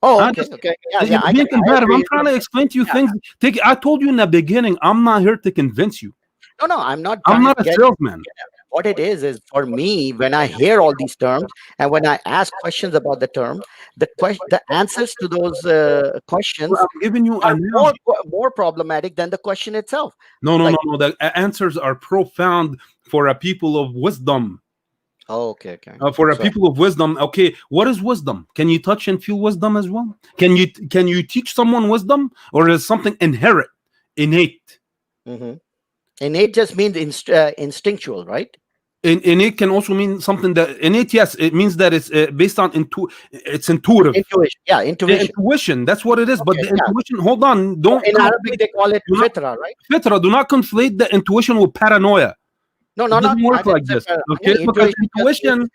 [SPEAKER 1] Oh,
[SPEAKER 2] I
[SPEAKER 1] okay,
[SPEAKER 2] just
[SPEAKER 1] okay. Yeah,
[SPEAKER 2] you're
[SPEAKER 1] yeah.
[SPEAKER 2] being
[SPEAKER 1] I
[SPEAKER 2] combative. I'm
[SPEAKER 1] agree.
[SPEAKER 2] trying to explain to you
[SPEAKER 1] Yeah.
[SPEAKER 2] things. Take. I told you in the beginning. I'm not here to convince you.
[SPEAKER 1] No, no. I'm not
[SPEAKER 2] I'm
[SPEAKER 1] trying to
[SPEAKER 2] not a
[SPEAKER 1] get.
[SPEAKER 2] salesman.
[SPEAKER 1] What it is for me, when I hear all these terms and when I ask questions about the terms, the answers to those questions
[SPEAKER 2] I'm giving you
[SPEAKER 1] are
[SPEAKER 2] an analogy.
[SPEAKER 1] more problematic than the question itself.
[SPEAKER 2] No, no, no,
[SPEAKER 1] Like,
[SPEAKER 2] no. The answers are profound for a people of wisdom.
[SPEAKER 1] oh, okay, okay.
[SPEAKER 2] For a
[SPEAKER 1] So
[SPEAKER 2] people of wisdom, okay, what is wisdom? Can you touch and feel wisdom as well? Can you teach someone wisdom, or is something inherent, innate?
[SPEAKER 1] mhm. Innate just means instinctual, right?
[SPEAKER 2] Innate can also mean something that innate. Yes, it means that it's based on it's intuitive.
[SPEAKER 1] Intuition. Yeah,
[SPEAKER 2] The
[SPEAKER 1] intuition.
[SPEAKER 2] intuition, that's what it is. But
[SPEAKER 1] Okay,
[SPEAKER 2] the
[SPEAKER 1] yeah.
[SPEAKER 2] intuition, hold on,
[SPEAKER 1] So
[SPEAKER 2] don't
[SPEAKER 1] in Arabic
[SPEAKER 2] conflate.
[SPEAKER 1] they call it
[SPEAKER 2] Do not
[SPEAKER 1] fitra, right?
[SPEAKER 2] fitra, do not conflate the intuition with paranoia.
[SPEAKER 1] No,
[SPEAKER 2] It
[SPEAKER 1] no, not.
[SPEAKER 2] doesn't
[SPEAKER 1] I
[SPEAKER 2] work
[SPEAKER 1] didn't
[SPEAKER 2] like
[SPEAKER 1] say
[SPEAKER 2] this,
[SPEAKER 1] no,
[SPEAKER 2] okay? Because
[SPEAKER 1] intuition just means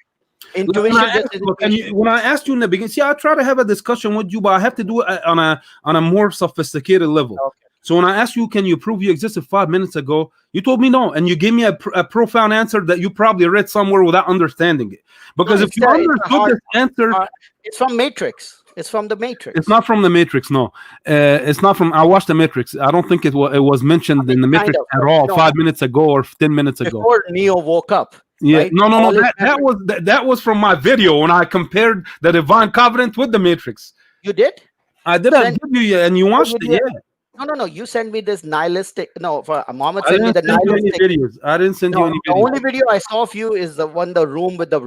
[SPEAKER 2] intuition, like when I
[SPEAKER 1] intuition just
[SPEAKER 2] asked,
[SPEAKER 1] is
[SPEAKER 2] look, can
[SPEAKER 1] intuition.
[SPEAKER 2] you, when I asked you in the beginning, see, I try to have a discussion with you, but I have to do it on a more sophisticated level.
[SPEAKER 1] Okay.
[SPEAKER 2] So when I asked you, can you prove you existed 5 minutes ago? You told me no, and you gave me a profound answer that you probably read somewhere without understanding it.
[SPEAKER 1] No,
[SPEAKER 2] Because if you
[SPEAKER 1] it's a
[SPEAKER 2] understood this answer,
[SPEAKER 1] hard. It's from Matrix. It's from the
[SPEAKER 2] it's
[SPEAKER 1] Matrix.
[SPEAKER 2] not from the Matrix. No, it's not from. I watched the Matrix. I don't think it was
[SPEAKER 1] I
[SPEAKER 2] mentioned
[SPEAKER 1] mean,
[SPEAKER 2] in the
[SPEAKER 1] kind
[SPEAKER 2] Matrix
[SPEAKER 1] of.
[SPEAKER 2] at
[SPEAKER 1] So,
[SPEAKER 2] all 5 minutes ago or 10 minutes ago.
[SPEAKER 1] before Neo woke up,
[SPEAKER 2] Yeah,
[SPEAKER 1] right?
[SPEAKER 2] no, no, no.
[SPEAKER 1] All his
[SPEAKER 2] That was from my video when I compared the Divine Covenant with the Matrix.
[SPEAKER 1] you did
[SPEAKER 2] I did a
[SPEAKER 1] send.
[SPEAKER 2] give you, and you
[SPEAKER 1] What
[SPEAKER 2] watched it.
[SPEAKER 1] video?
[SPEAKER 2] Yeah,
[SPEAKER 1] No, no, no. You sent me this nihilistic. No, for Muhammad
[SPEAKER 2] I
[SPEAKER 1] sent me
[SPEAKER 2] didn't
[SPEAKER 1] the
[SPEAKER 2] send you any
[SPEAKER 1] nihilistic.
[SPEAKER 2] videos. I didn't send you
[SPEAKER 1] No,
[SPEAKER 2] any
[SPEAKER 1] the
[SPEAKER 2] videos.
[SPEAKER 1] only video I saw of you is the one, the room with the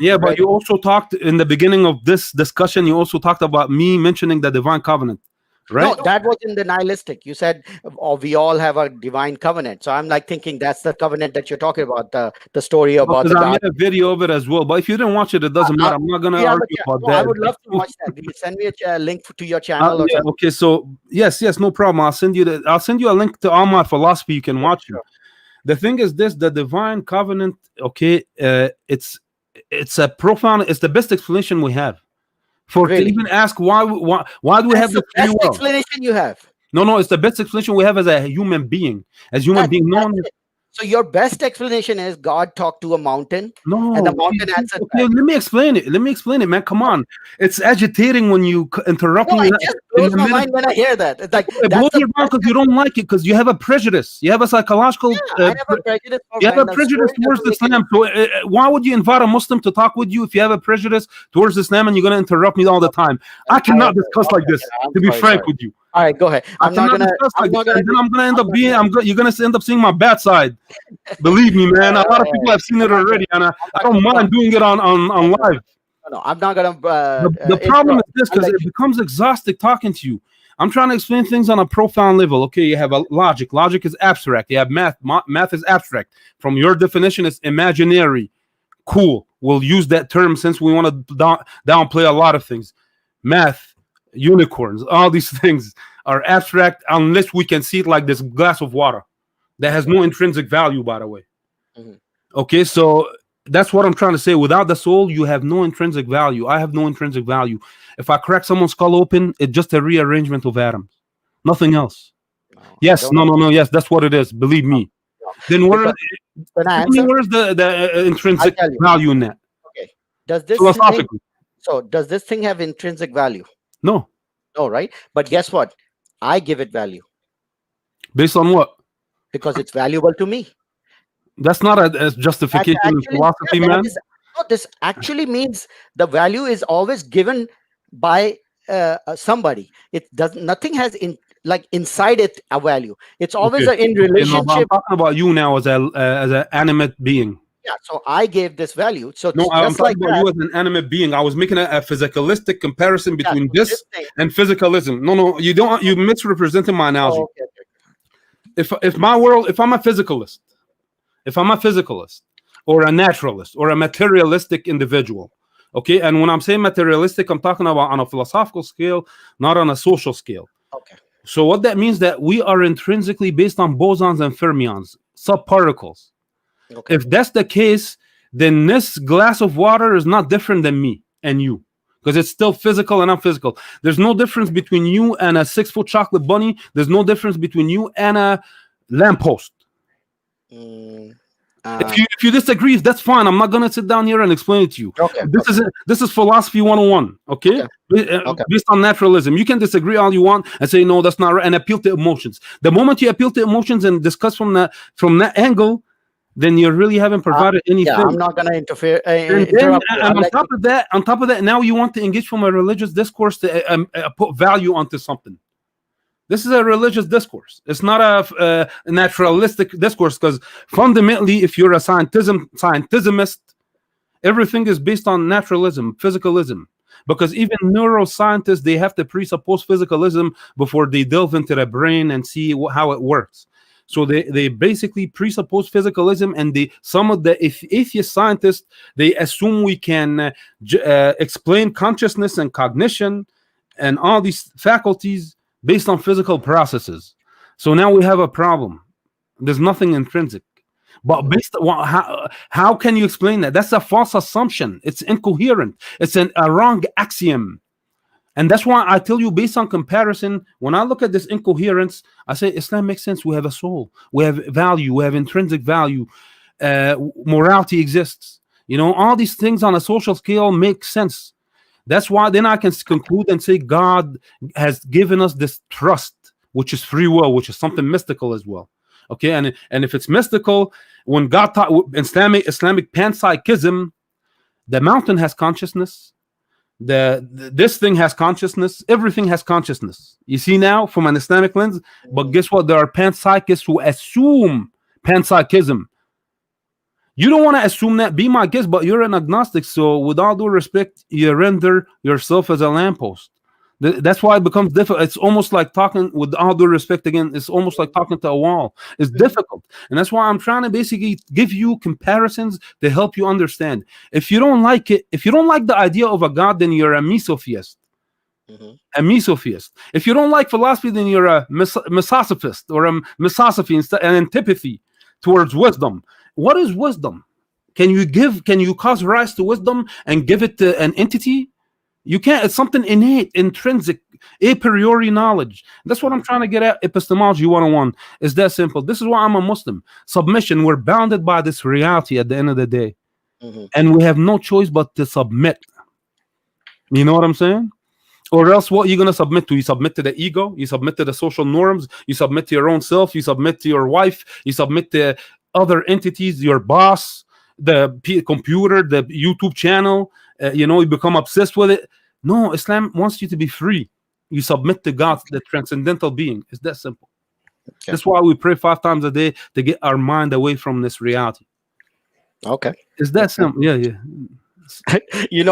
[SPEAKER 2] Yeah, but
[SPEAKER 1] red.
[SPEAKER 2] you also talked in the beginning of this discussion. You also talked about me mentioning the Divine Covenant,
[SPEAKER 1] No,
[SPEAKER 2] right?
[SPEAKER 1] that was in the nihilistic. You said, "Oh, we all have a divine covenant." So I'm like thinking that's the covenant that you're talking about. The story about
[SPEAKER 2] Because
[SPEAKER 1] the
[SPEAKER 2] I
[SPEAKER 1] God.
[SPEAKER 2] made a video of it as well. But if you didn't watch it, it doesn't matter. I'm not gonna
[SPEAKER 1] Do you have a
[SPEAKER 2] argue about
[SPEAKER 1] no, I
[SPEAKER 2] that.
[SPEAKER 1] would love to watch that. Will you send me a link to your channel or
[SPEAKER 2] Yeah,
[SPEAKER 1] something?
[SPEAKER 2] okay. So yes, no problem. I'll send you a link to all my philosophy. You can watch it.
[SPEAKER 1] Sure.
[SPEAKER 2] The thing is this: the Divine Covenant. Okay, it's a profound. It's the best explanation we have for to
[SPEAKER 1] Really?
[SPEAKER 2] even ask why do we have
[SPEAKER 1] That's
[SPEAKER 2] this
[SPEAKER 1] the
[SPEAKER 2] free
[SPEAKER 1] best
[SPEAKER 2] will?
[SPEAKER 1] explanation you have.
[SPEAKER 2] No, no, it's the best explanation we have as a human being. As human being, no
[SPEAKER 1] That's
[SPEAKER 2] one.
[SPEAKER 1] it. So your best explanation is God talked to a mountain and the
[SPEAKER 2] No,
[SPEAKER 1] mountain answered
[SPEAKER 2] okay,
[SPEAKER 1] back.
[SPEAKER 2] let me explain it. Let me explain it, man. Come on, it's agitating when you interrupt
[SPEAKER 1] No,
[SPEAKER 2] me
[SPEAKER 1] it just
[SPEAKER 2] in
[SPEAKER 1] blows
[SPEAKER 2] the
[SPEAKER 1] my
[SPEAKER 2] middle.
[SPEAKER 1] mind when I hear that. It's like
[SPEAKER 2] It
[SPEAKER 1] that's
[SPEAKER 2] blows
[SPEAKER 1] the
[SPEAKER 2] your mind
[SPEAKER 1] best.
[SPEAKER 2] because you don't like it because you have a prejudice. You have a psychological.
[SPEAKER 1] Yeah, I have a prejudice for
[SPEAKER 2] You have a
[SPEAKER 1] when the
[SPEAKER 2] prejudice
[SPEAKER 1] story
[SPEAKER 2] towards
[SPEAKER 1] doesn't make any.
[SPEAKER 2] Islam. So why would you invite a Muslim to talk with you if you have a prejudice towards Islam and you're going to interrupt me all the time? I
[SPEAKER 1] I
[SPEAKER 2] cannot discuss like
[SPEAKER 1] okay,
[SPEAKER 2] this.
[SPEAKER 1] yeah, I'm
[SPEAKER 2] To be
[SPEAKER 1] sorry,
[SPEAKER 2] frank
[SPEAKER 1] sorry.
[SPEAKER 2] with you,
[SPEAKER 1] All right, go ahead.
[SPEAKER 2] I cannot discuss
[SPEAKER 1] I'm
[SPEAKER 2] like this,
[SPEAKER 1] not gonna
[SPEAKER 2] and then I'm going to end
[SPEAKER 1] I'm
[SPEAKER 2] up
[SPEAKER 1] not
[SPEAKER 2] being.
[SPEAKER 1] gonna
[SPEAKER 2] You're going to end up seeing my bad side. Believe me, man. A lot of people have seen
[SPEAKER 1] I'm
[SPEAKER 2] it
[SPEAKER 1] not gonna
[SPEAKER 2] already, and
[SPEAKER 1] I'm
[SPEAKER 2] I
[SPEAKER 1] not
[SPEAKER 2] don't
[SPEAKER 1] gonna
[SPEAKER 2] mind doing it on live.
[SPEAKER 1] no, I'm not gonna
[SPEAKER 2] The problem
[SPEAKER 1] interrupt.
[SPEAKER 2] is this
[SPEAKER 1] I'll
[SPEAKER 2] because
[SPEAKER 1] let
[SPEAKER 2] it
[SPEAKER 1] you.
[SPEAKER 2] becomes exhausting talking to you. I'm trying to explain things on a profound level. Okay, you have a logic. Logic is abstract. You have math. Math is abstract. From your definition, it's imaginary. Cool. We'll use that term since we want to downplay a lot of things. Math, unicorns, all these things are abstract unless we can see it like this glass of water that has
[SPEAKER 1] Okay.
[SPEAKER 2] no intrinsic value, by the way.
[SPEAKER 1] Mhm.
[SPEAKER 2] Okay, so that's what I'm trying to say. Without the soul, you have no intrinsic value. I have no intrinsic value. If I crack someone's skull open, it's just a rearrangement of atoms, nothing else.
[SPEAKER 1] No, I
[SPEAKER 2] Yes,
[SPEAKER 1] don't
[SPEAKER 2] no,
[SPEAKER 1] know.
[SPEAKER 2] no, no. Yes, that's what it is. Believe
[SPEAKER 1] No,
[SPEAKER 2] me.
[SPEAKER 1] no.
[SPEAKER 2] Then
[SPEAKER 1] Because can I
[SPEAKER 2] tell me
[SPEAKER 1] answer?
[SPEAKER 2] where's the
[SPEAKER 1] I'll
[SPEAKER 2] intrinsic
[SPEAKER 1] tell you.
[SPEAKER 2] value in that
[SPEAKER 1] Okay. Does this thing
[SPEAKER 2] philosophically?
[SPEAKER 1] does this thing have intrinsic value?
[SPEAKER 2] No,
[SPEAKER 1] No, right? But guess what? I give it value
[SPEAKER 2] based on what?
[SPEAKER 1] because it's valuable to me.
[SPEAKER 2] That's not a
[SPEAKER 1] That's
[SPEAKER 2] justification in
[SPEAKER 1] actually
[SPEAKER 2] philosophy,
[SPEAKER 1] that
[SPEAKER 2] man.
[SPEAKER 1] is no, this actually means the value is always given by somebody. It does nothing has in like inside it a value. It's always
[SPEAKER 2] Okay,
[SPEAKER 1] in
[SPEAKER 2] okay. No, but I'm
[SPEAKER 1] relationship.
[SPEAKER 2] talking about you now as an animate being.
[SPEAKER 1] Yeah. So I gave this value. So
[SPEAKER 2] No,
[SPEAKER 1] it's
[SPEAKER 2] I'm
[SPEAKER 1] just
[SPEAKER 2] talking
[SPEAKER 1] like
[SPEAKER 2] about
[SPEAKER 1] that.
[SPEAKER 2] you as an animate being. I was making a physicalistic comparison
[SPEAKER 1] Yeah.
[SPEAKER 2] between
[SPEAKER 1] So this
[SPEAKER 2] this
[SPEAKER 1] thing.
[SPEAKER 2] and physicalism. No, no, you don't. You misrepresented my
[SPEAKER 1] Oh,
[SPEAKER 2] analogy.
[SPEAKER 1] okay, okay.
[SPEAKER 2] If my world, if I'm a physicalist, or a naturalist, or a materialistic individual, okay. And when I'm saying materialistic, I'm talking about on a philosophical scale, not on a social scale.
[SPEAKER 1] Okay.
[SPEAKER 2] So what that means that we are intrinsically based on bosons and fermions, subparticles.
[SPEAKER 1] Okay.
[SPEAKER 2] If that's the case, then this glass of water is not different than me and you. because it's still physical and non-physical. There's no difference between you and a 6 foot chocolate bunny. There's no difference between you and a lamppost.
[SPEAKER 1] Mm,
[SPEAKER 2] If
[SPEAKER 1] uh,
[SPEAKER 2] you disagree, that's fine. I'm not gonna sit down here and explain it to you.
[SPEAKER 1] okay,
[SPEAKER 2] This
[SPEAKER 1] okay,
[SPEAKER 2] is philosophy 101. Okay,
[SPEAKER 1] okay, okay.
[SPEAKER 2] Based on naturalism. You can disagree all you want and say no, that's not right, and appeal to emotions. The moment you appeal to emotions and discuss from that angle, then you really haven't
[SPEAKER 1] Uh,
[SPEAKER 2] provided
[SPEAKER 1] yeah,
[SPEAKER 2] anything.
[SPEAKER 1] I'm not gonna
[SPEAKER 2] And then,
[SPEAKER 1] interrupt you.
[SPEAKER 2] and
[SPEAKER 1] I'll let you.
[SPEAKER 2] on top of that, now you want to engage from a religious discourse to put value onto something. This is a religious discourse. It's not a naturalistic discourse, because fundamentally, if you're a scientismist, everything is based on naturalism, physicalism. Because even neuroscientists, they have to presuppose physicalism before they delve into the brain and see how it works. So they basically presuppose physicalism, and some of the atheist scientists, they assume we can explain consciousness and cognition and all these faculties based on physical processes. So now we have a problem. There's nothing intrinsic. But
[SPEAKER 1] Mhm,
[SPEAKER 2] based on how can you explain that? That's a false assumption. It's incoherent. It's a wrong axiom. And that's why I tell you, based on comparison, when I look at this incoherence, I say Islam makes sense. We have a soul, we have value, we have intrinsic value, morality exists. All these things on a social scale make sense. That's why then I can conclude and say God has given us this trust, which is free will, which is something mystical as well. Okay, and if it's mystical, when God taught Islamic panpsychism, the mountain has consciousness, this thing has consciousness, everything has consciousness. You see now from an Islamic lens, but
[SPEAKER 1] mhm,
[SPEAKER 2] guess what? There are panpsychists who assume panpsychism. You don't want to assume that. Be my guest, but you're an agnostic. So, with all due respect, you render yourself as a lamppost. That's why it becomes difficult. It's almost like talking, with all due respect, again, it's almost like talking to a wall. It's
[SPEAKER 1] mhm,
[SPEAKER 2] difficult. And that's why I'm trying to basically give you comparisons to help you understand. If you don't like it, if you don't like the idea of a God, then you're a mesotheist.
[SPEAKER 1] mhm,
[SPEAKER 2] A mesotheist. If you don't like philosophy, then you're a misosophist, or a misosophy, an antipathy towards wisdom. What is wisdom? Can you cause rise to wisdom and give it to an entity? You can't. It's something innate, intrinsic, a priori knowledge. That's what I'm
[SPEAKER 1] mhm,
[SPEAKER 2] trying to get at. Epistemology 101 is that simple. This is why I'm a Muslim. Submission. We're bounded by this reality at the end of the day,
[SPEAKER 1] mhm,
[SPEAKER 2] and we have no choice but to submit. You know what I'm saying? Or else, what are you going to submit to? You submit to the ego, you submit to the social norms, you submit to your own self, you submit to your wife, you submit to other entities, your boss, the computer, the YouTube channel. You become obsessed with it. No, Islam wants you to be free. You submit to God, the transcendental being. It's that simple.
[SPEAKER 1] okay,
[SPEAKER 2] That's why we pray 5 times a day, to get our mind away from this reality.
[SPEAKER 1] okay,
[SPEAKER 2] It's that
[SPEAKER 1] okay.
[SPEAKER 2] simple. Yeah, yeah.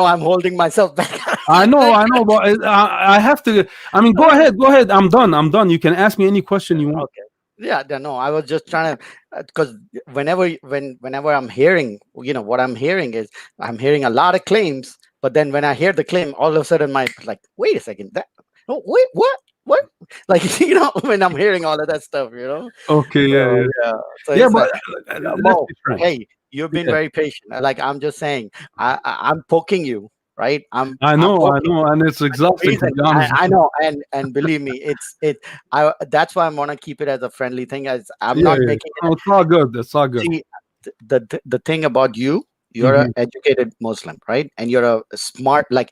[SPEAKER 1] I'm holding myself back.
[SPEAKER 2] I know, but I have to. I mean, go ahead, go ahead. I'm done. I'm done. You can ask me any question you want.
[SPEAKER 1] Okay. Yeah, no, I was just trying to, because whenever I'm hearing, what I'm hearing is, I'm hearing a lot of claims, but then when I hear the claim, all of a sudden my, like, wait a second, that, oh, wait, what, like, when I'm hearing all of that stuff.
[SPEAKER 2] Okay, yeah,
[SPEAKER 1] So
[SPEAKER 2] yeah,
[SPEAKER 1] yeah, so
[SPEAKER 2] yeah.
[SPEAKER 1] it's
[SPEAKER 2] But
[SPEAKER 1] yeah,
[SPEAKER 2] let's
[SPEAKER 1] Mo,
[SPEAKER 2] be frank.
[SPEAKER 1] hey, you've been
[SPEAKER 2] Yeah,
[SPEAKER 1] very patient. Like, I'm just saying, I'm poking you, right? I'm
[SPEAKER 2] I
[SPEAKER 1] poking
[SPEAKER 2] know, and it's
[SPEAKER 1] the
[SPEAKER 2] exhausting, to
[SPEAKER 1] reason.
[SPEAKER 2] be honest
[SPEAKER 1] I
[SPEAKER 2] with you.
[SPEAKER 1] know, and believe me, I that's why I want to keep it as a friendly thing, as I'm
[SPEAKER 2] Yeah,
[SPEAKER 1] not
[SPEAKER 2] yeah.
[SPEAKER 1] making it.
[SPEAKER 2] No, it's all good. It's all good.
[SPEAKER 1] See, the thing about you, you're a
[SPEAKER 2] Hmm.
[SPEAKER 1] educated Muslim, right? And you're a smart, like,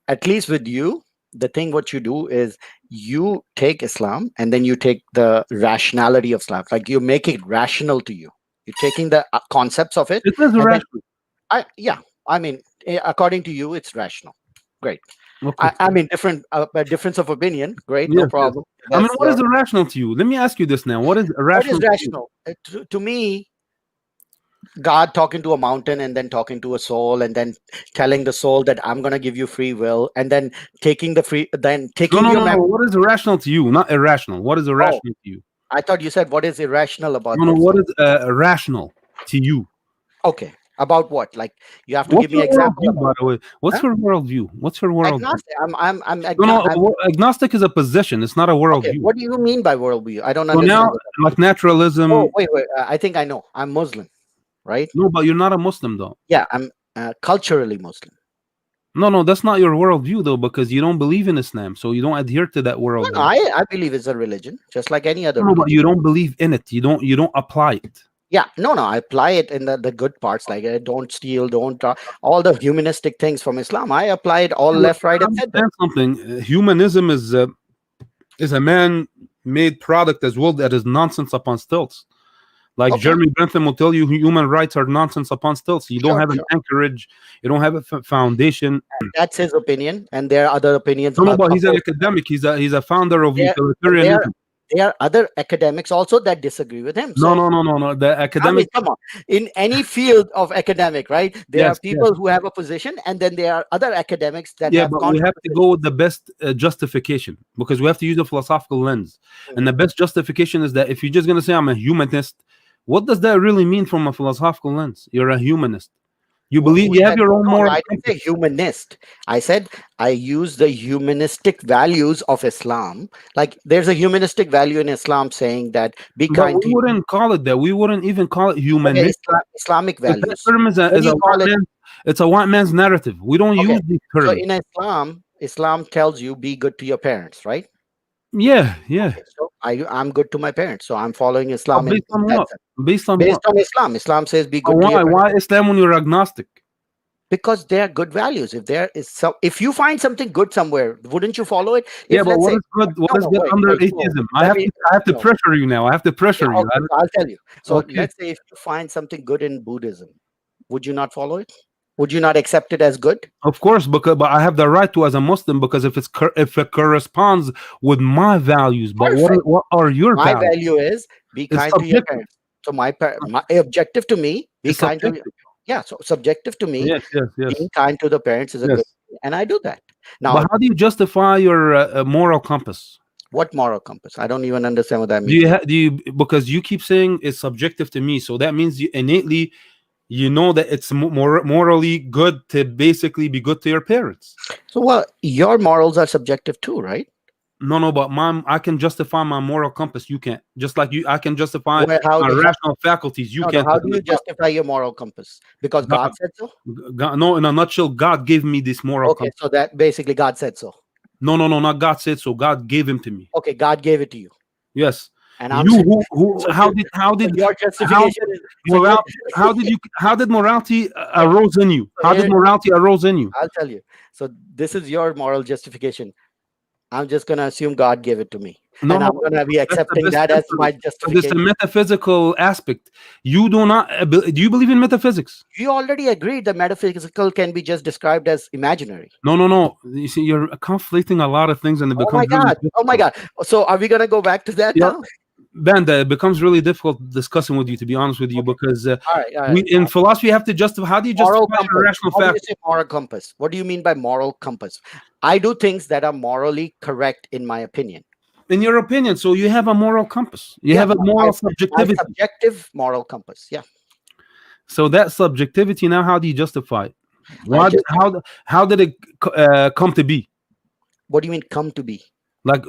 [SPEAKER 1] at least with you, the thing what you do is, you take Islam and then you take the rationality of Islam, like, you make it rational to you. You're taking the concepts of it,
[SPEAKER 2] It is
[SPEAKER 1] and then,
[SPEAKER 2] irrational.
[SPEAKER 1] yeah, I mean, according to you, it's rational. Great.
[SPEAKER 2] Okay.
[SPEAKER 1] I mean, different, a difference of opinion. Great, no
[SPEAKER 2] Yes, yes.
[SPEAKER 1] problem.
[SPEAKER 2] I mean,
[SPEAKER 1] That's
[SPEAKER 2] what
[SPEAKER 1] your.
[SPEAKER 2] is irrational to you? Let me ask you this now. What is
[SPEAKER 1] What is
[SPEAKER 2] irrational to you?
[SPEAKER 1] rational? To me, God talking to a mountain and then talking to a soul and then telling the soul that I'm gonna give you free will, and then then
[SPEAKER 2] No,
[SPEAKER 1] taking
[SPEAKER 2] no,
[SPEAKER 1] your
[SPEAKER 2] no, no.
[SPEAKER 1] memory.
[SPEAKER 2] What is irrational to you? Not irrational. What is
[SPEAKER 1] Oh,
[SPEAKER 2] irrational to you?
[SPEAKER 1] I thought you said what is irrational
[SPEAKER 2] No,
[SPEAKER 1] about
[SPEAKER 2] no.
[SPEAKER 1] this.
[SPEAKER 2] What is rational to you?
[SPEAKER 1] Okay, about what? Like, you have to give
[SPEAKER 2] What's
[SPEAKER 1] me
[SPEAKER 2] your
[SPEAKER 1] example
[SPEAKER 2] worldview,
[SPEAKER 1] about.
[SPEAKER 2] by the way? What's
[SPEAKER 1] Huh?
[SPEAKER 2] your worldview? What's your worldview?
[SPEAKER 1] Agnostic. I'm
[SPEAKER 2] No, no.
[SPEAKER 1] I'm
[SPEAKER 2] Agnostic is a position. It's not a
[SPEAKER 1] okay.
[SPEAKER 2] worldview.
[SPEAKER 1] What do you mean by worldview? I don't
[SPEAKER 2] So now,
[SPEAKER 1] understand what that
[SPEAKER 2] like
[SPEAKER 1] means. Oh,
[SPEAKER 2] naturalism.
[SPEAKER 1] wait. I think I know. I'm Muslim, right?
[SPEAKER 2] No, but you're not a Muslim though.
[SPEAKER 1] Yeah, I'm culturally Muslim.
[SPEAKER 2] No, no, that's not your worldview though, because you don't believe in Islam, so you don't adhere to that
[SPEAKER 1] No, no,
[SPEAKER 2] worldview.
[SPEAKER 1] I believe it's a religion, just like any other
[SPEAKER 2] No, no, but
[SPEAKER 1] religion.
[SPEAKER 2] you don't believe in it. You don't apply it.
[SPEAKER 1] Yeah, no, no, I apply it in the good parts, like don't steal, don't all the humanistic things from Islam. I apply it all
[SPEAKER 2] Yeah, but
[SPEAKER 1] left, right, and center.
[SPEAKER 2] understand something. Humanism is a man-made product as well that is nonsense upon stilts. Like
[SPEAKER 1] Okay,
[SPEAKER 2] Jeremy Bentham will tell you, human rights are nonsense upon stilts. You don't
[SPEAKER 1] sure,
[SPEAKER 2] have an
[SPEAKER 1] sure.
[SPEAKER 2] anchorage. You don't have a foundation.
[SPEAKER 1] That's his opinion, and there are other opinions
[SPEAKER 2] No, no, but he's an
[SPEAKER 1] opposed.
[SPEAKER 2] academic. He's a founder of
[SPEAKER 1] There, and
[SPEAKER 2] utilitarianism.
[SPEAKER 1] there are other academics also that disagree with him.
[SPEAKER 2] No,
[SPEAKER 1] So
[SPEAKER 2] no, no, no, no. The
[SPEAKER 1] I mean,
[SPEAKER 2] academic.
[SPEAKER 1] come on. In any field of academic, right? There are
[SPEAKER 2] Yes, yes.
[SPEAKER 1] people who have a position, and then there are other academics that
[SPEAKER 2] Yeah,
[SPEAKER 1] have
[SPEAKER 2] but we
[SPEAKER 1] counter
[SPEAKER 2] have to
[SPEAKER 1] position.
[SPEAKER 2] go with the best justification because we have to use a philosophical lens. And the
[SPEAKER 1] Mhm.
[SPEAKER 2] best justification is that if you're just going to say I'm a humanist, what does that really mean from a philosophical lens? You're a humanist. You believe
[SPEAKER 1] Who
[SPEAKER 2] you have
[SPEAKER 1] said?
[SPEAKER 2] your own
[SPEAKER 1] No, no,
[SPEAKER 2] moral
[SPEAKER 1] I didn't say
[SPEAKER 2] compass.
[SPEAKER 1] humanist. I said I use the humanistic values of Islam. Like there's a humanistic value in Islam saying that be
[SPEAKER 2] But
[SPEAKER 1] kind
[SPEAKER 2] we
[SPEAKER 1] to you.
[SPEAKER 2] wouldn't call it that. We wouldn't even call it
[SPEAKER 1] Okay,
[SPEAKER 2] humanist.
[SPEAKER 1] Islamic
[SPEAKER 2] Because that
[SPEAKER 1] values.
[SPEAKER 2] term
[SPEAKER 1] What
[SPEAKER 2] is
[SPEAKER 1] do
[SPEAKER 2] a
[SPEAKER 1] you call
[SPEAKER 2] white
[SPEAKER 1] it?
[SPEAKER 2] man. It's a white man's narrative. We don't
[SPEAKER 1] Okay,
[SPEAKER 2] use these
[SPEAKER 1] so
[SPEAKER 2] terms.
[SPEAKER 1] in Islam, Islam tells you be good to your parents, right?
[SPEAKER 2] Yeah, yeah.
[SPEAKER 1] Okay, so I'm good to my parents, so I'm following
[SPEAKER 2] But
[SPEAKER 1] Islam
[SPEAKER 2] based
[SPEAKER 1] in
[SPEAKER 2] on
[SPEAKER 1] that
[SPEAKER 2] what?
[SPEAKER 1] sense.
[SPEAKER 2] Based on
[SPEAKER 1] Based
[SPEAKER 2] what?
[SPEAKER 1] on Islam, Islam says be
[SPEAKER 2] But
[SPEAKER 1] good to your
[SPEAKER 2] why?
[SPEAKER 1] parents
[SPEAKER 2] Why Islam when you're agnostic?
[SPEAKER 1] because they are good values. If there is some, if you find something good somewhere, wouldn't you follow it?
[SPEAKER 2] Yeah,
[SPEAKER 1] If
[SPEAKER 2] but
[SPEAKER 1] let's
[SPEAKER 2] what
[SPEAKER 1] say,
[SPEAKER 2] is good? What
[SPEAKER 1] no,
[SPEAKER 2] is
[SPEAKER 1] no,
[SPEAKER 2] good
[SPEAKER 1] wait,
[SPEAKER 2] under
[SPEAKER 1] wait, no,
[SPEAKER 2] atheism? I
[SPEAKER 1] let
[SPEAKER 2] have
[SPEAKER 1] me,
[SPEAKER 2] to. I have to
[SPEAKER 1] no,
[SPEAKER 2] pressure you now. I have to
[SPEAKER 1] yeah,
[SPEAKER 2] pressure you.
[SPEAKER 1] okay, so I'll tell you. So
[SPEAKER 2] Okay.
[SPEAKER 1] let's say if you find something good in Buddhism, would you not follow it? Would you not accept it as good?
[SPEAKER 2] Of course, because but I have the right to as a Muslim because if it corresponds with my values. But
[SPEAKER 1] Perfect.
[SPEAKER 2] what are your
[SPEAKER 1] My
[SPEAKER 2] values?
[SPEAKER 1] value is be
[SPEAKER 2] It's
[SPEAKER 1] kind to your
[SPEAKER 2] subjective.
[SPEAKER 1] parents. So my objective to me, be
[SPEAKER 2] It's
[SPEAKER 1] kind to
[SPEAKER 2] subjective.
[SPEAKER 1] yeah. So subjective to me,
[SPEAKER 2] Yes, yes,
[SPEAKER 1] being
[SPEAKER 2] yes,
[SPEAKER 1] kind to the parents is a good
[SPEAKER 2] yes.
[SPEAKER 1] thing, and I do that. Now,
[SPEAKER 2] But how do you justify your moral compass?
[SPEAKER 1] what moral compass? I don't even understand what that
[SPEAKER 2] Do
[SPEAKER 1] means.
[SPEAKER 2] you do you because you keep saying it's subjective to me, so that means you innately you know that it's more morally good to basically be good to your parents.
[SPEAKER 1] So, well, your morals are subjective too, right?
[SPEAKER 2] No, no, but I can justify my moral compass. You can't. Just like you, I can justify
[SPEAKER 1] Where how
[SPEAKER 2] my
[SPEAKER 1] do
[SPEAKER 2] rational faculties. You
[SPEAKER 1] no, no,
[SPEAKER 2] can't.
[SPEAKER 1] how do you justify your moral compass? Because
[SPEAKER 2] God,
[SPEAKER 1] God said so.
[SPEAKER 2] God, no, in a nutshell, God gave me this moral
[SPEAKER 1] Okay,
[SPEAKER 2] compass.
[SPEAKER 1] so that basically God said so.
[SPEAKER 2] No, no, no, not God said so. God gave him to me.
[SPEAKER 1] Okay, God gave it to you,
[SPEAKER 2] Yes.
[SPEAKER 1] and I'm
[SPEAKER 2] You
[SPEAKER 1] saying
[SPEAKER 2] who
[SPEAKER 1] so. You so your
[SPEAKER 2] how
[SPEAKER 1] justification
[SPEAKER 2] did
[SPEAKER 1] is so your
[SPEAKER 2] moral how did morality
[SPEAKER 1] okay.
[SPEAKER 2] arose in you?
[SPEAKER 1] So
[SPEAKER 2] How did
[SPEAKER 1] here
[SPEAKER 2] morality arose in you?
[SPEAKER 1] I'll tell you. So this is your moral justification. I'm just gonna assume God gave it to me,
[SPEAKER 2] No,
[SPEAKER 1] and
[SPEAKER 2] no,
[SPEAKER 1] I'm gonna be
[SPEAKER 2] that's the
[SPEAKER 1] accepting
[SPEAKER 2] best
[SPEAKER 1] that as
[SPEAKER 2] answer.
[SPEAKER 1] my
[SPEAKER 2] But it's a
[SPEAKER 1] justification.
[SPEAKER 2] metaphysical aspect. You do not. Do you believe in metaphysics?
[SPEAKER 1] You already agreed that metaphysical can be just described as imaginary.
[SPEAKER 2] No, no, no. You see, you're conflating a lot of things, and it
[SPEAKER 1] Oh my
[SPEAKER 2] becomes really
[SPEAKER 1] God! Oh my
[SPEAKER 2] difficult.
[SPEAKER 1] God! So are we gonna go back to that
[SPEAKER 2] Yeah,
[SPEAKER 1] now?
[SPEAKER 2] Banda, it becomes really difficult discussing with you, to be honest with you,
[SPEAKER 1] Okay.
[SPEAKER 2] because
[SPEAKER 1] All right. All
[SPEAKER 2] we
[SPEAKER 1] right.
[SPEAKER 2] in philosophy have to justify. How do you
[SPEAKER 1] Moral
[SPEAKER 2] justify your
[SPEAKER 1] compass.
[SPEAKER 2] rational
[SPEAKER 1] How do you
[SPEAKER 2] fact?
[SPEAKER 1] say moral compass? What do you mean by moral compass? I do things that are morally correct in my opinion.
[SPEAKER 2] In your opinion, so you have a moral compass. You
[SPEAKER 1] Yeah,
[SPEAKER 2] have a
[SPEAKER 1] my,
[SPEAKER 2] moral
[SPEAKER 1] my
[SPEAKER 2] subjectivity.
[SPEAKER 1] subjective moral compass. Yeah,
[SPEAKER 2] So that subjectivity now, how do you justify it?
[SPEAKER 1] I
[SPEAKER 2] Why?
[SPEAKER 1] just.
[SPEAKER 2] How did it come to be?
[SPEAKER 1] What do you mean come to be?
[SPEAKER 2] Like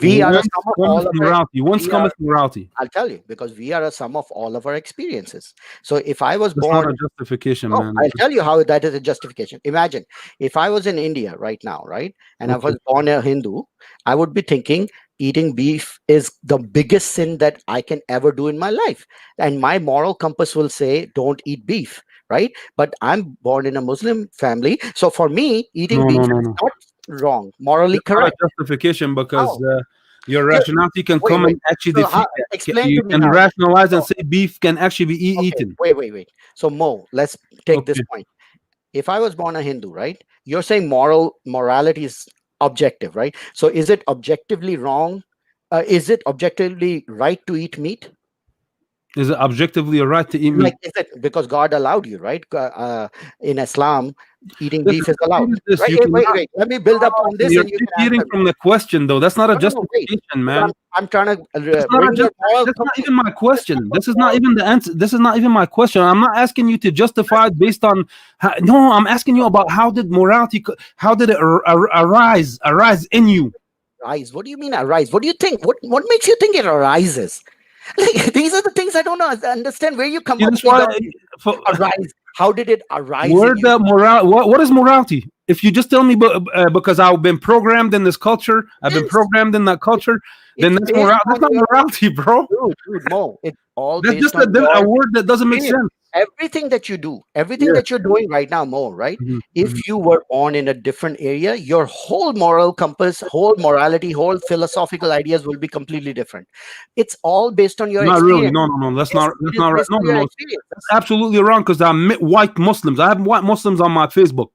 [SPEAKER 1] We are a
[SPEAKER 2] whence
[SPEAKER 1] sum of
[SPEAKER 2] comes
[SPEAKER 1] all of our.
[SPEAKER 2] morality? Whence
[SPEAKER 1] We are.
[SPEAKER 2] comes morality?
[SPEAKER 1] I'll tell you because we are a sum of all of our experiences. So if I was
[SPEAKER 2] That's not
[SPEAKER 1] born
[SPEAKER 2] a justification,
[SPEAKER 1] no,
[SPEAKER 2] man.
[SPEAKER 1] I'll tell you how that is a justification. Imagine if I was in India right now, right, and I
[SPEAKER 2] Okay.
[SPEAKER 1] was born a Hindu, I would be thinking eating beef is the biggest sin that I can ever do in my life. And my moral compass will say, don't eat beef, right? But I'm born in a Muslim family. So for me, eating
[SPEAKER 2] No,
[SPEAKER 1] beef
[SPEAKER 2] no, no,
[SPEAKER 1] is
[SPEAKER 2] no.
[SPEAKER 1] not wrong, morally
[SPEAKER 2] That's not a
[SPEAKER 1] correct.
[SPEAKER 2] justification because
[SPEAKER 1] How?
[SPEAKER 2] your
[SPEAKER 1] Yeah,
[SPEAKER 2] rationality can
[SPEAKER 1] wait,
[SPEAKER 2] come
[SPEAKER 1] wait.
[SPEAKER 2] and actually
[SPEAKER 1] So how,
[SPEAKER 2] defeat that.
[SPEAKER 1] explain
[SPEAKER 2] You
[SPEAKER 1] to me
[SPEAKER 2] can
[SPEAKER 1] how.
[SPEAKER 2] rationalize and
[SPEAKER 1] So,
[SPEAKER 2] say beef can actually be
[SPEAKER 1] okay,
[SPEAKER 2] eaten.
[SPEAKER 1] wait. So Mo, let's take this
[SPEAKER 2] Okay.
[SPEAKER 1] point. If I was born a Hindu, right? You're saying morality is objective, right? So is it objectively wrong? Is it objectively right to eat meat?
[SPEAKER 2] Is it objectively a right to eat
[SPEAKER 1] Like,
[SPEAKER 2] meat?
[SPEAKER 1] is it because God allowed you, right? In Islam, eating
[SPEAKER 2] Listen,
[SPEAKER 1] beef is
[SPEAKER 2] the
[SPEAKER 1] allowed,
[SPEAKER 2] thing is this:
[SPEAKER 1] right?
[SPEAKER 2] you
[SPEAKER 1] Hey, wait,
[SPEAKER 2] cannot.
[SPEAKER 1] wait. Let me build up on this,
[SPEAKER 2] You're
[SPEAKER 1] and you can
[SPEAKER 2] deviating
[SPEAKER 1] answer me.
[SPEAKER 2] from the question, though. That's not a
[SPEAKER 1] No, wait.
[SPEAKER 2] justification,
[SPEAKER 1] Because
[SPEAKER 2] man.
[SPEAKER 1] I'm trying to
[SPEAKER 2] That's not a
[SPEAKER 1] bring
[SPEAKER 2] just.
[SPEAKER 1] your moral
[SPEAKER 2] That's not
[SPEAKER 1] compass.
[SPEAKER 2] even my
[SPEAKER 1] Let's talk
[SPEAKER 2] question.
[SPEAKER 1] about
[SPEAKER 2] This is not
[SPEAKER 1] moral.
[SPEAKER 2] even the answer. This is not even my question. I'm not asking you to justify it based on. No, I'm asking you about how did morality, how did it arise in you?
[SPEAKER 1] Arise. What do you mean arise? What do you think? What makes you think it arises? Like, these are the things I don't know. Understand where you come
[SPEAKER 2] See,
[SPEAKER 1] up
[SPEAKER 2] that's
[SPEAKER 1] with
[SPEAKER 2] why.
[SPEAKER 1] all these
[SPEAKER 2] For,
[SPEAKER 1] arise. How did it arise
[SPEAKER 2] Where
[SPEAKER 1] in you?
[SPEAKER 2] the moral? What is morality? If you just tell me, because I've been programmed in this culture, I've been
[SPEAKER 1] Yes,
[SPEAKER 2] programmed in that
[SPEAKER 1] it,
[SPEAKER 2] culture, then
[SPEAKER 1] it's
[SPEAKER 2] that's
[SPEAKER 1] based
[SPEAKER 2] moral. That's
[SPEAKER 1] on
[SPEAKER 2] not
[SPEAKER 1] your
[SPEAKER 2] morality, bro.
[SPEAKER 1] dude, Mo. It's all
[SPEAKER 2] That's
[SPEAKER 1] based
[SPEAKER 2] just
[SPEAKER 1] on
[SPEAKER 2] a
[SPEAKER 1] your
[SPEAKER 2] word that doesn't make
[SPEAKER 1] experience.
[SPEAKER 2] sense.
[SPEAKER 1] Everything that you do, everything
[SPEAKER 2] Yes.
[SPEAKER 1] that you're doing right now, Mo, right?
[SPEAKER 2] Mhm,
[SPEAKER 1] If
[SPEAKER 2] mhm.
[SPEAKER 1] you were born in a different area, your whole moral compass, whole morality, whole philosophical ideas will be completely different. It's all based on your
[SPEAKER 2] Not really.
[SPEAKER 1] experience.
[SPEAKER 2] No, no, no. That's
[SPEAKER 1] Yes,
[SPEAKER 2] not.
[SPEAKER 1] it
[SPEAKER 2] That's
[SPEAKER 1] is
[SPEAKER 2] not right.
[SPEAKER 1] based
[SPEAKER 2] No,
[SPEAKER 1] on
[SPEAKER 2] no,
[SPEAKER 1] your
[SPEAKER 2] no. That's
[SPEAKER 1] experiences.
[SPEAKER 2] absolutely wrong. Because I'm white Muslims. I have white Muslims on my Facebook.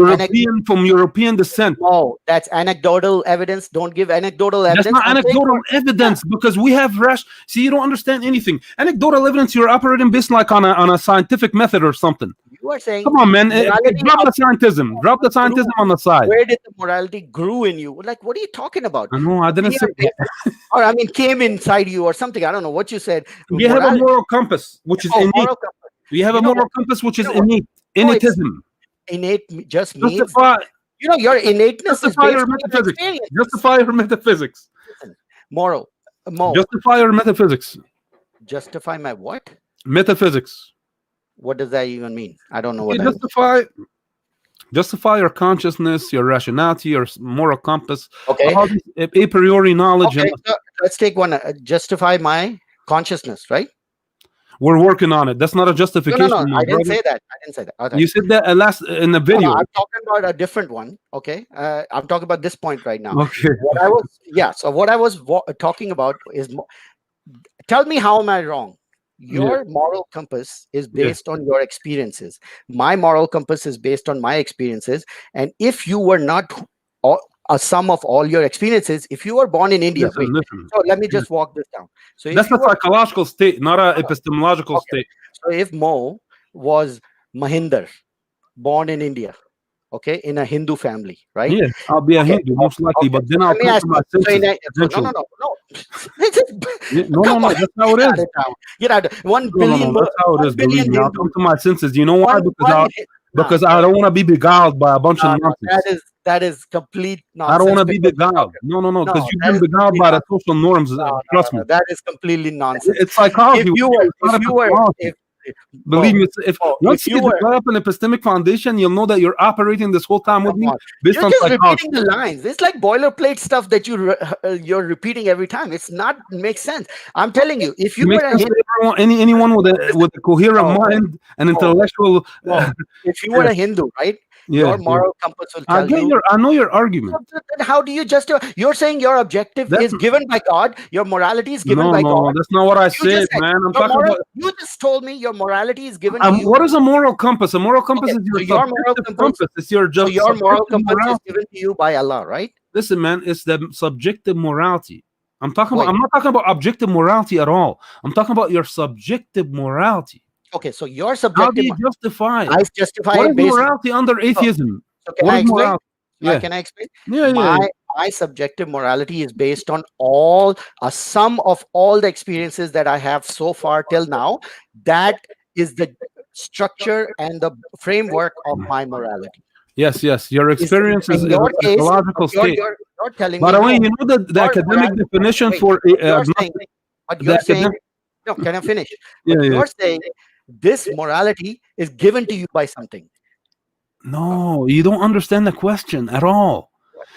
[SPEAKER 1] Anec-
[SPEAKER 2] European from European descent.
[SPEAKER 1] Mo, that's anecdotal evidence. Don't give anecdotal
[SPEAKER 2] That's
[SPEAKER 1] evidence.
[SPEAKER 2] not
[SPEAKER 1] I'm saying
[SPEAKER 2] anecdotal
[SPEAKER 1] for yeah,
[SPEAKER 2] evidence because we have rash. See, you don't understand anything. Anecdotal evidence, you're operating based like on a scientific method or something.
[SPEAKER 1] you are saying
[SPEAKER 2] Come on, man.
[SPEAKER 1] morality
[SPEAKER 2] Drop the scientism. Drop the
[SPEAKER 1] grew.
[SPEAKER 2] scientism on the side.
[SPEAKER 1] Where did the morality grew in you? Like, what are you talking about?
[SPEAKER 2] I know. I didn't
[SPEAKER 1] We
[SPEAKER 2] say.
[SPEAKER 1] are, or I mean, came inside you or something. I don't know what you said.
[SPEAKER 2] We have a
[SPEAKER 1] Morality.
[SPEAKER 2] moral compass, which is
[SPEAKER 1] Oh,
[SPEAKER 2] innate.
[SPEAKER 1] moral compass.
[SPEAKER 2] We have
[SPEAKER 1] You
[SPEAKER 2] a
[SPEAKER 1] know what?
[SPEAKER 2] moral compass, which
[SPEAKER 1] You
[SPEAKER 2] is
[SPEAKER 1] know what?
[SPEAKER 2] innate.
[SPEAKER 1] No, it's
[SPEAKER 2] Innatism.
[SPEAKER 1] just means
[SPEAKER 2] Justify,
[SPEAKER 1] your innateness is
[SPEAKER 2] justify
[SPEAKER 1] based
[SPEAKER 2] your
[SPEAKER 1] on your
[SPEAKER 2] metaphysics.
[SPEAKER 1] experiences.
[SPEAKER 2] Justify your metaphysics.
[SPEAKER 1] Listen, moral, Mo,
[SPEAKER 2] Justify your metaphysics.
[SPEAKER 1] justify my what?
[SPEAKER 2] Metaphysics.
[SPEAKER 1] What does that even mean? I don't know what
[SPEAKER 2] Okay,
[SPEAKER 1] that means.
[SPEAKER 2] justify your consciousness, your rationality, your moral compass,
[SPEAKER 1] Okay,
[SPEAKER 2] all this a priori knowledge, and
[SPEAKER 1] okay. So let's take one. Justify my consciousness, right?
[SPEAKER 2] we're working on it. That's not a
[SPEAKER 1] No, no,
[SPEAKER 2] justification,
[SPEAKER 1] no.
[SPEAKER 2] my
[SPEAKER 1] I didn't
[SPEAKER 2] brother.
[SPEAKER 1] say that. I didn't say that. Okay.
[SPEAKER 2] You said that last in the
[SPEAKER 1] No, no,
[SPEAKER 2] video.
[SPEAKER 1] I'm talking about a different one. Okay, I'm talking about this point right now.
[SPEAKER 2] Okay.
[SPEAKER 1] What I was, yeah. So what I was talking about is, tell me how am I wrong?
[SPEAKER 2] Yeah.
[SPEAKER 1] Your moral compass is
[SPEAKER 2] Yeah.
[SPEAKER 1] based on your experiences. My moral compass is based on my experiences. And if you were not all, a sum of all your experiences, if you were born in India,
[SPEAKER 2] Listen,
[SPEAKER 1] wait.
[SPEAKER 2] listen.
[SPEAKER 1] So let me
[SPEAKER 2] Yeah.
[SPEAKER 1] just walk this down. So if
[SPEAKER 2] That's
[SPEAKER 1] you
[SPEAKER 2] a
[SPEAKER 1] were
[SPEAKER 2] psychological state, not a
[SPEAKER 1] no, no,
[SPEAKER 2] epistemological
[SPEAKER 1] okay,
[SPEAKER 2] state.
[SPEAKER 1] so if Mo was Mahinder, born in India, okay, in a Hindu family, right?
[SPEAKER 2] Yeah, I'll be a
[SPEAKER 1] Okay,
[SPEAKER 2] Hindu most likely,
[SPEAKER 1] okay.
[SPEAKER 2] but
[SPEAKER 1] So
[SPEAKER 2] then I'll
[SPEAKER 1] let me
[SPEAKER 2] come to
[SPEAKER 1] ask
[SPEAKER 2] my
[SPEAKER 1] you. So
[SPEAKER 2] senses
[SPEAKER 1] so no, no,
[SPEAKER 2] eventually.
[SPEAKER 1] no, no.
[SPEAKER 2] Yeah, no, no,
[SPEAKER 1] Come
[SPEAKER 2] no.
[SPEAKER 1] on,
[SPEAKER 2] That's how it
[SPEAKER 1] get out
[SPEAKER 2] is.
[SPEAKER 1] of town. Get out. One
[SPEAKER 2] No, no,
[SPEAKER 1] billion,
[SPEAKER 2] no. That's how it is.
[SPEAKER 1] one
[SPEAKER 2] Believe
[SPEAKER 1] billion
[SPEAKER 2] me, I'll come
[SPEAKER 1] Hindus.
[SPEAKER 2] to my senses. You know why?
[SPEAKER 1] One. Nah,
[SPEAKER 2] Because I don't want to be beguiled by a bunch of
[SPEAKER 1] no, no.
[SPEAKER 2] nonsense.
[SPEAKER 1] That is complete
[SPEAKER 2] I don't want
[SPEAKER 1] nonsense.
[SPEAKER 2] to be
[SPEAKER 1] Because
[SPEAKER 2] beguiled.
[SPEAKER 1] okay,
[SPEAKER 2] No, no, no.
[SPEAKER 1] no,
[SPEAKER 2] Because you've
[SPEAKER 1] that
[SPEAKER 2] been
[SPEAKER 1] is
[SPEAKER 2] beguiled
[SPEAKER 1] complete
[SPEAKER 2] by the
[SPEAKER 1] nonsense.
[SPEAKER 2] social norms.
[SPEAKER 1] No, no, no,
[SPEAKER 2] Trust me.
[SPEAKER 1] no. That is completely nonsense.
[SPEAKER 2] It's psychology. It's not
[SPEAKER 1] If you were,
[SPEAKER 2] epistemology.
[SPEAKER 1] if
[SPEAKER 2] Believe
[SPEAKER 1] Mo,
[SPEAKER 2] me, if
[SPEAKER 1] Mo, if
[SPEAKER 2] once you
[SPEAKER 1] you were,
[SPEAKER 2] develop an epistemic foundation, you'll know that you're operating this whole time with
[SPEAKER 1] come
[SPEAKER 2] me
[SPEAKER 1] on.
[SPEAKER 2] based
[SPEAKER 1] You're
[SPEAKER 2] on
[SPEAKER 1] just
[SPEAKER 2] psychology.
[SPEAKER 1] repeating the lines. It's like boilerplate stuff that you're repeating every time. It's not makes sense. I'm telling you, if
[SPEAKER 2] It
[SPEAKER 1] you were
[SPEAKER 2] makes
[SPEAKER 1] a
[SPEAKER 2] sense
[SPEAKER 1] Hindu,
[SPEAKER 2] to everyone, anyone
[SPEAKER 1] listen,
[SPEAKER 2] with a coherent
[SPEAKER 1] Mo,
[SPEAKER 2] mind and
[SPEAKER 1] Mo,
[SPEAKER 2] intellectual.
[SPEAKER 1] Mo, if you were
[SPEAKER 2] Yeah,
[SPEAKER 1] a Hindu, right,
[SPEAKER 2] yeah,
[SPEAKER 1] your
[SPEAKER 2] yeah.
[SPEAKER 1] moral compass will tell you.
[SPEAKER 2] I know your argument.
[SPEAKER 1] So then how do you justify? You're saying your objective
[SPEAKER 2] That's
[SPEAKER 1] is given by God, your morality is given
[SPEAKER 2] no,
[SPEAKER 1] by
[SPEAKER 2] no,
[SPEAKER 1] God.
[SPEAKER 2] no. That's not what I
[SPEAKER 1] You
[SPEAKER 2] said,
[SPEAKER 1] just said
[SPEAKER 2] man. I'm
[SPEAKER 1] your
[SPEAKER 2] talking
[SPEAKER 1] moral.
[SPEAKER 2] about
[SPEAKER 1] You just told me your morality is given to you.
[SPEAKER 2] what is a moral compass? A moral compass
[SPEAKER 1] Okay,
[SPEAKER 2] is your
[SPEAKER 1] so your moral
[SPEAKER 2] subjective
[SPEAKER 1] compass.
[SPEAKER 2] compass. It's your
[SPEAKER 1] So
[SPEAKER 2] just
[SPEAKER 1] your moral
[SPEAKER 2] subjective
[SPEAKER 1] compass is
[SPEAKER 2] morality.
[SPEAKER 1] given to you by Allah, right?
[SPEAKER 2] Listen, man, it's the subjective morality.
[SPEAKER 1] Wait.
[SPEAKER 2] I'm not talking about objective morality at all. I'm talking about your subjective morality.
[SPEAKER 1] Okay, so your
[SPEAKER 2] How do
[SPEAKER 1] subjective.
[SPEAKER 2] you justify it?
[SPEAKER 1] I justify
[SPEAKER 2] What
[SPEAKER 1] it
[SPEAKER 2] is
[SPEAKER 1] based.
[SPEAKER 2] morality under
[SPEAKER 1] So,
[SPEAKER 2] atheism?
[SPEAKER 1] so can
[SPEAKER 2] What
[SPEAKER 1] I
[SPEAKER 2] is
[SPEAKER 1] explain?
[SPEAKER 2] morality? Yeah.
[SPEAKER 1] Can I explain?
[SPEAKER 2] Yeah, yeah,
[SPEAKER 1] My
[SPEAKER 2] yeah.
[SPEAKER 1] my subjective morality is based on all a sum of all the experiences that I have so far till now. That is the structure and the framework of my morality.
[SPEAKER 2] Yes, yes. Your
[SPEAKER 1] Is
[SPEAKER 2] experience
[SPEAKER 1] in
[SPEAKER 2] is a
[SPEAKER 1] your case, but
[SPEAKER 2] psychological state.
[SPEAKER 1] you're telling
[SPEAKER 2] By
[SPEAKER 1] me
[SPEAKER 2] the way,
[SPEAKER 1] no.
[SPEAKER 2] you know the
[SPEAKER 1] Your
[SPEAKER 2] academic
[SPEAKER 1] morality.
[SPEAKER 2] definition
[SPEAKER 1] Wait,
[SPEAKER 2] for
[SPEAKER 1] but you're saying,
[SPEAKER 2] agnostic.
[SPEAKER 1] but
[SPEAKER 2] The
[SPEAKER 1] you're saying
[SPEAKER 2] academic.
[SPEAKER 1] no. Can I finish?
[SPEAKER 2] Yeah,
[SPEAKER 1] But
[SPEAKER 2] yeah.
[SPEAKER 1] you're saying this morality is given to you by something.
[SPEAKER 2] No, you don't understand the question at all.
[SPEAKER 1] What?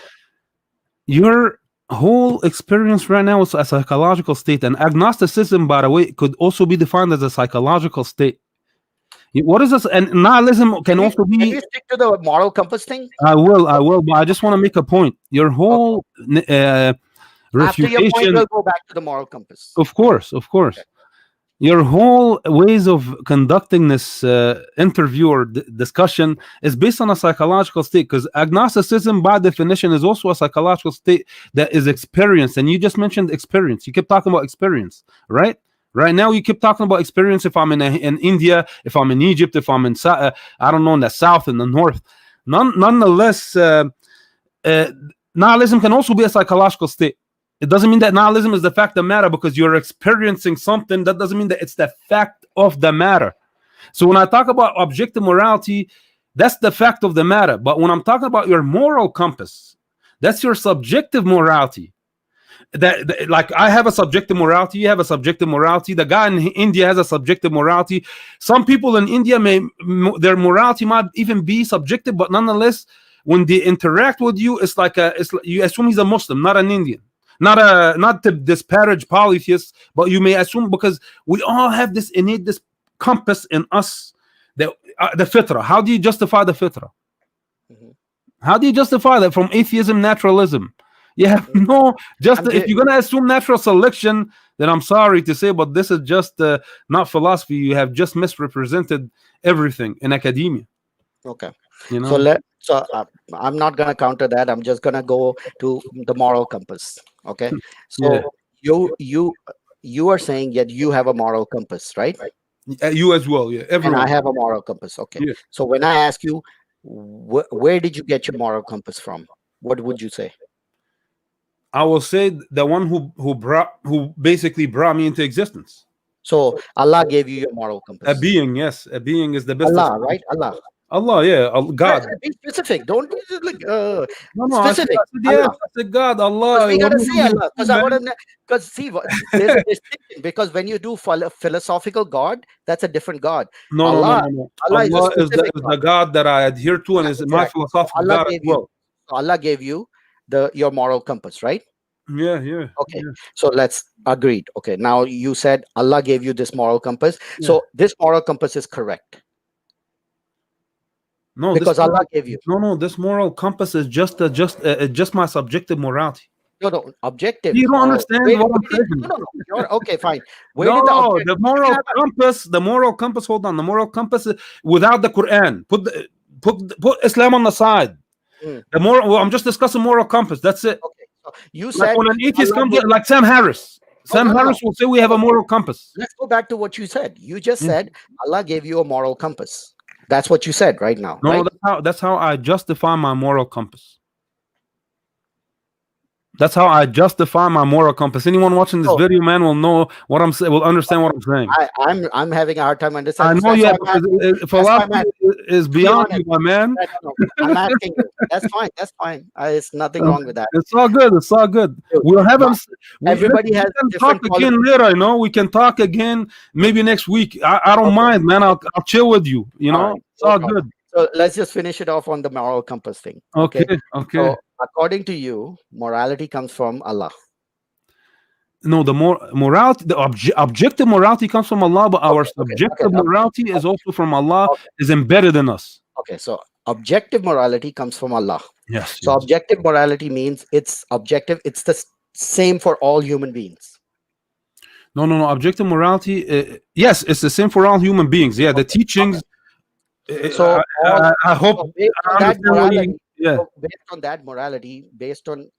[SPEAKER 2] Your whole experience right now is a psychological state, and agnosticism, by the way, could also be defined as a psychological state. What is this? And nihilism can also
[SPEAKER 1] Can
[SPEAKER 2] be.
[SPEAKER 1] we stick to the moral compass thing?
[SPEAKER 2] I will, but I just want to make a point. Your
[SPEAKER 1] Okay.
[SPEAKER 2] whole
[SPEAKER 1] After your point,
[SPEAKER 2] refutation,
[SPEAKER 1] we'll go back to the moral compass.
[SPEAKER 2] of course,
[SPEAKER 1] Okay.
[SPEAKER 2] your whole ways of conducting this interview or discussion is based on a psychological state, because agnosticism by definition is also a psychological state that is experienced, and you just mentioned experience. You kept talking about experience, right now you keep talking about experience. If I'm in India, if I'm in Egypt, if I'm in I don't know, in the south, in the north, nonetheless, uh, nihilism can also be a psychological state. It doesn't mean that nihilism is the fact of matter, because you're experiencing something. That doesn't mean that it's the fact of the matter. So when I talk about objective morality, that's the fact of the matter. But when I'm talking about your moral compass, that's your subjective morality. Like I have a subjective morality, you have a subjective morality, the guy in India has a subjective morality. Some people in India their morality might even be subjective, but nonetheless, when they interact with you, it's like you assume he's a Muslim, not an Indian. Not to disparage polytheists, but you may assume, because we all have this innate, this compass in us, that the fitra. How do you justify the fitra?
[SPEAKER 1] Mhm.
[SPEAKER 2] How do you justify that from atheism, naturalism? You have
[SPEAKER 1] Mhm.
[SPEAKER 2] no just
[SPEAKER 1] I'm
[SPEAKER 2] if
[SPEAKER 1] gi-
[SPEAKER 2] you're gonna assume natural selection, then I'm sorry to say, but this is just not philosophy. You have just misrepresented everything in academia.
[SPEAKER 1] okay.
[SPEAKER 2] You
[SPEAKER 1] So
[SPEAKER 2] know?
[SPEAKER 1] I'm not gonna counter that. I'm just gonna go to the moral compass. Okay.
[SPEAKER 2] Yeah.
[SPEAKER 1] So you are saying that you have a moral compass, right?
[SPEAKER 2] You as well. Yeah.
[SPEAKER 1] And I
[SPEAKER 2] Everyone.
[SPEAKER 1] have a moral compass. Okay.
[SPEAKER 2] Yeah.
[SPEAKER 1] So when I ask you, where did you get your moral compass from? What would you say?
[SPEAKER 2] I will say the one who basically brought me into existence.
[SPEAKER 1] So Allah gave you your moral
[SPEAKER 2] A
[SPEAKER 1] compass.
[SPEAKER 2] being, yes, a being is the best
[SPEAKER 1] Allah,
[SPEAKER 2] description.
[SPEAKER 1] right? Allah.
[SPEAKER 2] Allah, yeah,
[SPEAKER 1] Right,
[SPEAKER 2] God.
[SPEAKER 1] right, be specific. Don't be just like
[SPEAKER 2] No,
[SPEAKER 1] specific.
[SPEAKER 2] I said yes.
[SPEAKER 1] Allah.
[SPEAKER 2] I said God,
[SPEAKER 1] Because
[SPEAKER 2] Allah.
[SPEAKER 1] we
[SPEAKER 2] What
[SPEAKER 1] gotta
[SPEAKER 2] do
[SPEAKER 1] say
[SPEAKER 2] you
[SPEAKER 1] Allah.
[SPEAKER 2] mean,
[SPEAKER 1] Because I
[SPEAKER 2] man?
[SPEAKER 1] want to. Because see, there's a distinction. Because when you do philosophical God, that's a different God.
[SPEAKER 2] No, no, no,
[SPEAKER 1] Allah,
[SPEAKER 2] no, no.
[SPEAKER 1] Allah is a
[SPEAKER 2] Allah
[SPEAKER 1] specific
[SPEAKER 2] is
[SPEAKER 1] God.
[SPEAKER 2] the God that I adhere to, and
[SPEAKER 1] Yeah,
[SPEAKER 2] is my
[SPEAKER 1] exactly. So
[SPEAKER 2] philosophical
[SPEAKER 1] Allah
[SPEAKER 2] God as
[SPEAKER 1] gave you.
[SPEAKER 2] well.
[SPEAKER 1] So Allah gave you your moral compass, right?
[SPEAKER 2] Yeah, yeah,
[SPEAKER 1] Okay.
[SPEAKER 2] yeah,
[SPEAKER 1] So let's agreed. Okay. Now you said Allah gave you this moral compass.
[SPEAKER 2] yeah.
[SPEAKER 1] So this moral compass is correct
[SPEAKER 2] No,
[SPEAKER 1] because Allah gave you.
[SPEAKER 2] this moral compass is just my subjective morality.
[SPEAKER 1] No, no, objective
[SPEAKER 2] You don't
[SPEAKER 1] moral.
[SPEAKER 2] understand what I'm
[SPEAKER 1] Where did no,
[SPEAKER 2] saying.
[SPEAKER 1] no, no. You're okay, fine. Where did the
[SPEAKER 2] No,
[SPEAKER 1] object? You can have
[SPEAKER 2] the moral compass. Hold on, the moral compass is without the Quran. Put Islam on the side.
[SPEAKER 1] mm,
[SPEAKER 2] The moral. Well, I'm just discussing moral compass. That's it.
[SPEAKER 1] okay. So you
[SPEAKER 2] Like
[SPEAKER 1] said
[SPEAKER 2] when an atheist
[SPEAKER 1] Allah
[SPEAKER 2] comes,
[SPEAKER 1] gave.
[SPEAKER 2] like Sam Harris.
[SPEAKER 1] Oh
[SPEAKER 2] Sam
[SPEAKER 1] no, no, no,
[SPEAKER 2] Harris will say we
[SPEAKER 1] no,
[SPEAKER 2] have a
[SPEAKER 1] no.
[SPEAKER 2] moral compass.
[SPEAKER 1] Let's go back to what you said. You just
[SPEAKER 2] Yeah.
[SPEAKER 1] said Allah gave you a moral compass. That's what you said right now,
[SPEAKER 2] No,
[SPEAKER 1] right?
[SPEAKER 2] that's how I justify my moral compass. That's how I justify my moral compass. Anyone watching this
[SPEAKER 1] So
[SPEAKER 2] video, man, will know what I'm saying. Will understand what I'm saying.
[SPEAKER 1] I'm having a hard time
[SPEAKER 2] I
[SPEAKER 1] understanding. So
[SPEAKER 2] know
[SPEAKER 1] that's
[SPEAKER 2] you
[SPEAKER 1] why
[SPEAKER 2] have
[SPEAKER 1] I'm asking. That's why I'm
[SPEAKER 2] philosophy
[SPEAKER 1] asking.
[SPEAKER 2] is
[SPEAKER 1] To be
[SPEAKER 2] beyond
[SPEAKER 1] honest,
[SPEAKER 2] you, my man.
[SPEAKER 1] no, no. I'm asking you. That's fine. That's fine. It's nothing wrong with that.
[SPEAKER 2] It's all good. It's all good.
[SPEAKER 1] Dude,
[SPEAKER 2] We'll have him.
[SPEAKER 1] my, everybody
[SPEAKER 2] We
[SPEAKER 1] has
[SPEAKER 2] can talk
[SPEAKER 1] different
[SPEAKER 2] again
[SPEAKER 1] qualifications.
[SPEAKER 2] later. We can talk again maybe next week. I don't
[SPEAKER 1] Okay.
[SPEAKER 2] mind, man. I'll chill with you.
[SPEAKER 1] All right.
[SPEAKER 2] It's
[SPEAKER 1] No
[SPEAKER 2] all
[SPEAKER 1] problem.
[SPEAKER 2] good.
[SPEAKER 1] So let's just finish it off on the moral compass thing. Okay.
[SPEAKER 2] Okay. Okay.
[SPEAKER 1] So according to you, morality comes from Allah.
[SPEAKER 2] No, the morality, the objective morality comes from Allah, but our
[SPEAKER 1] Okay. Okay. Okay.
[SPEAKER 2] subjective morality is also from Allah,
[SPEAKER 1] Okay.
[SPEAKER 2] is embedded in us.
[SPEAKER 1] Okay. So objective morality comes from Allah.
[SPEAKER 2] Yes,
[SPEAKER 1] So
[SPEAKER 2] yes.
[SPEAKER 1] objective morality means it's objective. It's the same for all human beings.
[SPEAKER 2] No, no, no. Objective morality, yes, it's the same for all human beings. Yeah, the
[SPEAKER 1] Okay. Okay.
[SPEAKER 2] teachings.
[SPEAKER 1] So all
[SPEAKER 2] I hope
[SPEAKER 1] so based
[SPEAKER 2] I
[SPEAKER 1] on that
[SPEAKER 2] understand what you.
[SPEAKER 1] morality,
[SPEAKER 2] Yeah,
[SPEAKER 1] so based on that morality, based on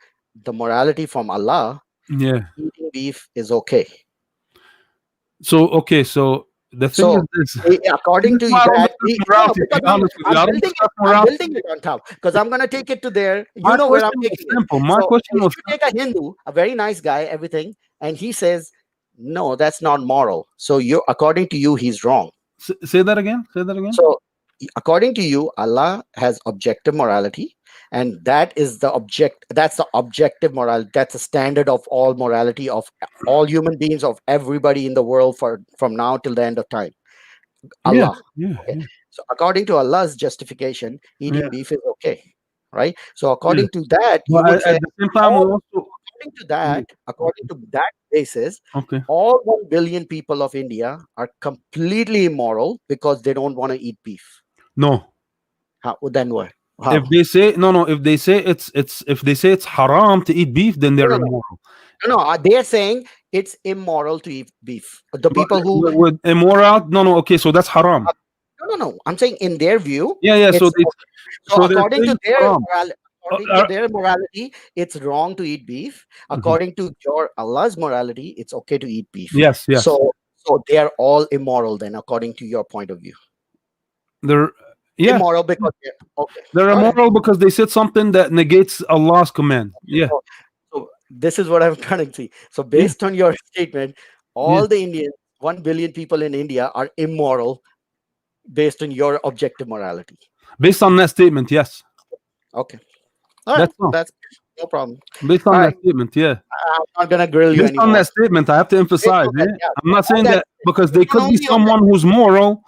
[SPEAKER 1] the morality from Allah,
[SPEAKER 2] yeah.
[SPEAKER 1] eating beef is okay.
[SPEAKER 2] So okay, so the thing is
[SPEAKER 1] So
[SPEAKER 2] this. This
[SPEAKER 1] according
[SPEAKER 2] is
[SPEAKER 1] to
[SPEAKER 2] why I don't
[SPEAKER 1] that,
[SPEAKER 2] discuss
[SPEAKER 1] no, no,
[SPEAKER 2] morality. To
[SPEAKER 1] because
[SPEAKER 2] be honest with you, I don't discuss
[SPEAKER 1] I'm
[SPEAKER 2] morality.
[SPEAKER 1] building it on top because I'm gonna take it to there. You
[SPEAKER 2] My
[SPEAKER 1] know where I'm
[SPEAKER 2] question was
[SPEAKER 1] taking it.
[SPEAKER 2] simple. My
[SPEAKER 1] So
[SPEAKER 2] question
[SPEAKER 1] if
[SPEAKER 2] was
[SPEAKER 1] you take a Hindu, a very nice guy, everything, and he says, no, that's not moral. So you, according to you, he's wrong.
[SPEAKER 2] say that again. Say that again.
[SPEAKER 1] So according to you, Allah has objective morality, and that is the object. That's the objective morality. That's the standard of all morality of all human beings, of everybody in the world, for from now till the end of time.
[SPEAKER 2] Yeah,
[SPEAKER 1] Allah.
[SPEAKER 2] yeah,
[SPEAKER 1] Okay.
[SPEAKER 2] yeah,
[SPEAKER 1] So according to Allah's justification, eating
[SPEAKER 2] yeah,
[SPEAKER 1] beef is okay, right? So
[SPEAKER 2] yeah.
[SPEAKER 1] according to that, you
[SPEAKER 2] But
[SPEAKER 1] would say
[SPEAKER 2] at the same time, we
[SPEAKER 1] all
[SPEAKER 2] also. Yeah,
[SPEAKER 1] according to that basis,
[SPEAKER 2] okay.
[SPEAKER 1] all 1 billion people of India are completely immoral because they don't want to eat beef.
[SPEAKER 2] No,
[SPEAKER 1] How then what?
[SPEAKER 2] if
[SPEAKER 1] How?
[SPEAKER 2] they say no, no. If they say it's if they say it's haram to eat beef, then
[SPEAKER 1] No,
[SPEAKER 2] they're
[SPEAKER 1] no, no,
[SPEAKER 2] immoral.
[SPEAKER 1] no, no. They are saying it's immoral to eat beef. The
[SPEAKER 2] But
[SPEAKER 1] people who
[SPEAKER 2] with immoral, no, no. Okay, so that's haram.
[SPEAKER 1] no, no, no. I'm saying in their view,
[SPEAKER 2] Yeah, yeah.
[SPEAKER 1] it's okay. So
[SPEAKER 2] So they're saying haram.
[SPEAKER 1] according to
[SPEAKER 2] Uh,
[SPEAKER 1] their morality, it's wrong to eat beef.
[SPEAKER 2] mhm.
[SPEAKER 1] According to your Allah's morality, it's okay to eat beef.
[SPEAKER 2] Yes, yes.
[SPEAKER 1] So they are all immoral then, according to your point of view.
[SPEAKER 2] They're yeah,
[SPEAKER 1] Immoral because they're okay.
[SPEAKER 2] they're
[SPEAKER 1] Go ahead.
[SPEAKER 2] immoral because they said something that negates Allah's command. Yeah,
[SPEAKER 1] So, so this is what I'm trying to see. So
[SPEAKER 2] yeah,
[SPEAKER 1] based on your statement,
[SPEAKER 2] yeah.
[SPEAKER 1] all the Indians, 1 billion people in India are immoral based on your objective morality.
[SPEAKER 2] Based on that statement, yes.
[SPEAKER 1] Okay. All right,
[SPEAKER 2] That's all.
[SPEAKER 1] that's no problem.
[SPEAKER 2] Based
[SPEAKER 1] All
[SPEAKER 2] on
[SPEAKER 1] right,
[SPEAKER 2] that statement, yeah.
[SPEAKER 1] I'm not gonna grill you
[SPEAKER 2] Based on
[SPEAKER 1] anymore.
[SPEAKER 2] that statement, I have to
[SPEAKER 1] Based
[SPEAKER 2] emphasize,
[SPEAKER 1] on that,
[SPEAKER 2] yeah.
[SPEAKER 1] yeah.
[SPEAKER 2] I'm not
[SPEAKER 1] On
[SPEAKER 2] saying
[SPEAKER 1] that,
[SPEAKER 2] that because they
[SPEAKER 1] and
[SPEAKER 2] could be
[SPEAKER 1] only on that.
[SPEAKER 2] someone who's moral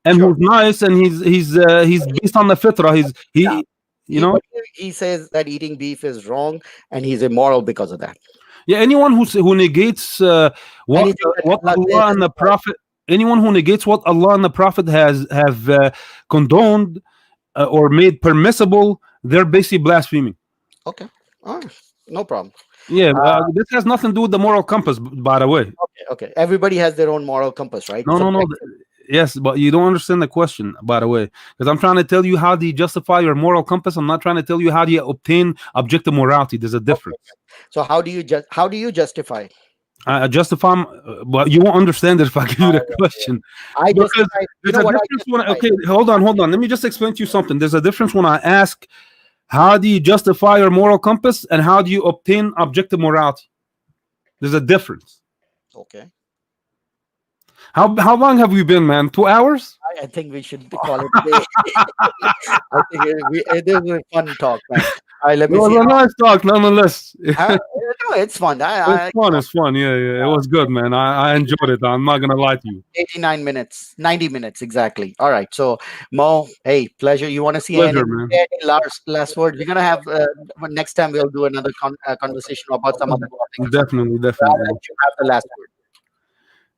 [SPEAKER 2] and
[SPEAKER 1] Sure.
[SPEAKER 2] who's nice and he's based on the fitra.
[SPEAKER 1] Yeah.
[SPEAKER 2] He you
[SPEAKER 1] He
[SPEAKER 2] know
[SPEAKER 1] but he says that eating beef is wrong, and he's immoral because of that.
[SPEAKER 2] yeah. Anyone who negates
[SPEAKER 1] Anything that
[SPEAKER 2] what
[SPEAKER 1] Allah says
[SPEAKER 2] Allah
[SPEAKER 1] is
[SPEAKER 2] and the
[SPEAKER 1] immoral.
[SPEAKER 2] Prophet, anyone who negates what Allah and the Prophet have condoned or made permissible, they're basically blaspheming.
[SPEAKER 1] Okay. All right. No problem.
[SPEAKER 2] Yeah,
[SPEAKER 1] Uh,
[SPEAKER 2] this has nothing to do with the moral compass, by the way.
[SPEAKER 1] okay. Okay. Everybody has their own moral compass, right?
[SPEAKER 2] No, no, no.
[SPEAKER 1] Subjective.
[SPEAKER 2] Yes, but you don't understand the question, by the way, because I'm trying to tell you how do you justify your moral compass. I'm not trying to tell you how do you obtain objective morality. There's a
[SPEAKER 1] Okay.
[SPEAKER 2] difference.
[SPEAKER 1] So how do you justify?
[SPEAKER 2] I justify, but you won't understand it if I give you the question.
[SPEAKER 1] I
[SPEAKER 2] Because
[SPEAKER 1] justify. You
[SPEAKER 2] there's
[SPEAKER 1] know
[SPEAKER 2] a
[SPEAKER 1] what I
[SPEAKER 2] difference when,
[SPEAKER 1] justify?
[SPEAKER 2] okay, hold on. Let me just explain to you something. There's a difference when I ask, how do you justify your moral compass and how do you obtain objective morality? There's a difference.
[SPEAKER 1] Okay.
[SPEAKER 2] How long have we been, man? 2 hours?
[SPEAKER 1] I think we should call it a day. I think it is a fun talk, man. All right, let
[SPEAKER 2] It
[SPEAKER 1] me
[SPEAKER 2] was
[SPEAKER 1] see.
[SPEAKER 2] a nice talk, nonetheless.
[SPEAKER 1] No, it's fun.
[SPEAKER 2] It's fun. It's fun. Yeah, yeah. It was good, man. I enjoyed it. I'm not gonna lie to you.
[SPEAKER 1] 89 minutes, 90 minutes exactly. All right. So, Mo, hey, pleasure. You want to see
[SPEAKER 2] Pleasure, man.
[SPEAKER 1] any last word? We're going to have, next time we'll do another conversation about some other topic or something.
[SPEAKER 2] Definitely,
[SPEAKER 1] I'll
[SPEAKER 2] definitely.
[SPEAKER 1] let you have the last word.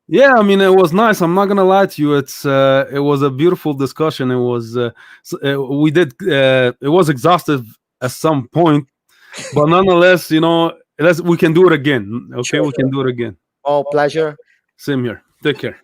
[SPEAKER 2] Yeah, I mean, it was nice. I'm not gonna lie to you. It was a beautiful discussion. It was we did it was exhaustive at some point, but nonetheless, we can do it again. Okay,
[SPEAKER 1] Sure,
[SPEAKER 2] we can
[SPEAKER 1] sure.
[SPEAKER 2] do it again.
[SPEAKER 1] Oh, pleasure.
[SPEAKER 2] Same here. Take care.